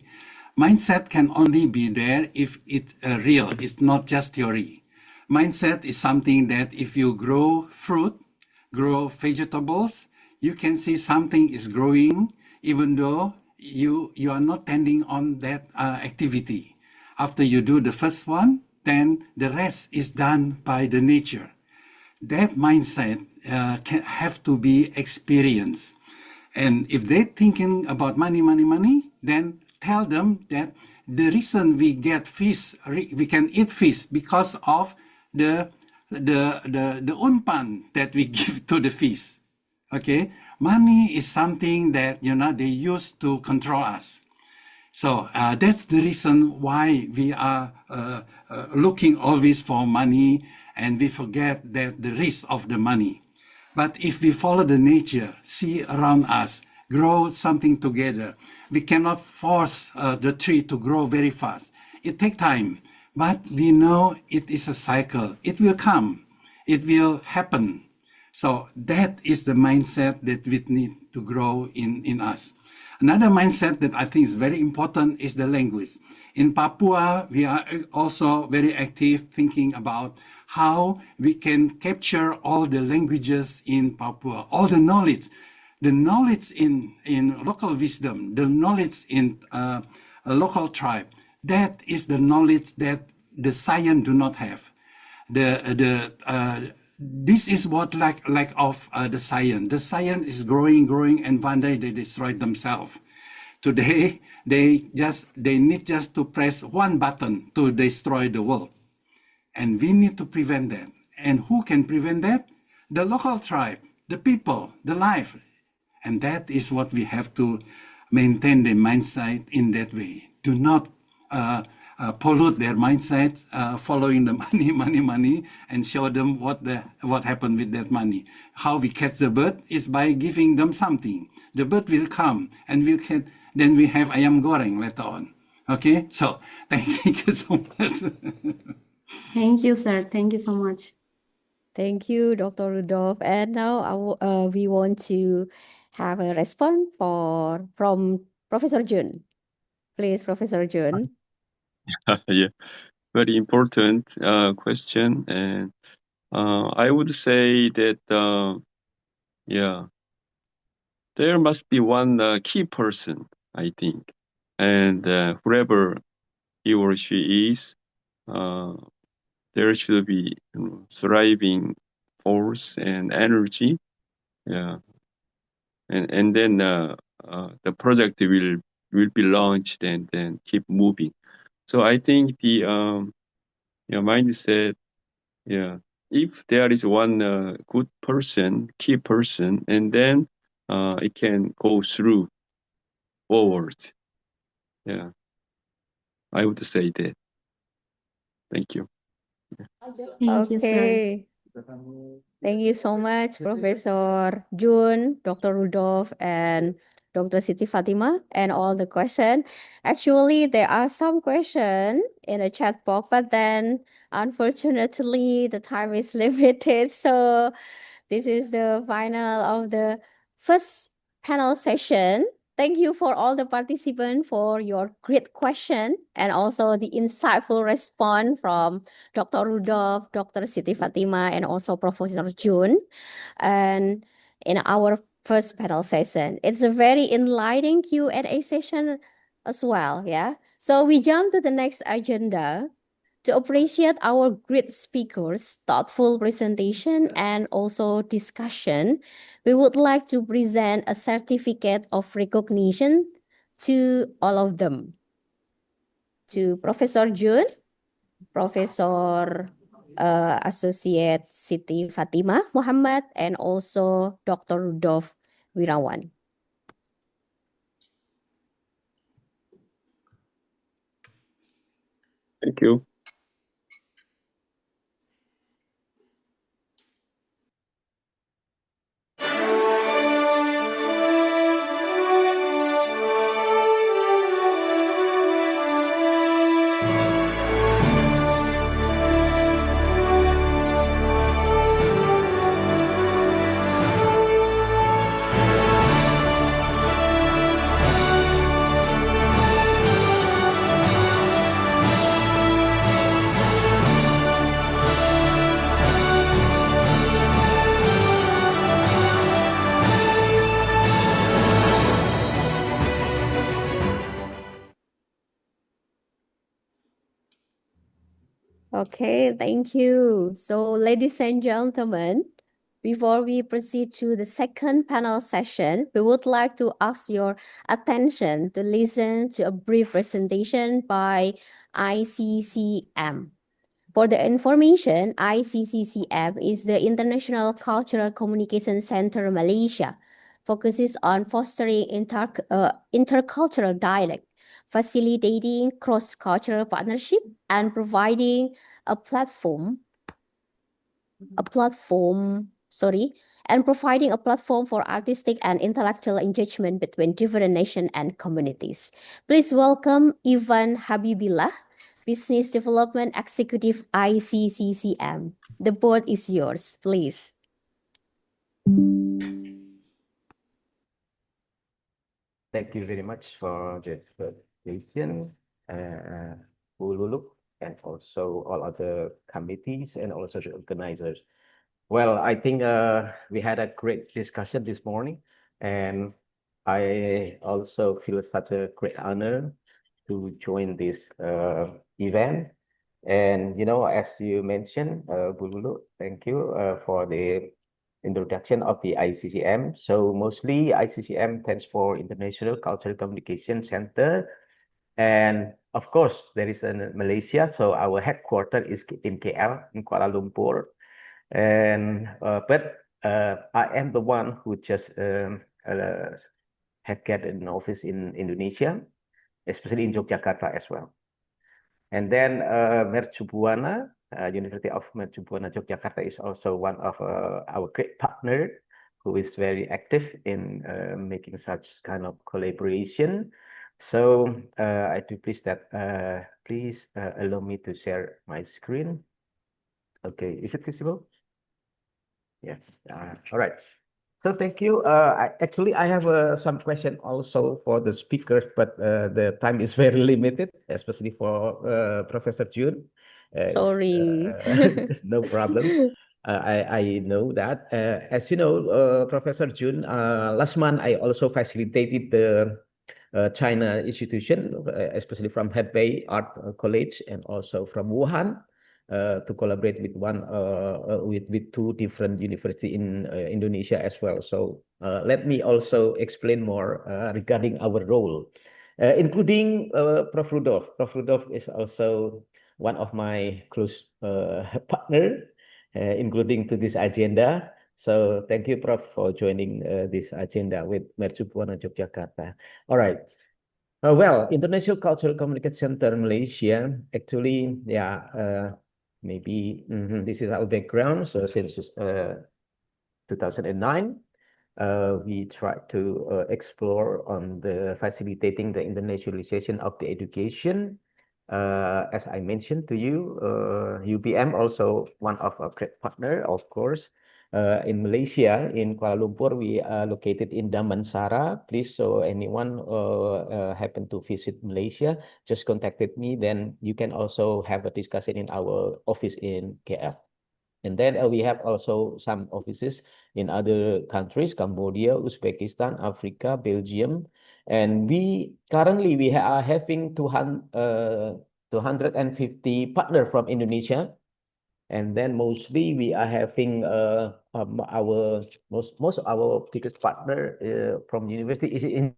Mindset can only be there if it's real. It's not just theory. Mindset is something that if you grow fruit, grow vegetables, you can see something is growing even though you are not tending on that activity. After you do the first one, then the rest is done by the nature. That mindset can have to be experienced. And if they're thinking about money, money, money, then tell them that the reason we get fish, we can eat fish because of the umpan that we give to the fish. Okay, money is something that they use to control us. So that's the reason why we are looking always for money, and we forget that the risk of the money. But if we follow the nature, see around us, grow something together, we cannot force the tree to grow very fast. It takes time, but we know it is a cycle. It will come. It will happen. So that is the mindset that we need to grow in us. Another mindset that I think is very important is the language. In Papua, we are also very active thinking about how we can capture all the languages in Papua, all the knowledge in local wisdom, the knowledge in a local tribe. That is the knowledge that the science do not have. This is what lack of the science. The science is growing, and one day they destroy themselves. Today, they need just to press one button to destroy the world. And we need to prevent that. And who can prevent that? The local tribe, the people, the life. And that is what we have to maintain the mindset in that way. Do not pollute their mindset, following the money, and show them what happened with that money. How we catch the bird is by giving them something. The bird will come, and then we have ayam goreng later on. Okay, so thank you so much. Thank you, sir. Thank you so much. Thank you, Dr. Rudolph. And now we want to have a response from Professor Jun. Please, Professor Jun. Yeah, very important question, and I would say that yeah, there must be one key person, I think, and whoever he or she is, there should be thriving force and energy, yeah, and then the project will be launched and then keep moving. So I think the mindset, yeah, if there is one good person, key person, and then it can go through forward. Yeah, I would say that. Thank you. Thank you, sir. Okay. Thank you so much, Professor Jun, Dr. Rudolph, and Dr. Siti Fatima, and all the questions. Actually, there are some questions in the chat box, but then unfortunately, the time is limited. So this is the final of the first panel session. Thank you for all the participants for your great question and also the insightful response from Dr. Rudolph, Dr. Siti Fatima, and also Professor Jun. And in our first panel session, it's a very enlightening Q&A session as well. Yeah. So we jump to the next agenda. To appreciate our great speakers, thoughtful presentation, and also discussion, we would like to present a certificate of recognition to all of them. to Professor Jun, Professor Associate Siti Fatimah Muhammad, and also Dr. Rudolf Wirawan. Thank you. Okay, thank you. So, ladies and gentlemen, before we proceed to the second panel session, we would like to ask your attention to listen to a brief presentation by ICCM. For the information, ICCCM is the International Cultural Communication Center Malaysia, focuses on fostering intercultural dialogue, facilitating cross-cultural partnership, and providing a platform for artistic and intellectual engagement between different nations and communities. Please welcome Ivan Habibillah, Business Development Executive, ICCCM. The board is yours, please. Thank you very much for this presentation, Ululuk, and also all other committees and also the organizers. Well, I think we had a great discussion this morning, and I also feel such a great honor to join this event. And as you mentioned, Bululu, thank you for the introduction of the ICCM. So mostly ICCM stands for International Cultural Communication Center. And of course, there is in Malaysia. So our headquarters is in KL, in Kuala Lumpur. And I am the one who just had get an office in Indonesia, especially in Yogyakarta as well. And then Mercu Buana, University of Mercu Buana Yogyakarta is also one of our great partner who is very active in making such kind of collaboration. So I do please that please allow me to share my screen. Okay, is it visible? Yes. All right. So thank you. Actually, I have some question also for the speakers, but the time is very limited, especially for Professor Jun. Sorry. No problem. I know that. As you know, Professor Jun, last month I also facilitated the China institution, especially from Hebei Art College and also from Wuhan. To collaborate with with two different universities in Indonesia as well. So let me also explain more regarding our role, including Prof. Rudolf. Prof. Rudolf is also one of my close partner, including to this agenda. So thank you, Prof, for joining this agenda with Mercu Buana Yogyakarta. All right. Well, International Cultural Communication Center Malaysia, actually, yeah, maybe this is our background. So since 2009, we try to explore on the facilitating the internationalization of the education. As I mentioned to you, UPM also one of our great partner, of course. In Malaysia, in Kuala Lumpur, we are located in Damansara. Please, so anyone happen to visit Malaysia, just contacted me. Then you can also have a discussion in our office in KL. And then we have also some offices in other countries, Cambodia, Uzbekistan, Africa, Belgium. And we currently are having 250 partners from Indonesia. And then mostly we are having our most of our biggest partner from university is in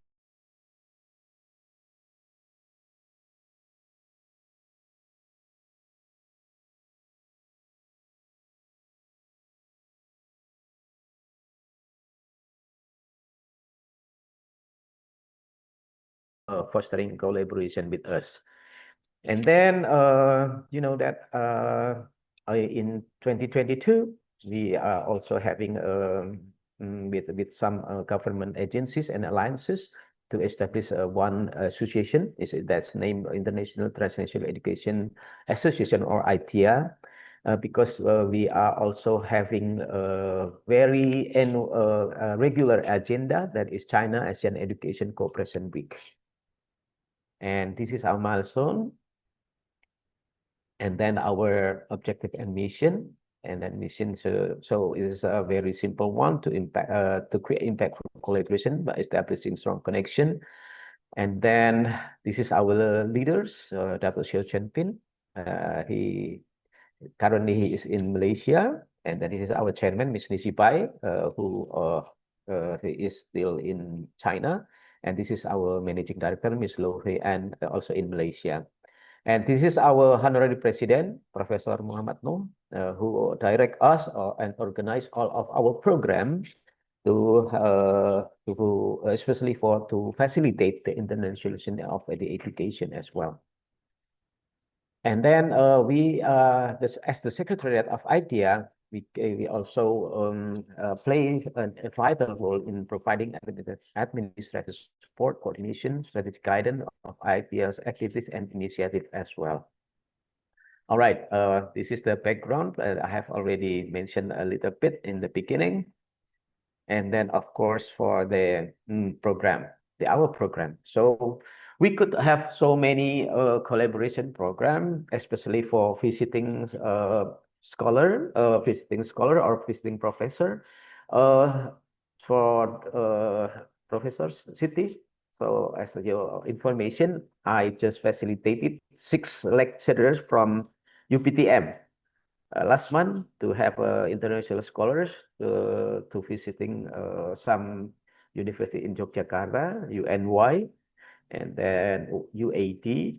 fostering collaboration with us. And then, you know that in 2022, we are also having with some government agencies and alliances to establish one association. That's named International Transnational Education Association, or ITIA, because we are also having a very regular agenda, that is China ASEAN Education Cooperation Week. And this is our milestone. And then our objective and mission. And then mission, so it is a very simple one, to create impactful collaboration by establishing strong connection. And then this is our leaders, Dr. Xiao Chenpin. He currently is in Malaysia. And then this is our chairman, Ms. Nisi Pai, who he is still in China. And this is our managing director, Ms. Lo Hui, and also in Malaysia. And this is our honorary president, Professor Muhammad Noor, who direct us and organize all of our programs to especially to facilitate the internationalization of the education as well. And then as the secretariat of IDEA, we also play a vital role in providing administrative support, coordination, strategic guidance of IDEA's activities and initiatives as well. All right, this is the background. I have already mentioned a little bit in the beginning. And then, of course, for the program, our program. So we could have so many collaboration program, especially for visiting scholar or visiting professor, for professors city. So as your information, I just facilitated 6 lecturers from UPTM last month to have international scholars to visiting some university in Yogyakarta, UNY, and then UAD,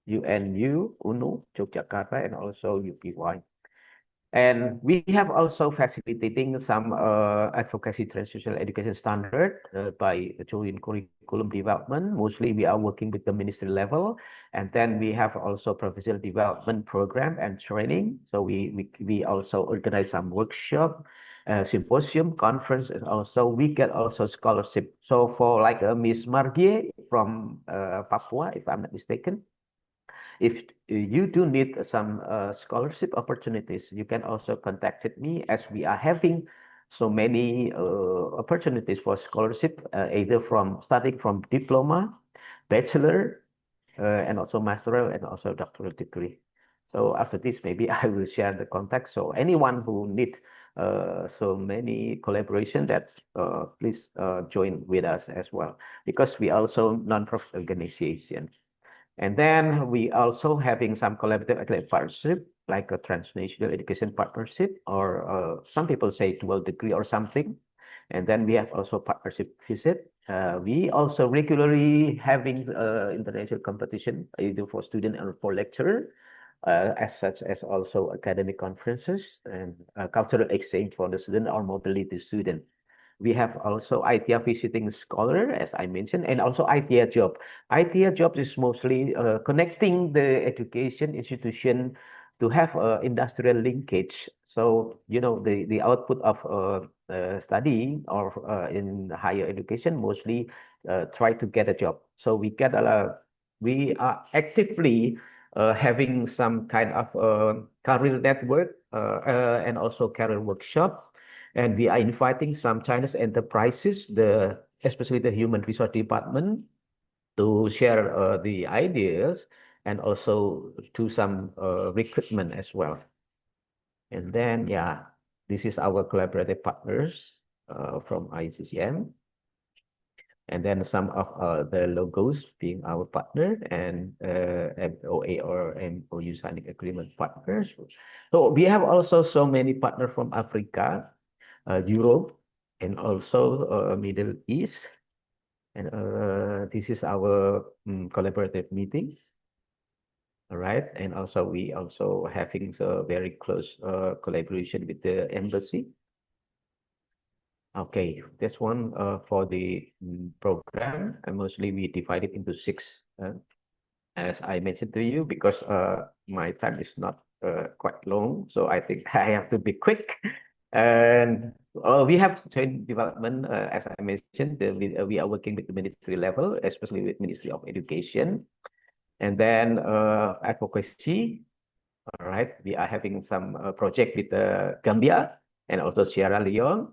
UNU, UNU, Yogyakarta, and also UPY. And we have also facilitating some advocacy transitional education standard by doing curriculum development. Mostly we are working with the ministry level, and then we have also professional development program and training. So we also organize some workshop, symposium, conference, and also we get also scholarship. So for like Miss Margie from Papua, if I'm not mistaken, if you do need some scholarship opportunities, you can also contact me, as we are having so many opportunities for scholarship, either from starting from diploma, bachelor, and also master, and also doctoral degree. So after this, maybe I will share the contact. So anyone who need so many collaboration, that please join with us as well, because we also non-profit organization. And then we also having some collaborative academic partnership, like a transnational education partnership, or some people say dual degree or something. And then we have also partnership visit. We also regularly having international competition, either for student or for lecturer, as such as also academic conferences and cultural exchange for the student or mobility student. We have also ITIA visiting scholar, as I mentioned, and also ITIA job. ITIA job is mostly connecting the education institution to have industrial linkage. So, you know, the output of study or in higher education mostly try to get a job. So we are actively having some kind of career network and also career workshop. And we are inviting some Chinese enterprises, especially the human resource department, to share the ideas and also do some recruitment as well. And then, yeah, this is our collaborative partners from ICCM. And then some of the logos being our partner, and MOA or MOU signing agreement partners. So we have also so many partners from Africa, Europe, and also Middle East. And this is our collaborative meetings. All right. And also we also having a very close collaboration with the embassy. Okay, this one for the program, and mostly we divide it into six, as I mentioned to you, because my time is not quite long, so I think I have to be quick. And we have joint development, as I mentioned, we are working with the ministry level, especially with Ministry of Education, and then advocacy. All right, we are having some project with Gambia and also Sierra Leone.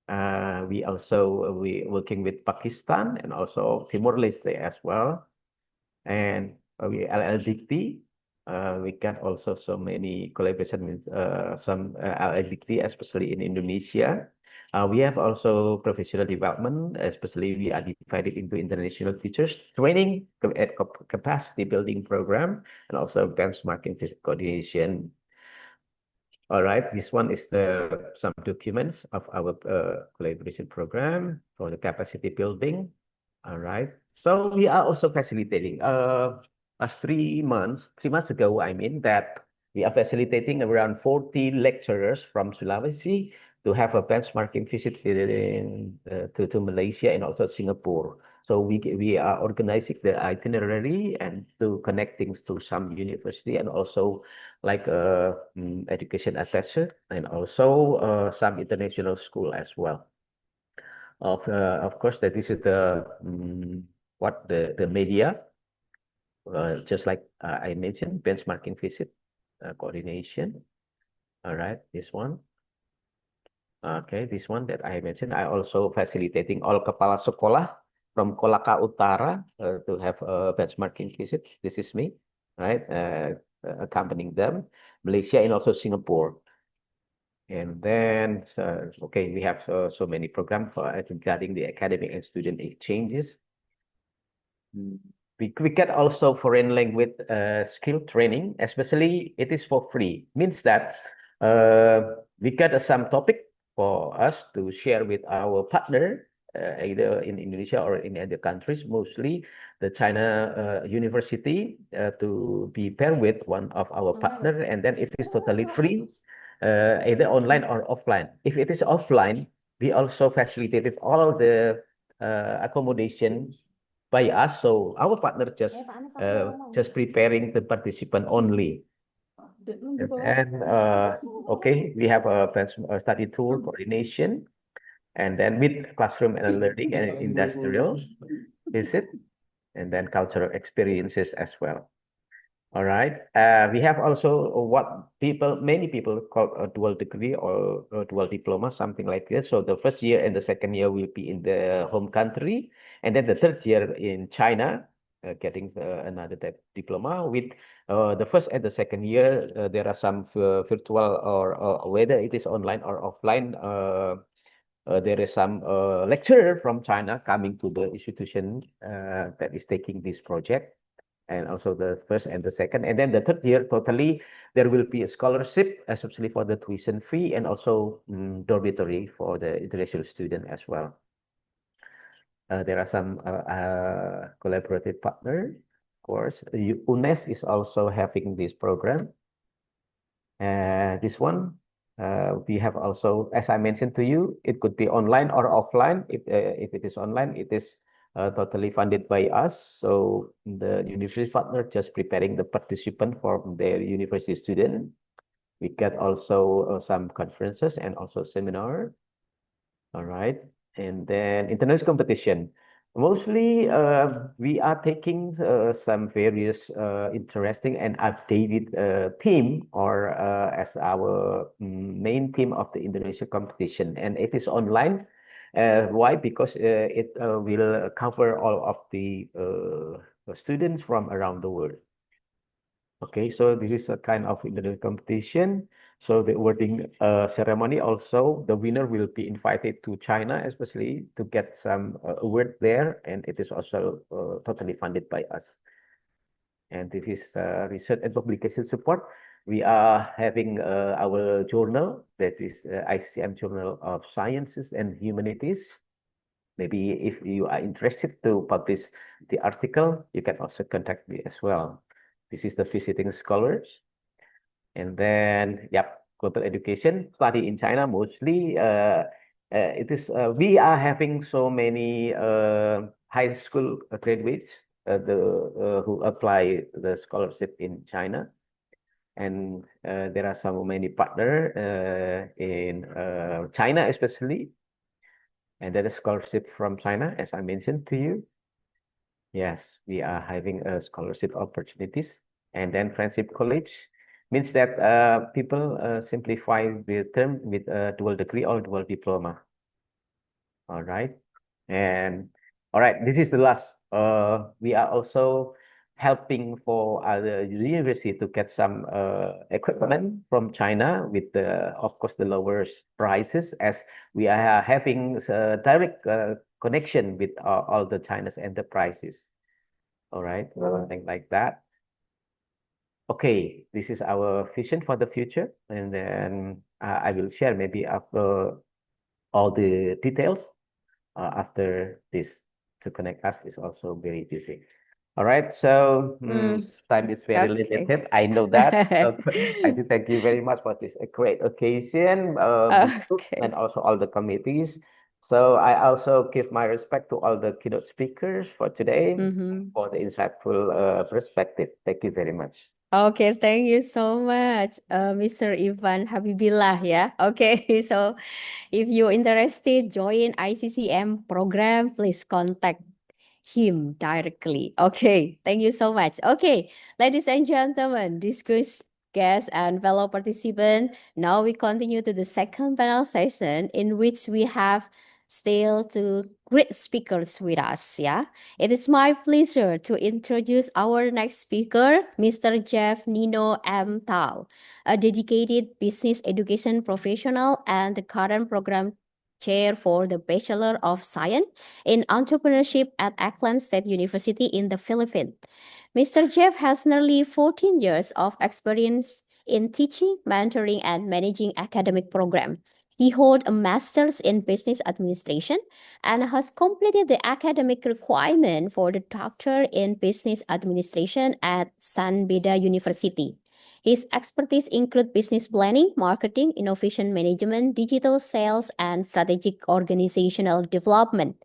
We working with Pakistan and also Timor-Leste as well. And we LLDT. We got also so many collaboration with some LLDT, especially in Indonesia. We have also professional development, especially we are divided into international teachers training, capacity building program, and also benchmarking coordination. All right, this one is some documents of our collaboration program for the capacity building. All right, so we are also facilitating. Last 3 months ago, I mean that we are facilitating around 40 lecturers from Sulawesi to have a benchmarking visit to Malaysia and also Singapore. So we are organizing the itinerary and to connecting to some university and also like education assessor and also some international school as well. Of course, that this is what the media, just like I mentioned, benchmarking visit coordination. All right, this one. Okay, this one that I mentioned, I also facilitating all kepala sekolah from Kolaka Utara to have a benchmarking visit. This is me, right? Accompanying them, Malaysia and also Singapore. And then, okay, we have so many programs regarding the academic and student exchanges. We get also foreign language skill training, especially it is for free. Means that we get some topic for us to share with our partner, either in Indonesia or in other countries, mostly the China university, to be paired with one of our partner, and then it is totally free, either online or offline. If it is offline, we also facilitated all the accommodation by us. So our partner just preparing the participant only. And okay, we have a study tour coordination, and then with classroom and learning and industrial visit, and then cultural experiences as well. All right. We have also what many people call a dual degree or a dual diploma, something like this. So the first year and the second year will be in the home country, and then the third year in China, getting another diploma. With the first and the second year, there are some virtual or whether it is online or offline. There is some lecturer from China coming to the institution that is taking this project, and also the first and the second, and then the third year totally there will be a scholarship, especially for the tuition fee and also dormitory for the international student as well. There are some collaborative partners, of course. UNES is also having this program. This one, we have also, as I mentioned to you, it could be online or offline. If it is online, it is totally funded by us. So the university partner just preparing the participant for their university student. We get also some conferences and also seminar. All right. And then international competition. Mostly, we are taking some various interesting and updated theme or as our main theme of the Indonesia competition. And it is online. Why? Because it will cover all of the students from around the world. Okay, so this is a kind of Indonesian competition. So the awarding ceremony also, the winner will be invited to China, especially to get some award there, and it is also totally funded by us. And this is research and publication support. We are having our journal, that is ICM Journal of Sciences and Humanities. Maybe if you are interested to publish the article, you can also contact me as well. This is the visiting scholars. And then, yep, global education, study in China mostly we are having so many high school graduates who apply the scholarship in China, and there are so many partner in China especially, and there is scholarship from China, as I mentioned to you. Yes, we are having scholarship opportunities, and then friendship college means that people simplify the term with a dual degree or dual diploma. All right. And all right, this is the last. We are also helping for other university to get some equipment from China with of course, the lowest prices, as we are having direct connection with all the China's enterprises. All right, something like that. Okay, this is our vision for the future, and then I will share maybe after all the details after this. To connect us is also very busy. All right, so time is very Okay. limited. I know that. I do thank you very much for this great occasion, and also all the committees. So I also give my respect to all the keynote speakers for today for the insightful perspective. Thank you very much. Okay, thank you so much, Mr. Ivan Habibillah. Yeah. Okay, so if you're interested, join ICCM program, please contact him directly. Okay, thank you so much. Okay, ladies and gentlemen, discussed guests and fellow participants, now we continue to the second panel session in which we have still two great speakers with us. Yeah, it is my pleasure to introduce our next speaker, Mr. Jeff Nino M. Tal, a dedicated business education professional and the current program chair for the Bachelor of Science in Entrepreneurship at Aklan State University in the Philippines. Mr. Jeff has nearly 14 years of experience in teaching, mentoring, and managing academic programs. He holds a master's in business administration and has completed the academic requirement for the doctor in business administration at San Beda University. His expertise include business planning, marketing, innovation management, digital sales, and strategic organizational development.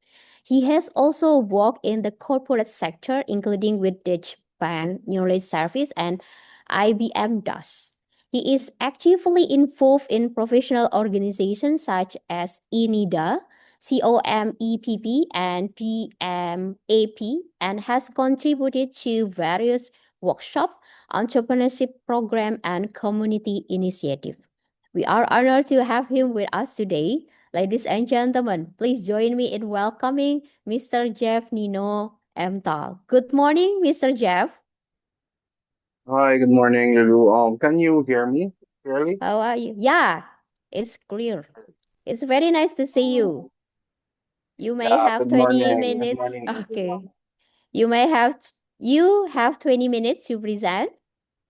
He has also worked in the corporate sector, including with Deutsche Bank Knowledge Service and IBM DOS. He is actively involved in professional organizations such as INIDA, COMEPP, and GMAP, and has contributed to various workshops, entrepreneurship program, and community initiative. We are honored to have him with us today. Ladies and gentlemen, please join me in welcoming Mr. Jeff Nino Emtal. Good morning, Mr. Jeff. Hi, good morning, Lulu. Can you hear me clearly? How are you? Yeah, it's clear. It's very nice to see you. You may Yeah, have good 20 morning. Good minutes. morning, Okay. everyone. You have 20 minutes to present.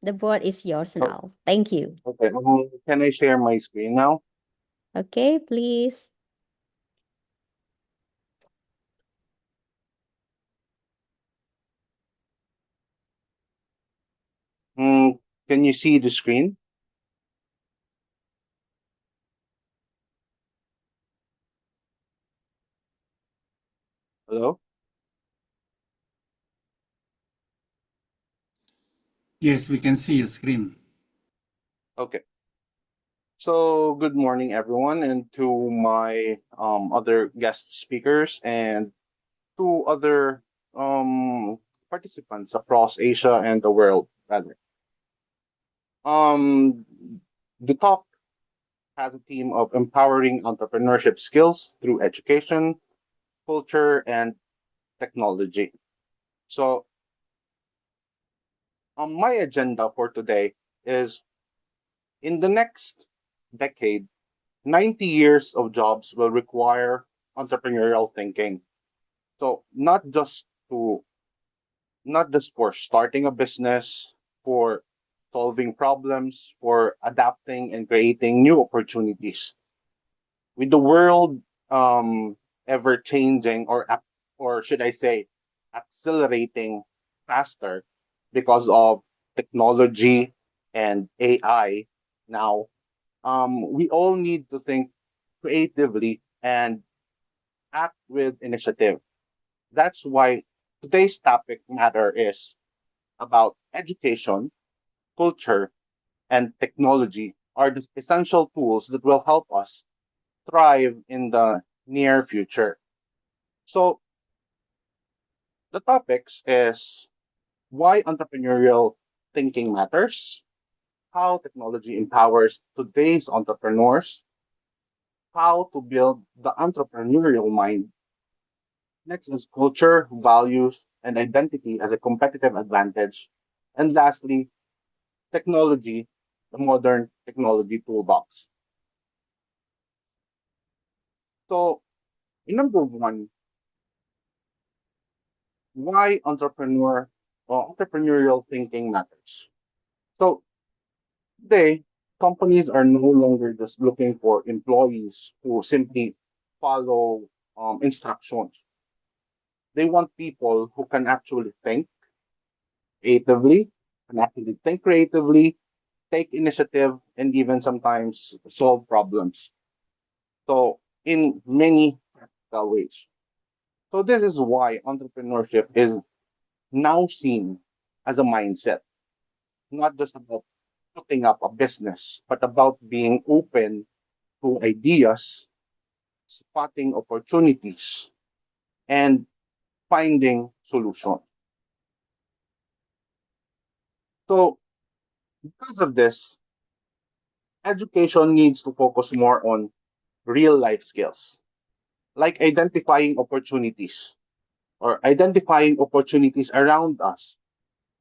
The board is yours Oh, now. Thank you. okay. Can I share my screen now? Okay, please. Can you see the screen? Hello? Yes, we can see your screen. Okay. So, good morning, everyone, and to my other guest speakers and to other participants across Asia and the world, rather. Um, the talk has a theme of empowering entrepreneurship skills through education, culture, and technology. So, my agenda for today is in the next decade, 90 years of jobs will require entrepreneurial thinking. So, not just for starting a business, for solving problems, for adapting and creating new opportunities. With the world ever changing, or should I say accelerating faster because of technology and AI now, we all need to think creatively and act with initiative. That's why today's topic matter is about education, culture, and technology are the essential tools that will help us thrive in the near future. So the topics is why entrepreneurial thinking matters, how technology empowers today's entrepreneurs, how to build the entrepreneurial mind. Next is culture, values, and identity as a competitive advantage. And lastly, technology, the modern technology toolbox. So, in number one, why entrepreneurial thinking matters. So, today, companies are no longer just looking for employees who simply follow instructions. They want people who can actually creatively, think creatively, take initiative, and even sometimes solve problems. So, in many practical ways. So, this is why entrepreneurship is now seen as a mindset, not just about putting up a business, but about being open to ideas, spotting opportunities, and finding solutions. So, because of this, education needs to focus more on real life skills, like identifying opportunities around us,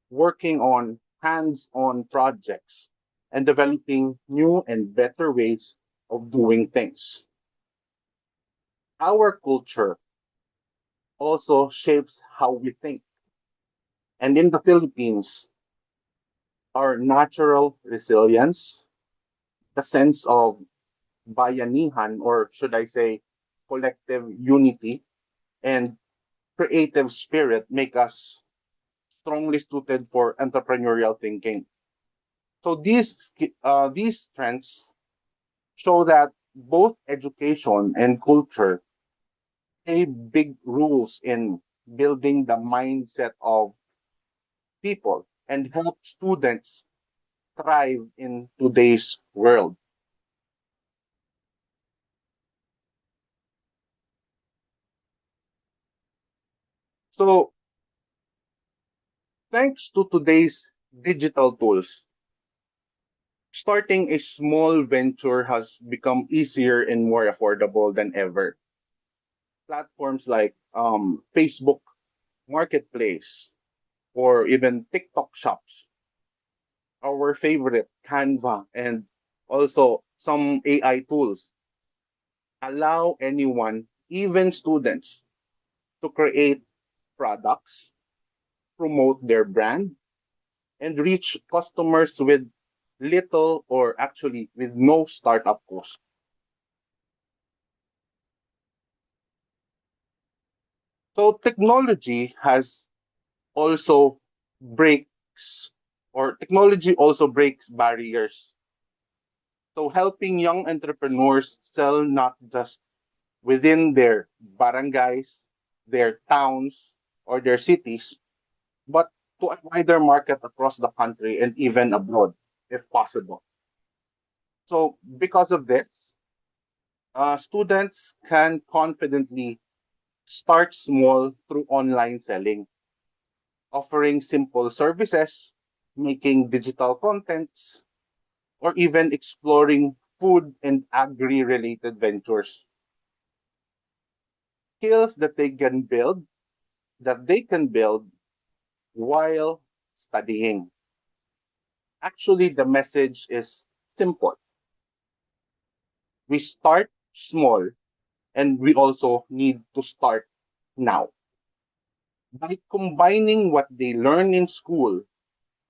working on hands on projects, and developing new and better ways of doing things. Our culture also shapes how we think. And in the Philippines, our natural resilience, the sense of bayanihan, or should I say, collective unity, and creative spirit make us strongly suited for entrepreneurial thinking. So these trends show that both education and culture play big roles in building the mindset of people and help students thrive in today's world. So, thanks to today's digital tools, starting a small venture has become easier and more affordable than ever. Platforms like Facebook Marketplace or even TikTok shops, our favorite Canva, and also some AI tools allow anyone, even students, to create products, promote their brand, and reach customers with little or actually with no startup cost. So also breaks technology also breaks barriers. So helping young entrepreneurs sell not just within their barangays, their towns, or their cities, but to a wider market across the country and even abroad, if possible. So because of this, students can confidently start small through online selling, offering simple services, making digital contents, or even exploring food and agri-related ventures. Skills that they can build while studying. Actually, the message is simple. We start small and we also need to start now. By combining what they learn in school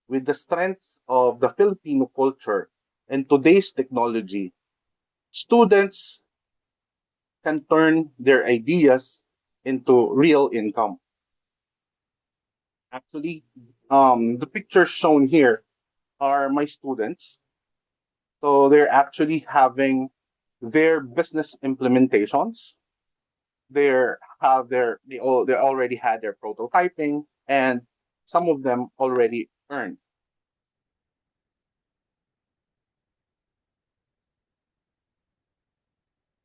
with the strengths of the Filipino culture and today's technology, students can turn their ideas into real income. Actually, the pictures shown here are my students. So they're actually having their business implementations. They already had their prototyping, and some of them already earned.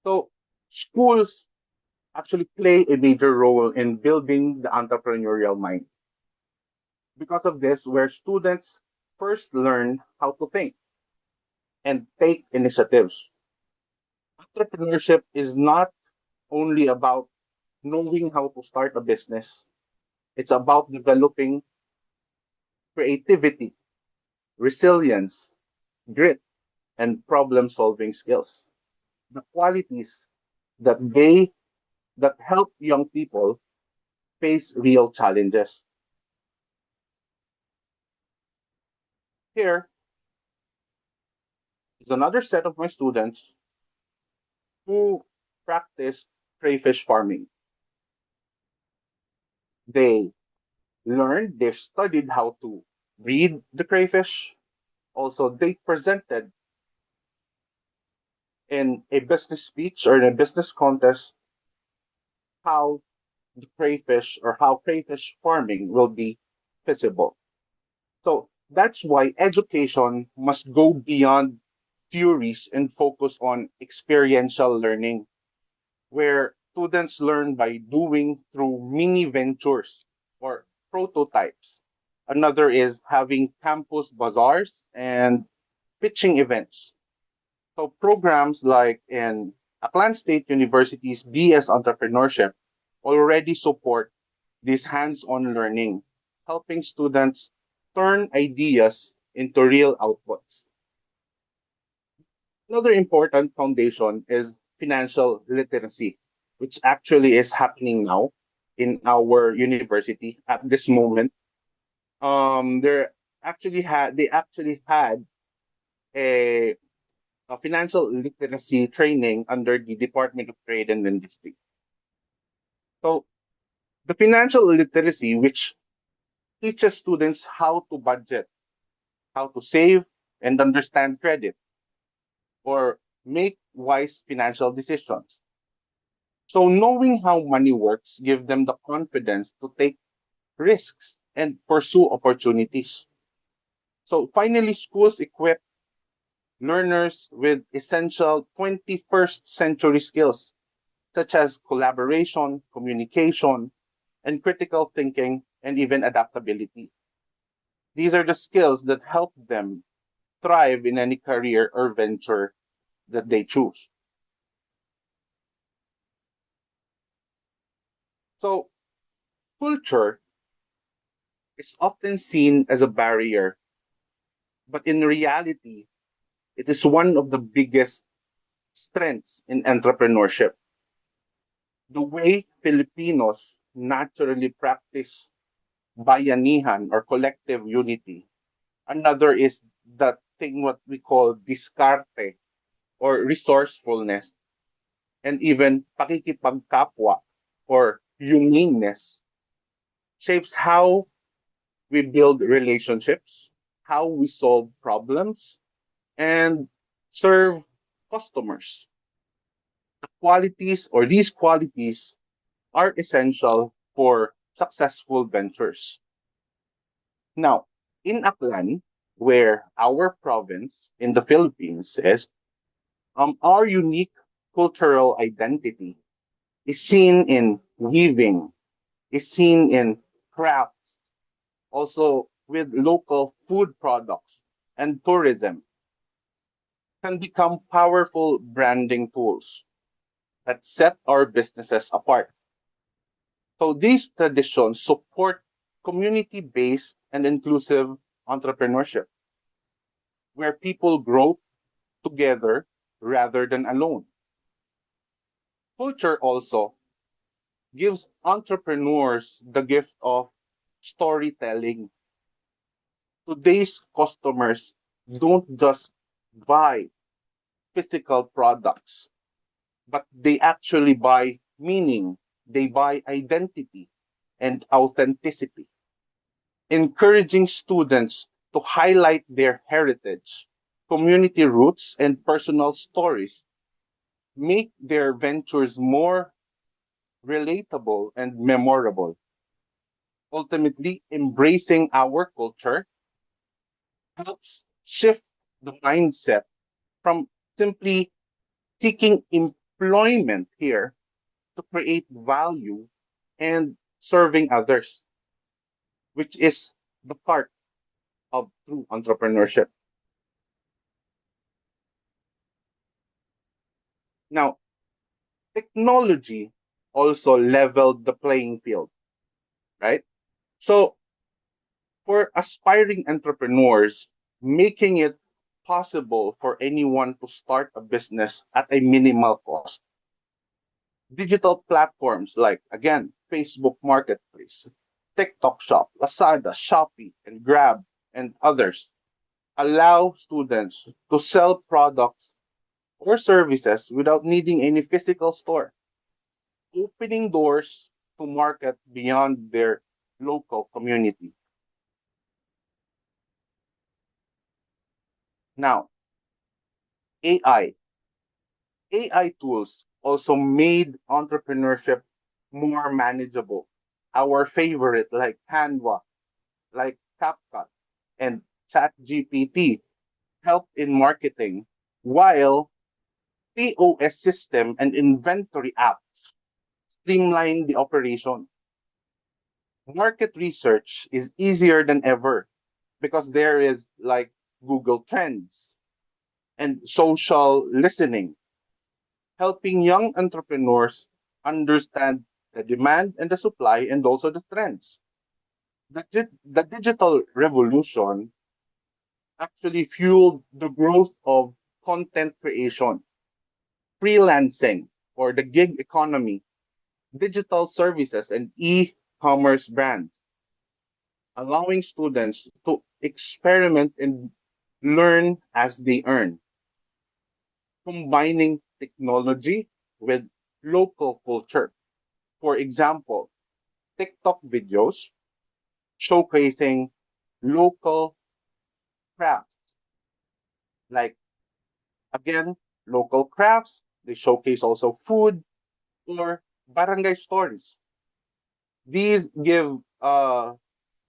So schools actually play a major role in building the entrepreneurial mind. Because of this, where students first learn how to think and take initiatives. Entrepreneurship is not only about knowing how to start a business, it's about developing creativity, resilience, grit, and problem solving skills. The qualities that help young people face real challenges. Here is another set of my students who practiced crayfish farming. They they studied how to breed the crayfish. Also, they presented in a business speech or in a business contest how the crayfish or how crayfish farming will be feasible. So that's why education must go beyond theories and focus on experiential learning, where students learn by doing through mini ventures or prototypes. Another is having campus bazaars and pitching events. So programs like in Aklan State University's BS Entrepreneurship already support this hands-on learning, helping students turn ideas into real outputs. Another important foundation is financial literacy, which actually is happening now in our university at this moment. They actually had a, a financial literacy training under the Department of Trade and Industry. So the financial literacy, which teaches students how to budget, how to save, and understand credit, or make wise financial decisions. So knowing how money works gives them the confidence to take risks and pursue opportunities. So finally, schools equip learners with essential 21st century skills such as collaboration, communication, and critical thinking, and even adaptability. These are the skills that help them thrive in any career or venture that they choose. So, culture is often seen as a barrier, but in reality, it is one of the biggest strengths in entrepreneurship. The way Filipinos naturally practice bayanihan or collective unity. Another is that thing what we call diskarte or resourcefulness, and even pakikipagkapwa or humaneness shapes how we build relationships, how we solve problems, and serve customers. The qualities or these qualities are essential for successful ventures. Now, in Aklan, where our province in the Philippines is, our unique cultural identity is seen in weaving, is seen in crafts, also with local food products and tourism, can become powerful branding tools that set our businesses apart. So these traditions support community-based and inclusive entrepreneurship, where people grow together rather than alone. Culture also gives entrepreneurs the gift of storytelling. Today's customers don't just buy physical products, but they actually buy meaning, they buy identity and authenticity. Encouraging students to highlight their heritage, community roots, and personal stories make their ventures more relatable and memorable. Ultimately, embracing our culture helps shift the mindset from simply seeking employment here to create value and serving others, which is the part of true entrepreneurship. Now, technology also leveled the playing field, right? So, for aspiring entrepreneurs, making it possible for anyone to start a business at a minimal cost. Digital platforms like, again, Facebook Marketplace, TikTok Shop, Lazada, Shopee, and Grab, and others allow students to sell products or services without needing any physical store, opening doors to market beyond their local community. Now, AI. AI tools also made entrepreneurship more manageable. Our favorite, like Canva, like CapCut, and ChatGPT, help in marketing, while POS system and inventory apps streamline the operation. Market research is easier than ever because there is like Google Trends and social listening, helping young entrepreneurs understand the demand and the supply and also the trends. The digital revolution actually fueled the growth of content creation, freelancing, or the gig economy, digital services, and e-commerce brands, allowing students to experiment and learn as they earn, combining technology with local culture. For example, TikTok videos showcasing local crafts, like, again, local crafts. They showcase also food or barangay stories. These give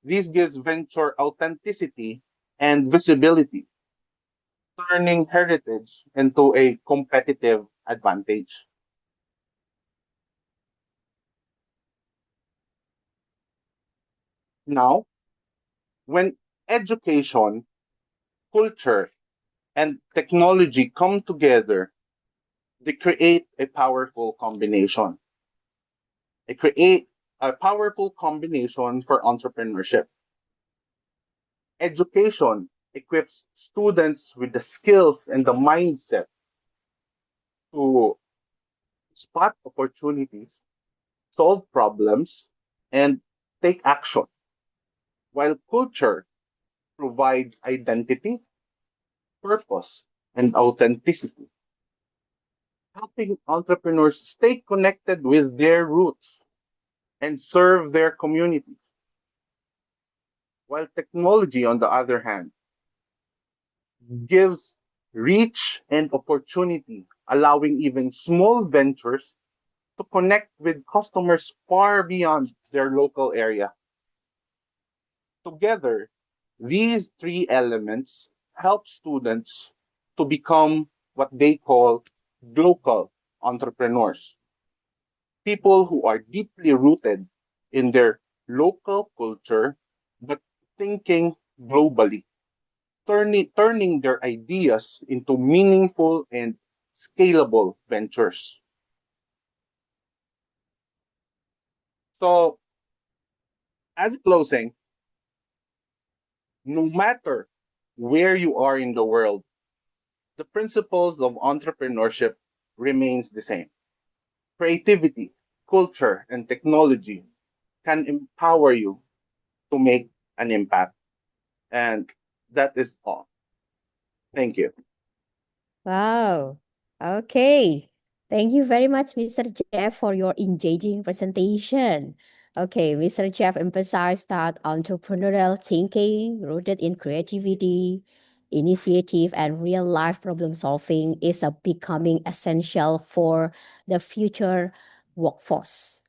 these gives venture authenticity and visibility, turning heritage into a competitive advantage. Now, when education, culture, and technology come together, they create a powerful combination. They create a powerful combination for entrepreneurship. Education equips students with the skills and the mindset to spot opportunities, solve problems, and take action, while culture provides identity, purpose, and authenticity, helping entrepreneurs stay connected with their roots and serve their communities. While technology, on the other hand, gives reach and opportunity, allowing even small ventures to connect with customers far beyond their local area. Together, these three elements help students to become what they call local entrepreneurs, people who are deeply rooted in their local culture but thinking globally, turning their ideas into meaningful and scalable ventures. So, as a closing, no matter where you are in the world, the principles of entrepreneurship remains the same. Creativity, culture, and technology can empower you to make an impact. And that is all. Thank you. Wow. Okay. Thank you very much, Mr. Jeff, for your engaging presentation. Okay, Mr. Jeff emphasized that entrepreneurial thinking rooted in creativity, initiative and real-life problem solving is becoming essential for the future workforce.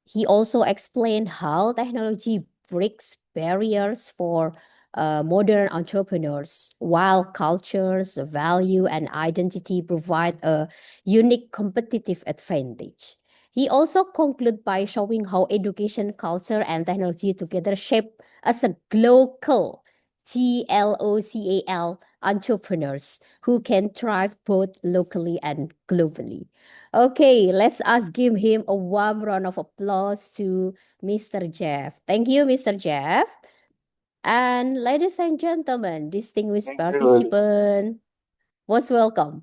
He also explained how technology breaks barriers for modern entrepreneurs, while cultures, value, and identity provide a unique competitive advantage. He also concluded by showing how education, culture, and technology together shape as a global TLOCAL entrepreneurs who can thrive both locally and globally. Okay, let's us give him a warm round of applause to Mr. Jeff. Thank you, Mr. Jeff. And ladies and gentlemen, distinguished participant, most welcome.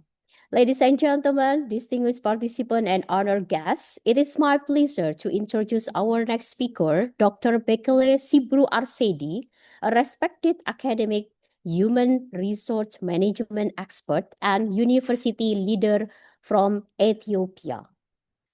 Ladies and gentlemen, distinguished participant and honored guests, it is my pleasure to introduce our next speaker, Dr. Bekele Sibru Arsedi, a respected academic, human resource management expert, and university leader from Ethiopia.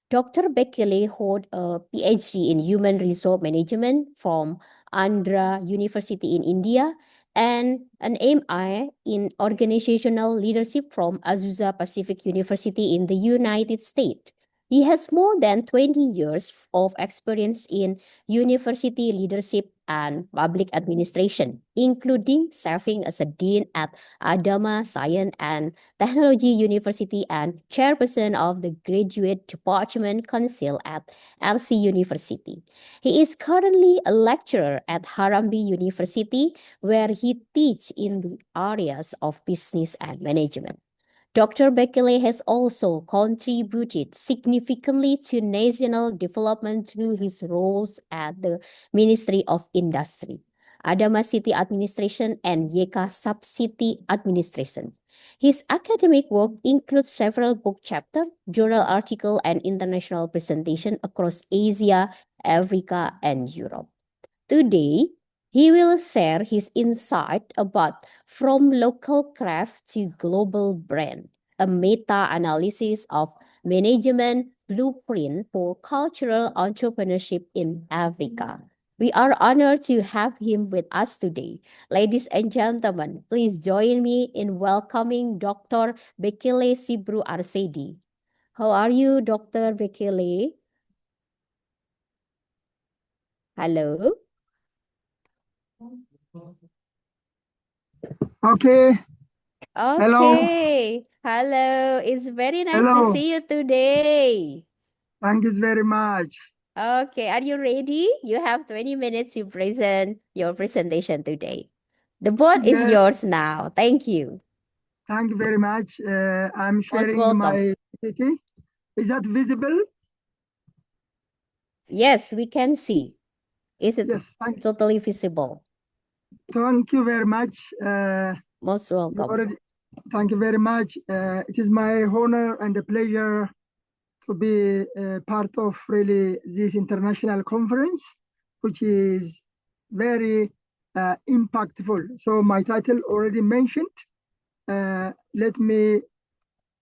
Dr. Bekele holds a PhD in Human Resource Management from Andhra University in India and an MI in Organizational Leadership from Azusa Pacific University in the United States. He has more than 20 years of experience in university leadership and public administration, including serving as a dean at Adama Science and Technology University and chairperson of the Graduate Department Council at LC University. He is currently a lecturer at Harambee University, where he teaches in the areas of business and management. Dr. Bekele has also contributed significantly to national development through his roles at the Ministry of Industry, Adama City Administration, and Yeka Sub-City Administration. His academic work includes several book chapters, journal articles, and international presentations across Asia, Africa, and Europe. Today, he will share his insight about From Local Craft to Global Brand, a meta-analysis of management blueprint for cultural entrepreneurship in Africa. We are honored to have him with us today. Ladies and gentlemen, please join me in welcoming Dr. Bekele Sibru Arsedi. How are you, Dr. Bekele? Hello? Okay. Hello. Okay. Hello. It's very nice to Hello. see you today. Thank you very much. Okay. Are you ready? You have 20 minutes to present your presentation today. The board is Yes. yours now. Thank you. Thank you very much. I'm Most sharing welcome. my PPT. Is that visible? Yes, we can see. Is it Yes. totally visible? Thank you very much. Most You welcome. thank you very much. It is my honor and a pleasure to be part of really this international conference, which is very impactful. So my title already mentioned. Let me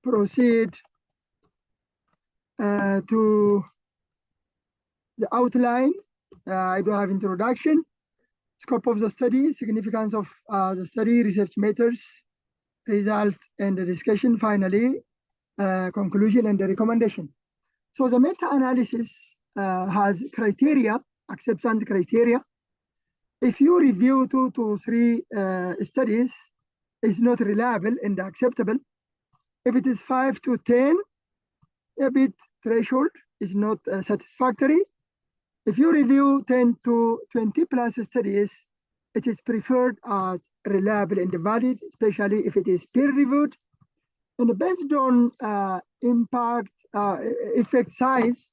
proceed to the outline. I do have introduction, scope of the study, significance of the study, research matters, result, and the discussion. Finally, conclusion and the recommendation. So the meta-analysis has criteria, acceptance criteria. If you review 2 to 3 studies, it's not reliable and acceptable. If it is 5 to 10, a bit threshold is not satisfactory. If you review 10 to 20 plus studies, it is preferred as reliable and valid, especially if it is peer-reviewed. And based on impact, effect size,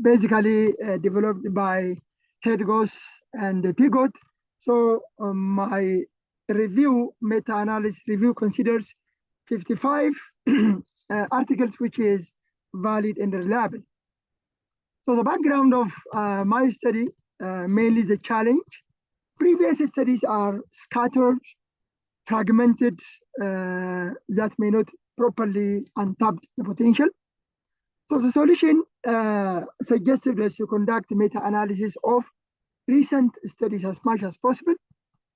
basically developed by Hedgos and Pigot. So my review, meta-analysis review considers 55 articles, which is valid and reliable. So the background of my study, mainly the challenge. Previous studies are scattered, fragmented, that may not properly untap the potential. So the solution suggested was to conduct meta-analysis of recent studies as much as possible.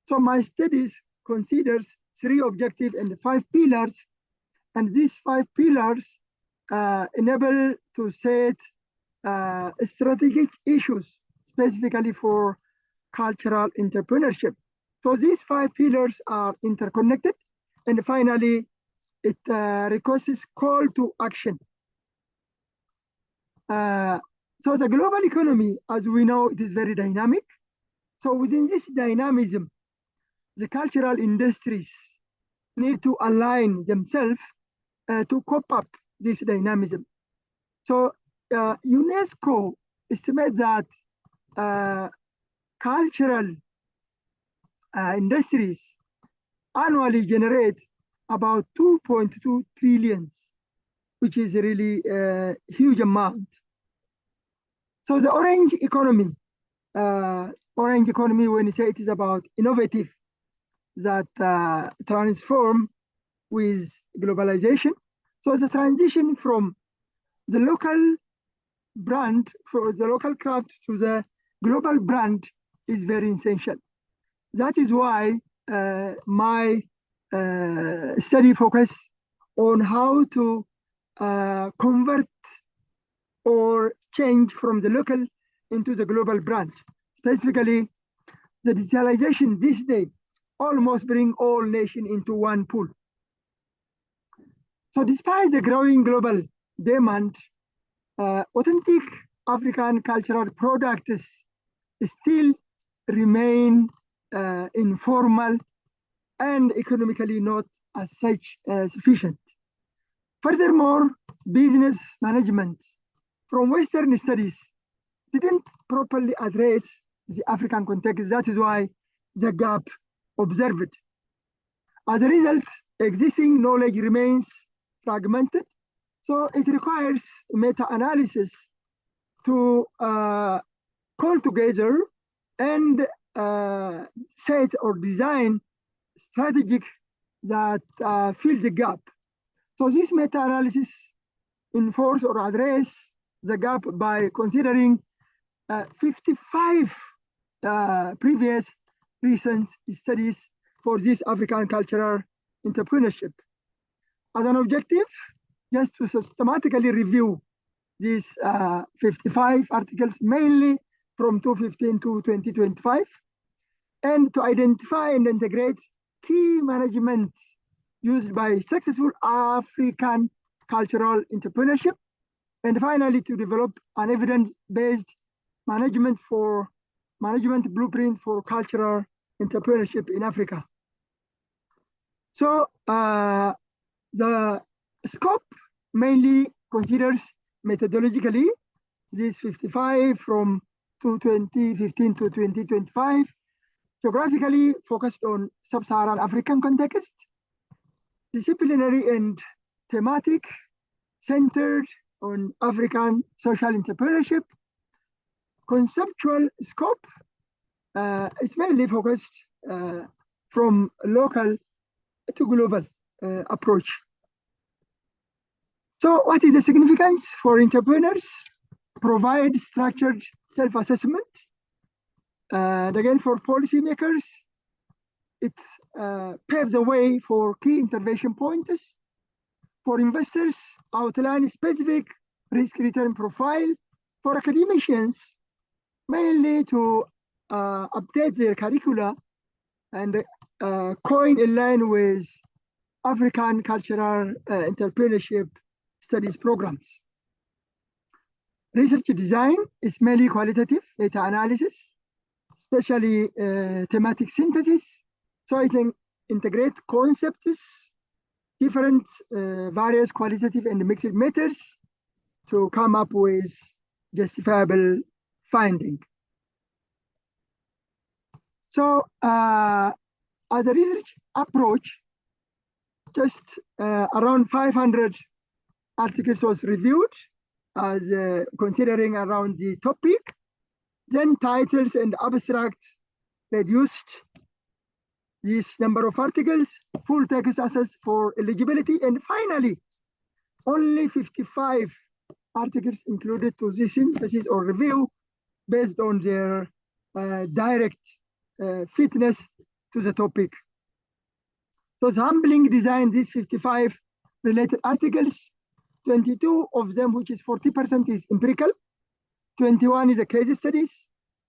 So my studies considers 3 objectives and 5 pillars, and these 5 pillars enable to set strategic issues specifically for cultural entrepreneurship. So these 5 pillars are interconnected, and finally, it requires call to action. So the global economy, as we know, it is very dynamic. So within this dynamism, the cultural industries need to align themselves to cope up this dynamism. So UNESCO estimates that cultural industries annually generate about 2.2 trillion, which is really a huge amount. So the orange economy, when you say it is about innovative, that transform with globalization. So the transition from the local brand, for the local craft to the global brand is very essential. That is why my study focus on how to convert or change from the local into the global brand. Specifically, the digitalization this day almost bring all nations into one pool. So despite the growing global demand, authentic African cultural products still remain informal and economically not as such sufficient. Furthermore, business management from Western studies didn't properly address the African context. That is why the gap observed. As a result, existing knowledge remains fragmented. So it requires meta-analysis to call together and set or design strategic that fill the gap. So this meta-analysis enforce or address the gap by considering 55 previous recent studies for this African cultural entrepreneurship. As an objective, just to systematically review these 55 articles, mainly from 2015 to 2025, and to identify and integrate key management used by successful African cultural entrepreneurship, and finally to develop an evidence-based management blueprint for cultural entrepreneurship in Africa. So the scope mainly considers methodologically these 55 from 2015 to 2025, geographically focused on sub-Saharan African context, disciplinary and thematic, centered on African social entrepreneurship. Conceptual scope, it's mainly focused from local to global approach. So what is the significance for entrepreneurs? Provide structured self-assessment. And again, for policymakers, it paves the way for key intervention points. For investors, outline specific risk-return profile. For academicians, mainly to update their curricula and coin in line with African cultural entrepreneurship studies programs. Research design is mainly qualitative meta-analysis, especially thematic synthesis. So I think integrate concepts, different various qualitative and mixed methods to come up with justifiable finding. So as a research approach, just around 500 articles was reviewed as considering around the topic. Then titles and abstracts reduced this number of articles, full text assessed for eligibility, and finally, only 55 articles included to this synthesis or review based on their direct fitness to the topic. So Humbling designed these 55 related articles, 22 of them, which is 40%, is empirical, 21 is a case studies,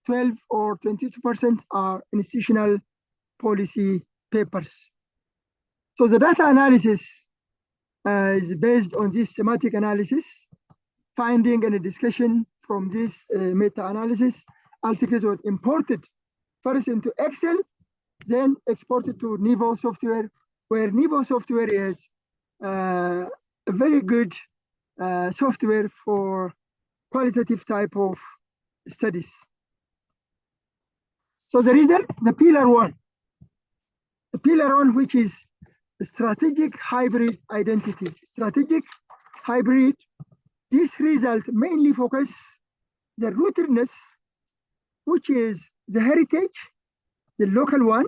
12 or 22% are institutional policy papers. So the data analysis is based on this thematic analysis, finding and a discussion from this meta-analysis. Articles were imported first into Excel, then exported to Nivo software, where Nivo software is a very good software for qualitative type of studies. So the result, the pillar one, which is strategic hybrid identity. Strategic hybrid, this result mainly focus the rootedness, which is the heritage, the local one,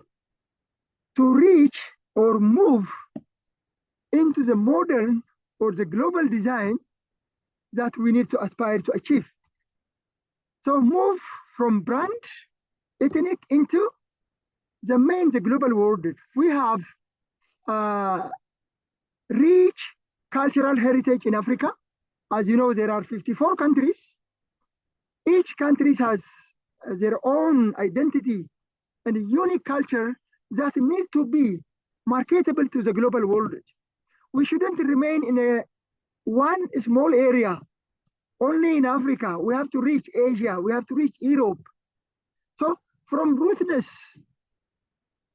to reach or move into the modern or the global design that we need to aspire to achieve. So move from brand, ethnic, into the global world. We have rich cultural heritage in Africa. As you know, there are 54 countries. Each country has their own identity and a unique culture that need to be marketable to the global world. We shouldn't remain in one small area, only in Africa. We have to reach Asia, we have to reach Europe. So from ruthless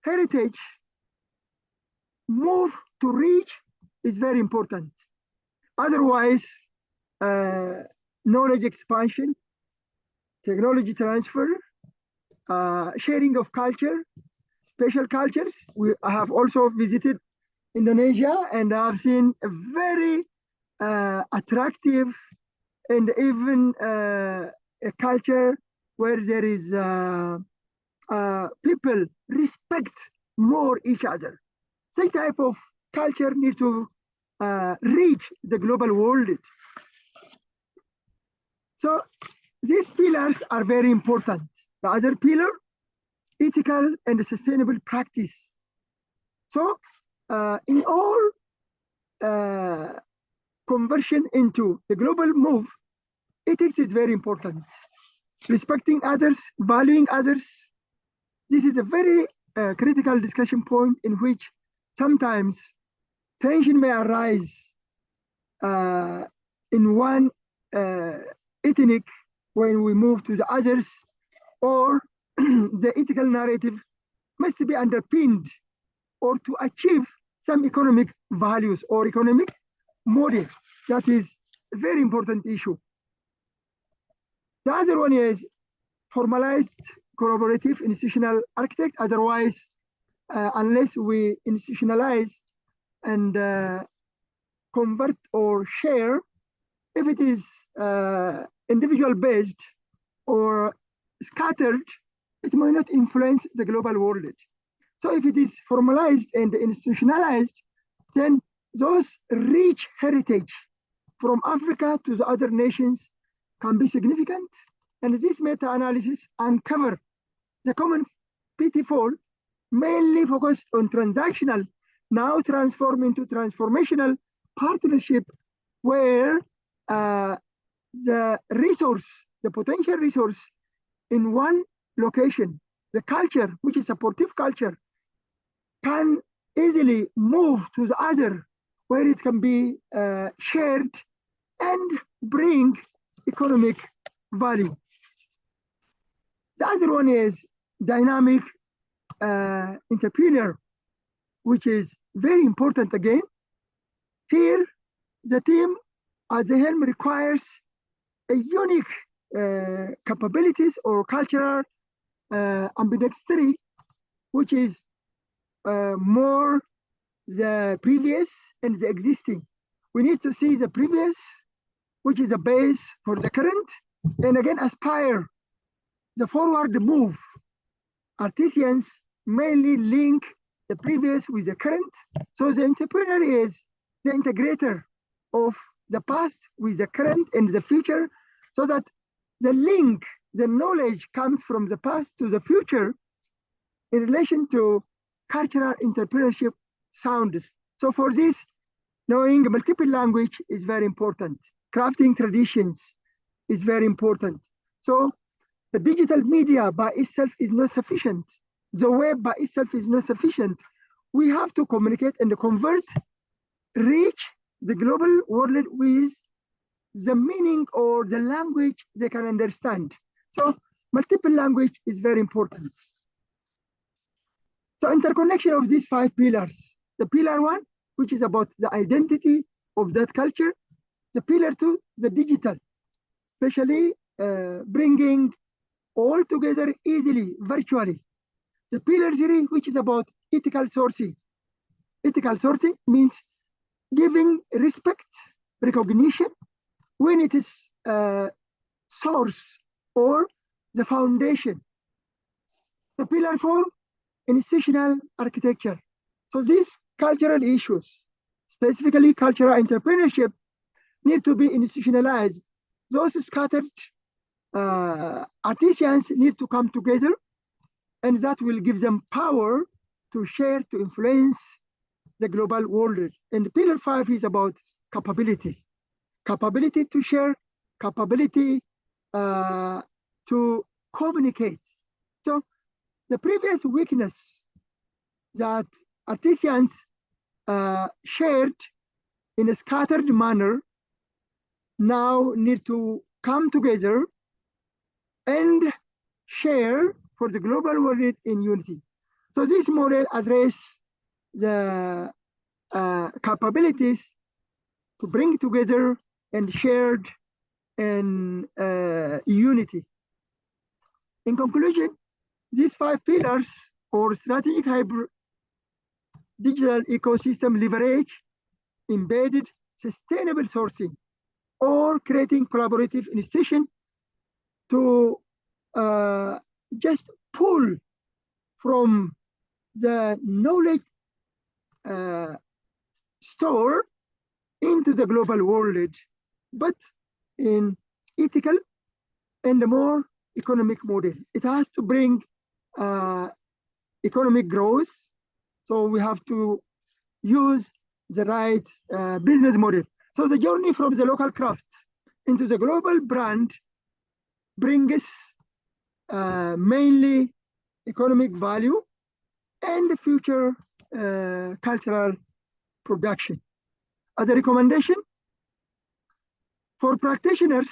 heritage, move to reach is very important. Otherwise, knowledge expansion, technology transfer, sharing of culture, special cultures. I have also visited Indonesia and I've seen a very attractive and even a culture where there is people respect more each other. Such type of culture need to reach the global world. So these pillars are very important. The other pillar, ethical and sustainable practice. So in all conversion into the global move, ethics is very important. Respecting others, valuing others. This is a very critical discussion point in which sometimes tension may arise in one ethnic when we move to the others, or the ethical narrative must be underpinned or to achieve some economic values or economic model. That is a very important issue. The other one is formalized collaborative institutional architect. Otherwise, unless we institutionalize and convert or share, if it is individual based or scattered, it may not influence the global world. So if it is formalized and institutionalized, then those rich heritage from Africa to the other nations can be significant. And this meta-analysis uncover the common pitfall, mainly focused on transactional, now transform into transformational partnership, where the resource, the potential resource in one location, the culture, which is supportive culture, can easily move to the other, where it can be shared and bring economic value. The other one is dynamic entrepreneur, which is very important again. Here, the team at the helm requires a unique capabilities or cultural ambidextrity, which is more the previous and the existing. We need to see the previous, which is a base for the current, and again aspire the forward move. Artisans mainly link the previous with the current. So the entrepreneur is the integrator of the past with the current and the future, so that the link, the knowledge comes from the past to the future in relation to cultural entrepreneurship sounds. So for this, knowing multiple language is very important. Crafting traditions is very important. So the digital media by itself is not sufficient. The web by itself is not sufficient. We have to communicate and convert, reach the global world with the meaning or the language they can understand. So multiple language is very important. So interconnection of these 5 pillars. The pillar 1, which is about the identity of that culture. The pillar 2, the digital, especially bringing all together easily, virtually. The pillar 3, which is about ethical sourcing. Ethical sourcing means giving respect, recognition when it is source or the foundation. The pillar 4, institutional architecture. So these cultural issues, specifically cultural entrepreneurship, need to be institutionalized. Those scattered artisans need to come together, and that will give them power to share, to influence the global world. And pillar 5 is about capabilities. Capability to share, capability to communicate. So the previous weakness that artisans shared in a scattered manner now need to come together and share for the global world in unity. So this model addresses the capabilities to bring together and shared in unity. In conclusion, these 5 pillars or strategic hybrid digital ecosystem leverage embedded sustainable sourcing or creating collaborative institution to just pull from the knowledge store into the global world, but in ethical and a more economic model. It has to bring economic growth. So we have to use the right business model. So the journey from the local craft into the global brand brings mainly economic value and future cultural production. As a recommendation, for practitioners,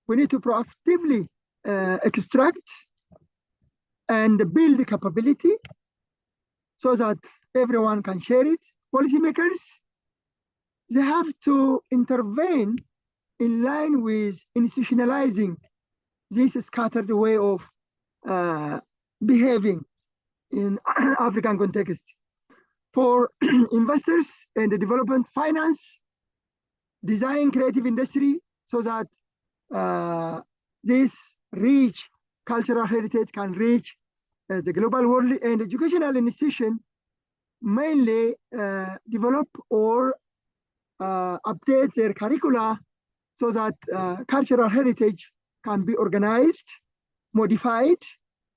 we need to proactively extract and build capability so that everyone can share it. Policymakers, they have to intervene in line with institutionalizing this scattered way of behaving in African context. For investors and the development finance, design creative industry so that this rich cultural heritage can reach the global world, and educational institution mainly develop or update their curricula so that cultural heritage can be organized, modified,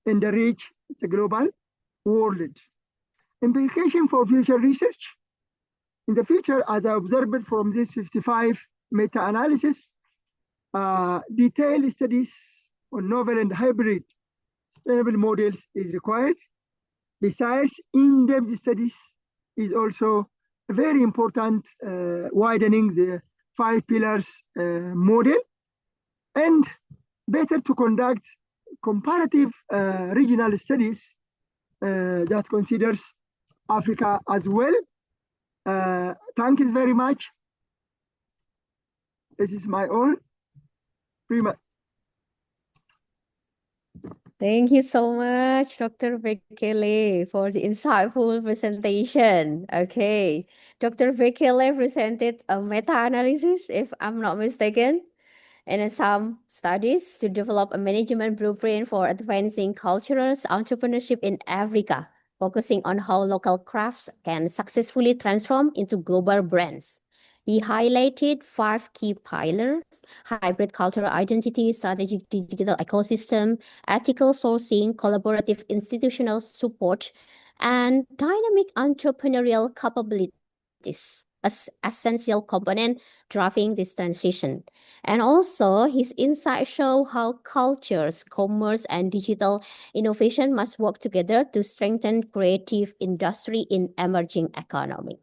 and reach the global world. Implication for future research. In the future, as I observed from this 55 meta-analysis, detailed studies on novel and hybrid sustainable models is required. Besides, in-depth studies is also very important, widening the 5 pillars model, and better to conduct comparative regional studies that considers Africa as well. Thank you very much. This is my own. Thank you so much, Dr. Bekele, for the insightful presentation. Okay, Dr. Bekele presented a meta-analysis, if I'm not mistaken, and some studies to develop a management blueprint for advancing cultural entrepreneurship in Africa, focusing on how local crafts can successfully transform into global brands. He highlighted 5 key pillars: hybrid cultural identity, strategic digital ecosystem, ethical sourcing, collaborative institutional support, and dynamic entrepreneurial capabilities as essential component driving this transition. And also, his insights show how cultures, commerce, and digital innovation must work together to strengthen creative industry in emerging economy.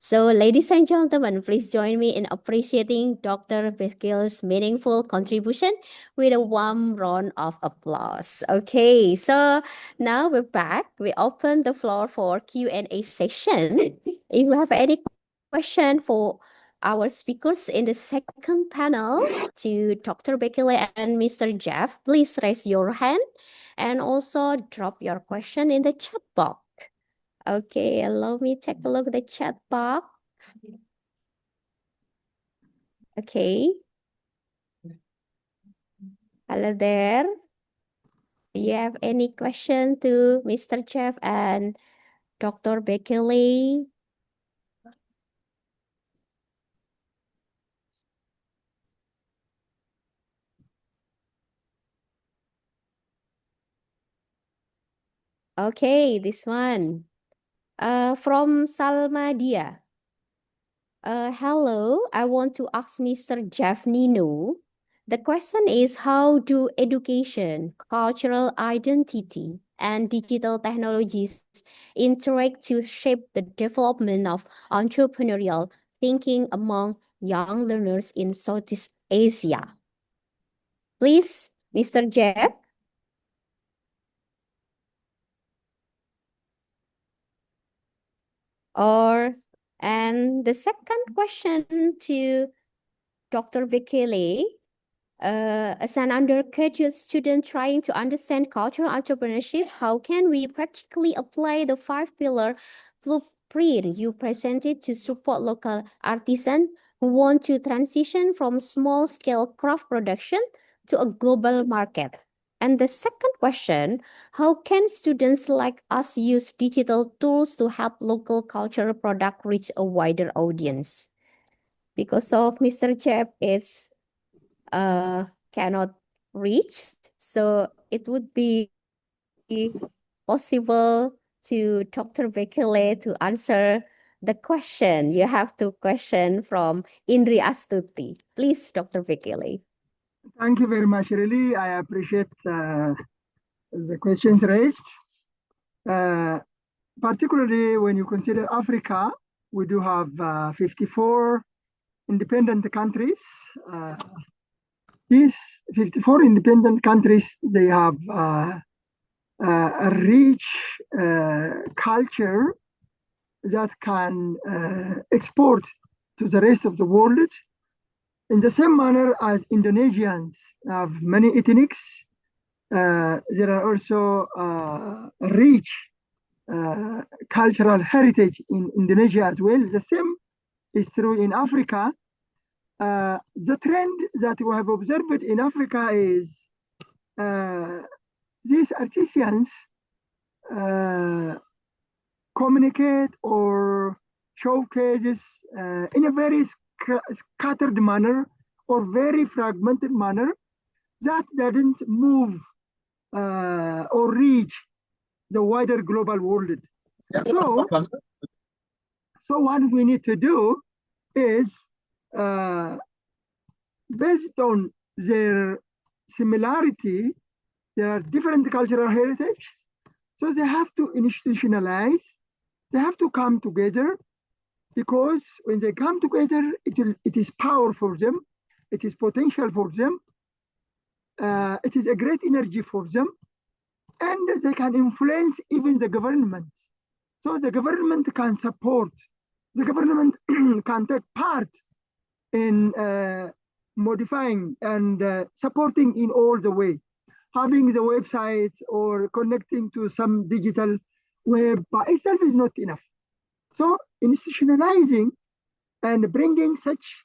So, ladies and gentlemen, please join me in appreciating Dr. Bekele's meaningful contribution with a warm round of applause. Okay, so now we're back. We open the floor for Q&A session. If you have any question for our speakers in the second panel to Dr. Bekele and Mr. Jeff, please raise your hand and also drop your question in the chat box. Okay, allow me take a look at the chat box. Okay. Hello there. Do you have any question to Mr. Jeff and Dr. Bekele? Okay, this one. From Salma Dia. Hello, I want to ask Mr. Jeff Nino. The question is, how do education, cultural identity, and digital technologies interact to shape the development of entrepreneurial thinking among young learners in Southeast Asia? Please, Mr. Jeff. And the second question to Dr. Bekele, as an undergraduate student trying to understand cultural entrepreneurship, how can we practically apply the 5-pillar blueprint you presented to support local artisans who want to transition from small-scale craft production to a global market? And the second question, how can students like us use digital tools to help local cultural product reach a wider audience? Because of Mr. Jeff, it's cannot reach, so it would be possible to Dr. Bekele to answer the question. You have two questions from Indri Astuti. Please, Dr. Bekele. Thank you very much, really. I appreciate the questions raised. Particularly when you consider Africa, we do have 54 independent countries. These 54 independent countries, they have a rich culture that can export to the rest of the world. In the same manner as Indonesians have many ethnics, there are also rich cultural heritage in Indonesia as well. The same is true in Africa. The trend that we have observed in Africa is these artisans communicate or showcases in a very scattered manner or very fragmented manner that doesn't move or reach the wider global world. So what we need to do is, based on their similarity, there are different cultural heritages, so they have to institutionalize, they have to come together, because when they come together, it is power for them, it is potential for them, it is a great energy for them, and they can influence even the government. So the government can support, the government can take part in modifying and supporting in all the way. Having the website or connecting to some digital web by itself is not enough. So institutionalizing and bringing such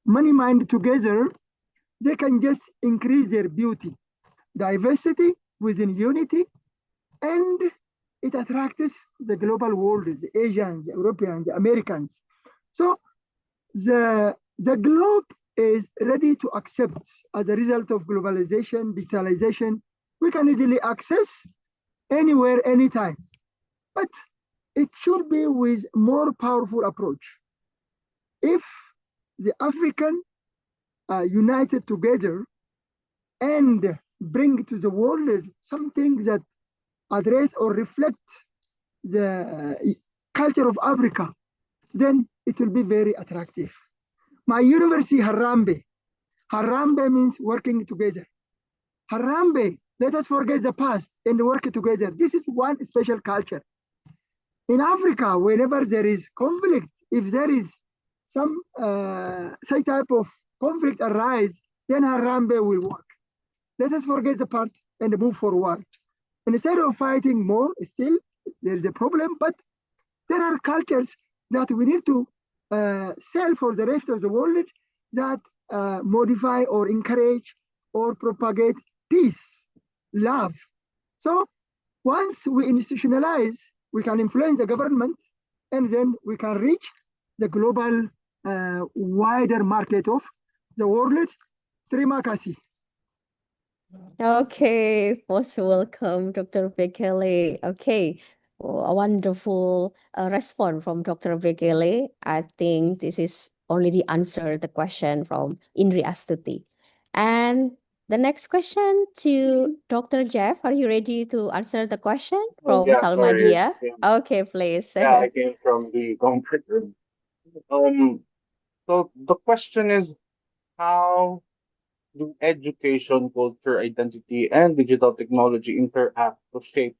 money mind together, they can just increase their beauty, diversity within unity, and it attracts the global world, the Asians, the Europeans, the Americans. So the globe is ready to accept, as a result of globalization, digitalization, we can easily access anywhere, anytime. But it should be with more powerful approach. If the African united together and bring to the world something that address or reflect the culture of Africa, then it will be very attractive. My university, Harambee. Harambee means working together. Harambee, let us forget the past and work together. This is one special culture. In Africa, whenever there is conflict, if there is some type of conflict arise, then Harambee will work. Let us forget the past and move forward. Instead of fighting more, still there is a problem, but there are cultures that we need to sell for the rest of the world that modify or encourage or propagate peace, love. So once we institutionalize, we can influence the government, and then we can reach the global wider market of the world. Terima kasih. Okay, most welcome, Dr. Bekele. Okay, a wonderful response from Dr. Bekele. I think this is already answered the question from Indri Astuti. And the next question to Dr. Jeff. Are you ready to answer the question from Yeah, sorry. Salmadia? Okay, please. Yeah, I came from the comfort room. So the question is, how do education, culture, identity, and digital technology interact to shape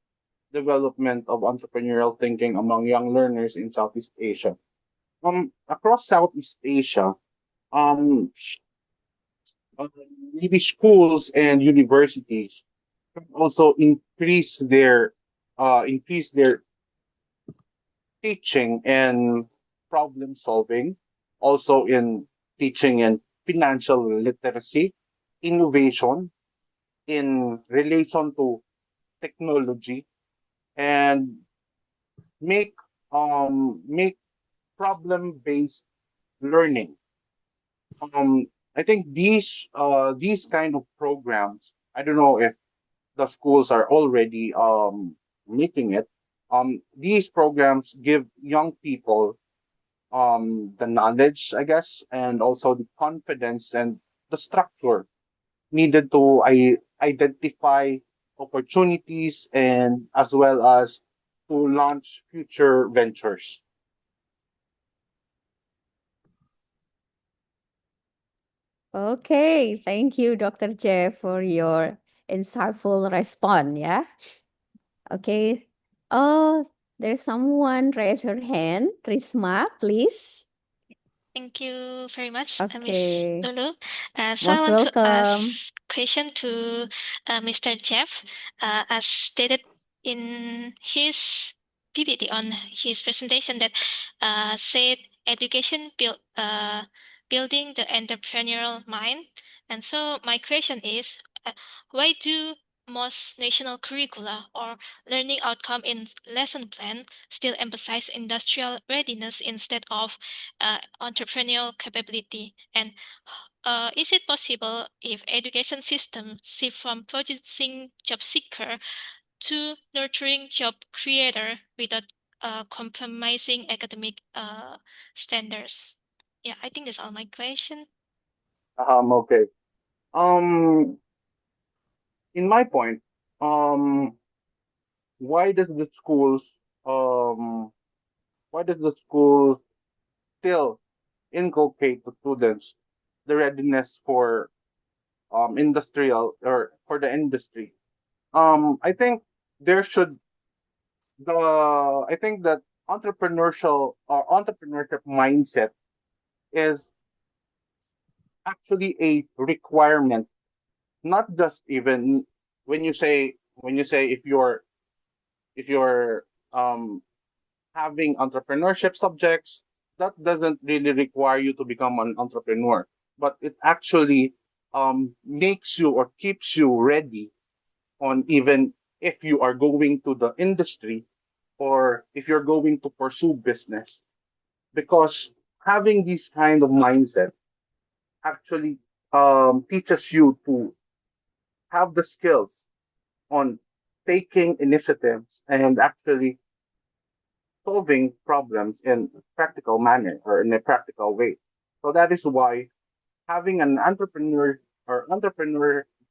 development of entrepreneurial thinking among young learners in Southeast Asia? Across Southeast Asia, um, uh, maybe schools and universities can also increase their teaching and problem solving, also in teaching and financial literacy, innovation in relation to technology, and make make problem based learning. I think these kind of programs, I don't know if the schools are already making it. These programs give young people the knowledge, I guess, and also the confidence and the structure needed to identify opportunities and as well as to launch future ventures. Okay, thank you, Dr. Jeff, for your insightful response. Yeah. Okay. Oh, there's someone raise her hand. Risma, please. Thank you very much, Miss Okay. Lulu. So I Most want to welcome. ask question to Mr. Jeff. As stated in his PPT on his presentation that said education building the entrepreneurial mind. And so my question is, why do most national curricula or learning outcome in lesson plan still emphasize industrial readiness instead of entrepreneurial capability? And is it possible if education system shift from producing job seeker to nurturing job creator without compromising academic standards? Yeah, I think that's all my question. Okay. Um, in my point, um, why does the schools um why does the school still inculcate to students the readiness for industrial or for the industry? I think there should the I think that entrepreneurship mindset is actually a requirement, not just even when you say if you're having entrepreneurship subjects, that doesn't really require you to become an entrepreneur, but it actually makes you or keeps you ready on even if you are going to the industry or if you're going to pursue business. Because having this kind of mindset actually teaches you to have the skills on taking initiatives and actually solving problems in a practical manner or in a practical way. So that is why having an entrepreneur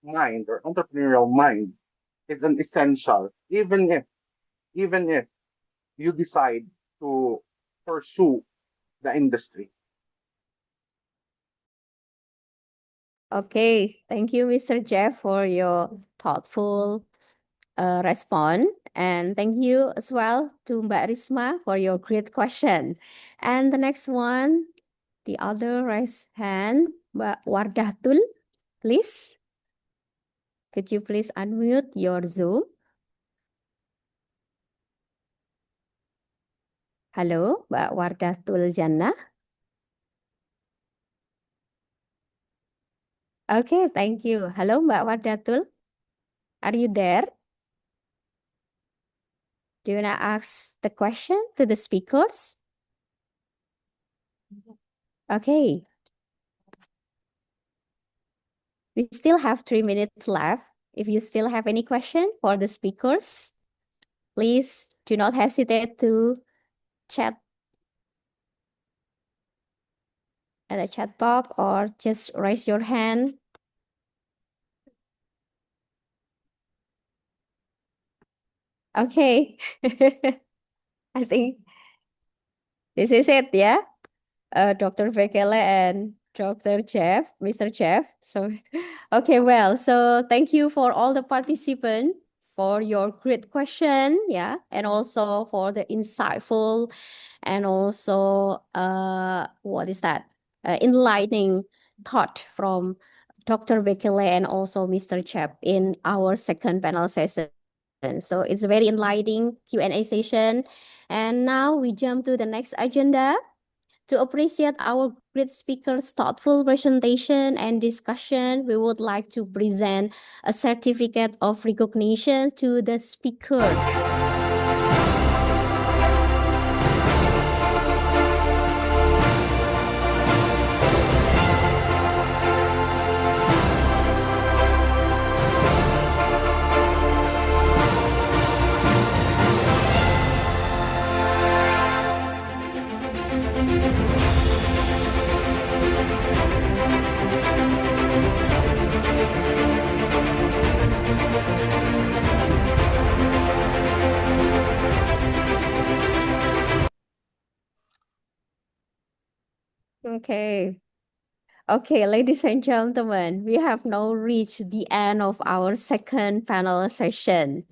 mind or entrepreneurial mind is an essential, even if you decide to pursue the industry. Okay, thank you, Mr. Jeff, for your thoughtful response. And thank you as well to Mbak Risma for your great question. And the next one, the other raised hand, Mbak Wardatul, please. Could you please unmute your Zoom? Halo, Mbak Wardatul Jannah. Okay, thank you. Halo, Mbak Wardatul. Are you there? Do you want to ask the question to the speakers? Okay. We still have 3 minutes left. If you still have any question for the speakers, please do not hesitate to chat at the chat box or just raise your hand. Okay. I think this is it, yeah? Dr. Bekele and Dr. Jeff, Mr. Jeff. So, okay, well, so thank you for all the participants for your great question, yeah, and also for the insightful and also what is that? Enlightening thought from Dr. Bekele and also Mr. Jeff in our second panel session. So it's a very enlightening Q&A session. And now we jump to the next agenda. To appreciate our great speakers' thoughtful presentation and discussion, we would like to present a certificate of recognition to the speakers. Okay. Okay, ladies and gentlemen, we have now reached the end of our second panel session.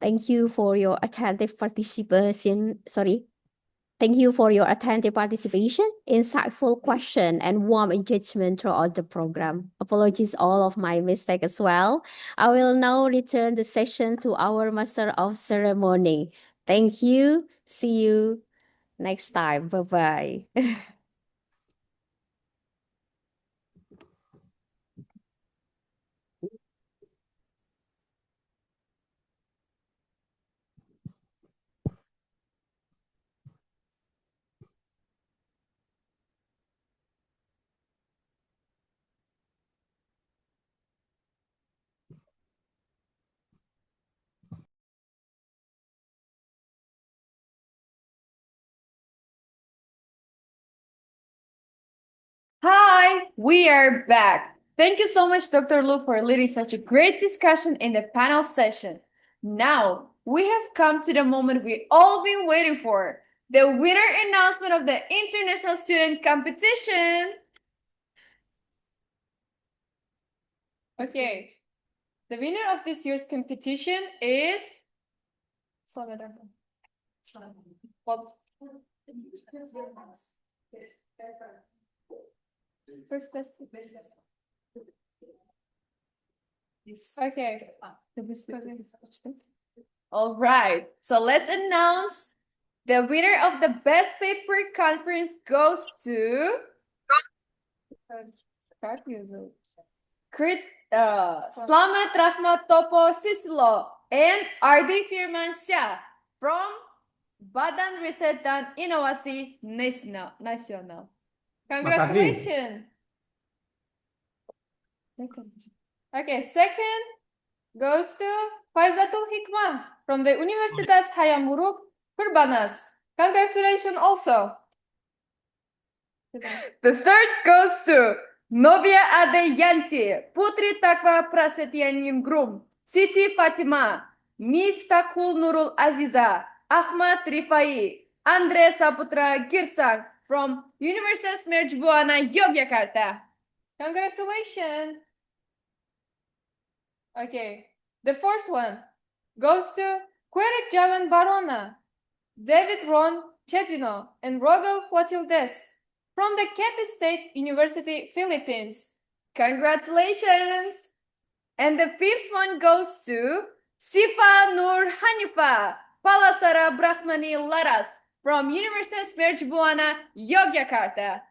Thank you for your attentive participation. Thank you for your attentive participation, insightful question, and warm engagement throughout the program. Apologies all of my mistake as well. I will now return the session to our Master of Ceremony. Thank you. See you next time. Bye-bye. Hi, we are back. Thank you so much, Dr. Lu, for leading such a great discussion in the panel session. Now, we have come to the moment we've all been waiting for, the winner announcement of the International Student Competition. Okay, the winner of this year's competition is... What? First class. Okay. All right. So let's announce the winner of the best paper conference goes to Slamet Rahmat Topo Sislo and Ardi Firmansyah from Badan Riset dan Inovasi Nasional. Congratulations. Okay, second goes to Faizatul Hikmah from the Universitas Hayamuruk, Perbanas. Congratulations also. The third goes to Novia Adeyanti, Putri Takwa Prasetyaningrum, Siti Fatima, Miftahul Nurul Aziza, Ahmad Rifai, Andre Saputra Girsang from Universitas Mercubuana, Yogyakarta. Congratulations. Okay, the fourth one goes to Queric Javan Barona, David Ron Chetino, and Rogel Clotildes from the Capi State University, Philippines. Congratulations! And the fifth one goes to Sifa Nur Hanifa, Palasara Brahmani Laras from Universitas Mercubuana, Yogyakarta.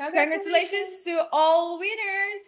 Congratulations to all winners!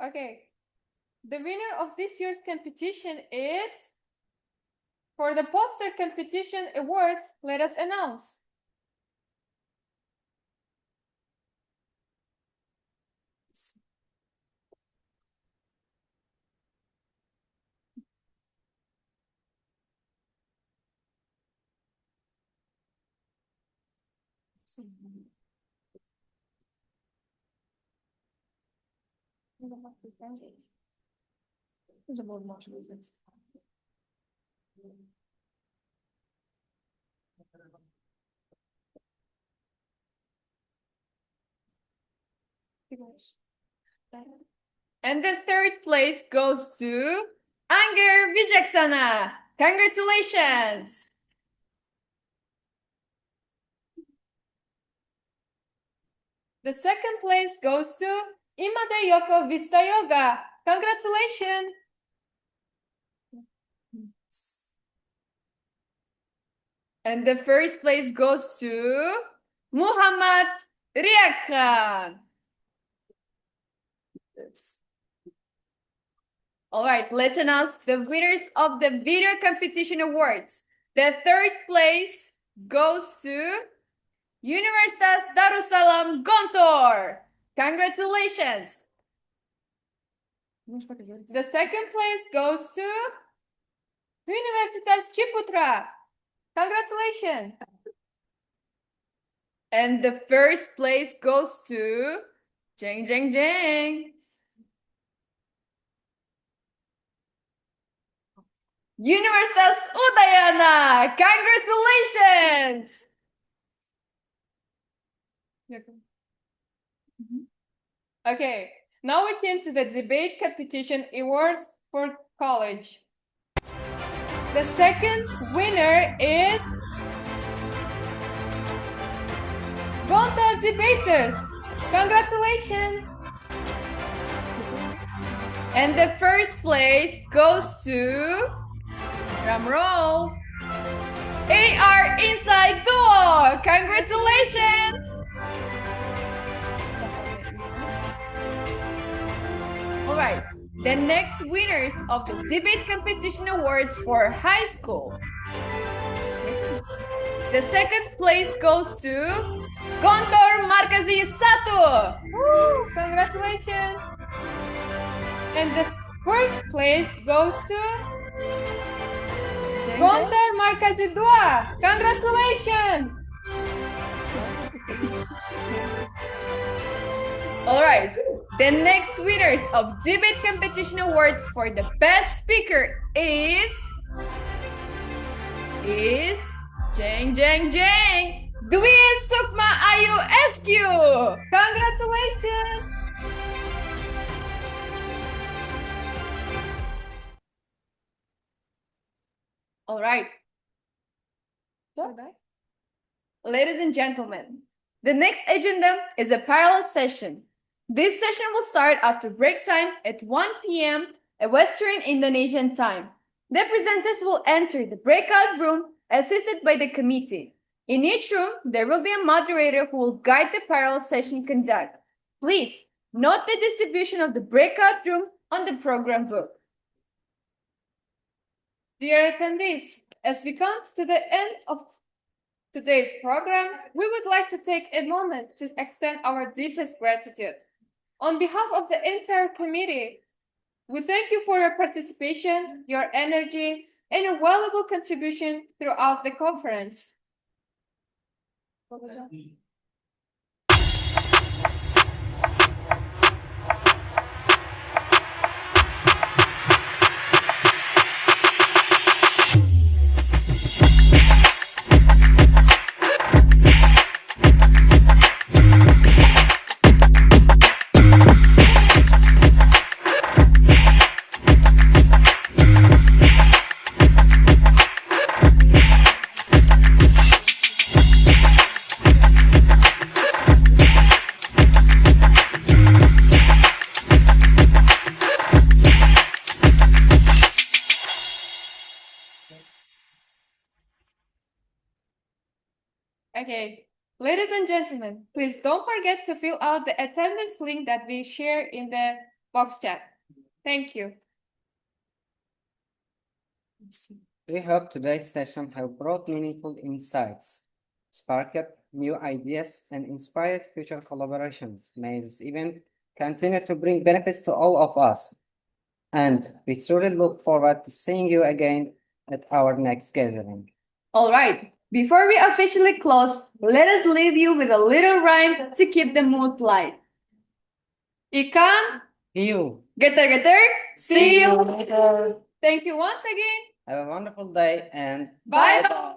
Okay, the winner of this year's competition is, for the poster competition awards, let us announce. And the third place goes to Angger Vijaksana. Congratulations! The second place goes to Imade Yoko Vista Yoga. Congratulations! And the first place goes to Muhammad Riakan. All right, let's announce the winners of the video competition awards. The third place goes to Universitas Darussalam Gontor. Congratulations. The second place goes to Universitas Ciputra. Congratulations. And the first place goes to Jeng Jeng Jeng. Universitas Udayana. Congratulations! Okay, now we came to the debate competition awards for college. The second winner is Gontar Debaters. Congratulations! And the first place goes to, drum roll, AR Inside Duo. Congratulations! All right, the next winners of the debate competition awards for high school. The second place goes to Gontor Markazi 1. Woo! Congratulations! And the first place goes to Gontar Markazi 2. Congratulations! All right, the next winners of debate competition awards for the best speaker is Jeng Dwi Sukma Ayu SQ. Congratulations! All right. Ladies and gentlemen, the next agenda is a parallel session. This session will start after break time at 1 p.m. at Western Indonesian time. The presenters will enter the breakout room assisted by the committee. In each room, there will be a moderator who will guide the parallel session conduct. Please note the distribution of the breakout room on the program book. Dear attendees, as we come to the end of today's program, we would like to take a moment to extend our deepest gratitude. On behalf of the entire committee, we thank you for your participation, your energy, and your valuable contribution throughout the conference. Okay, ladies and gentlemen, please don't forget to fill out the attendance link that we share in the box chat. Thank you. We hope today's session have brought meaningful insights, sparked new ideas, and inspired future collaborations. May this event continue to bring benefits to all of us. And we truly look forward to seeing you again at our next gathering. All right, before we officially close, let us leave you with a little rhyme to keep the mood light. Ikan, You. Getar. see you later. Thank you once again. Have a wonderful day and bye-bye.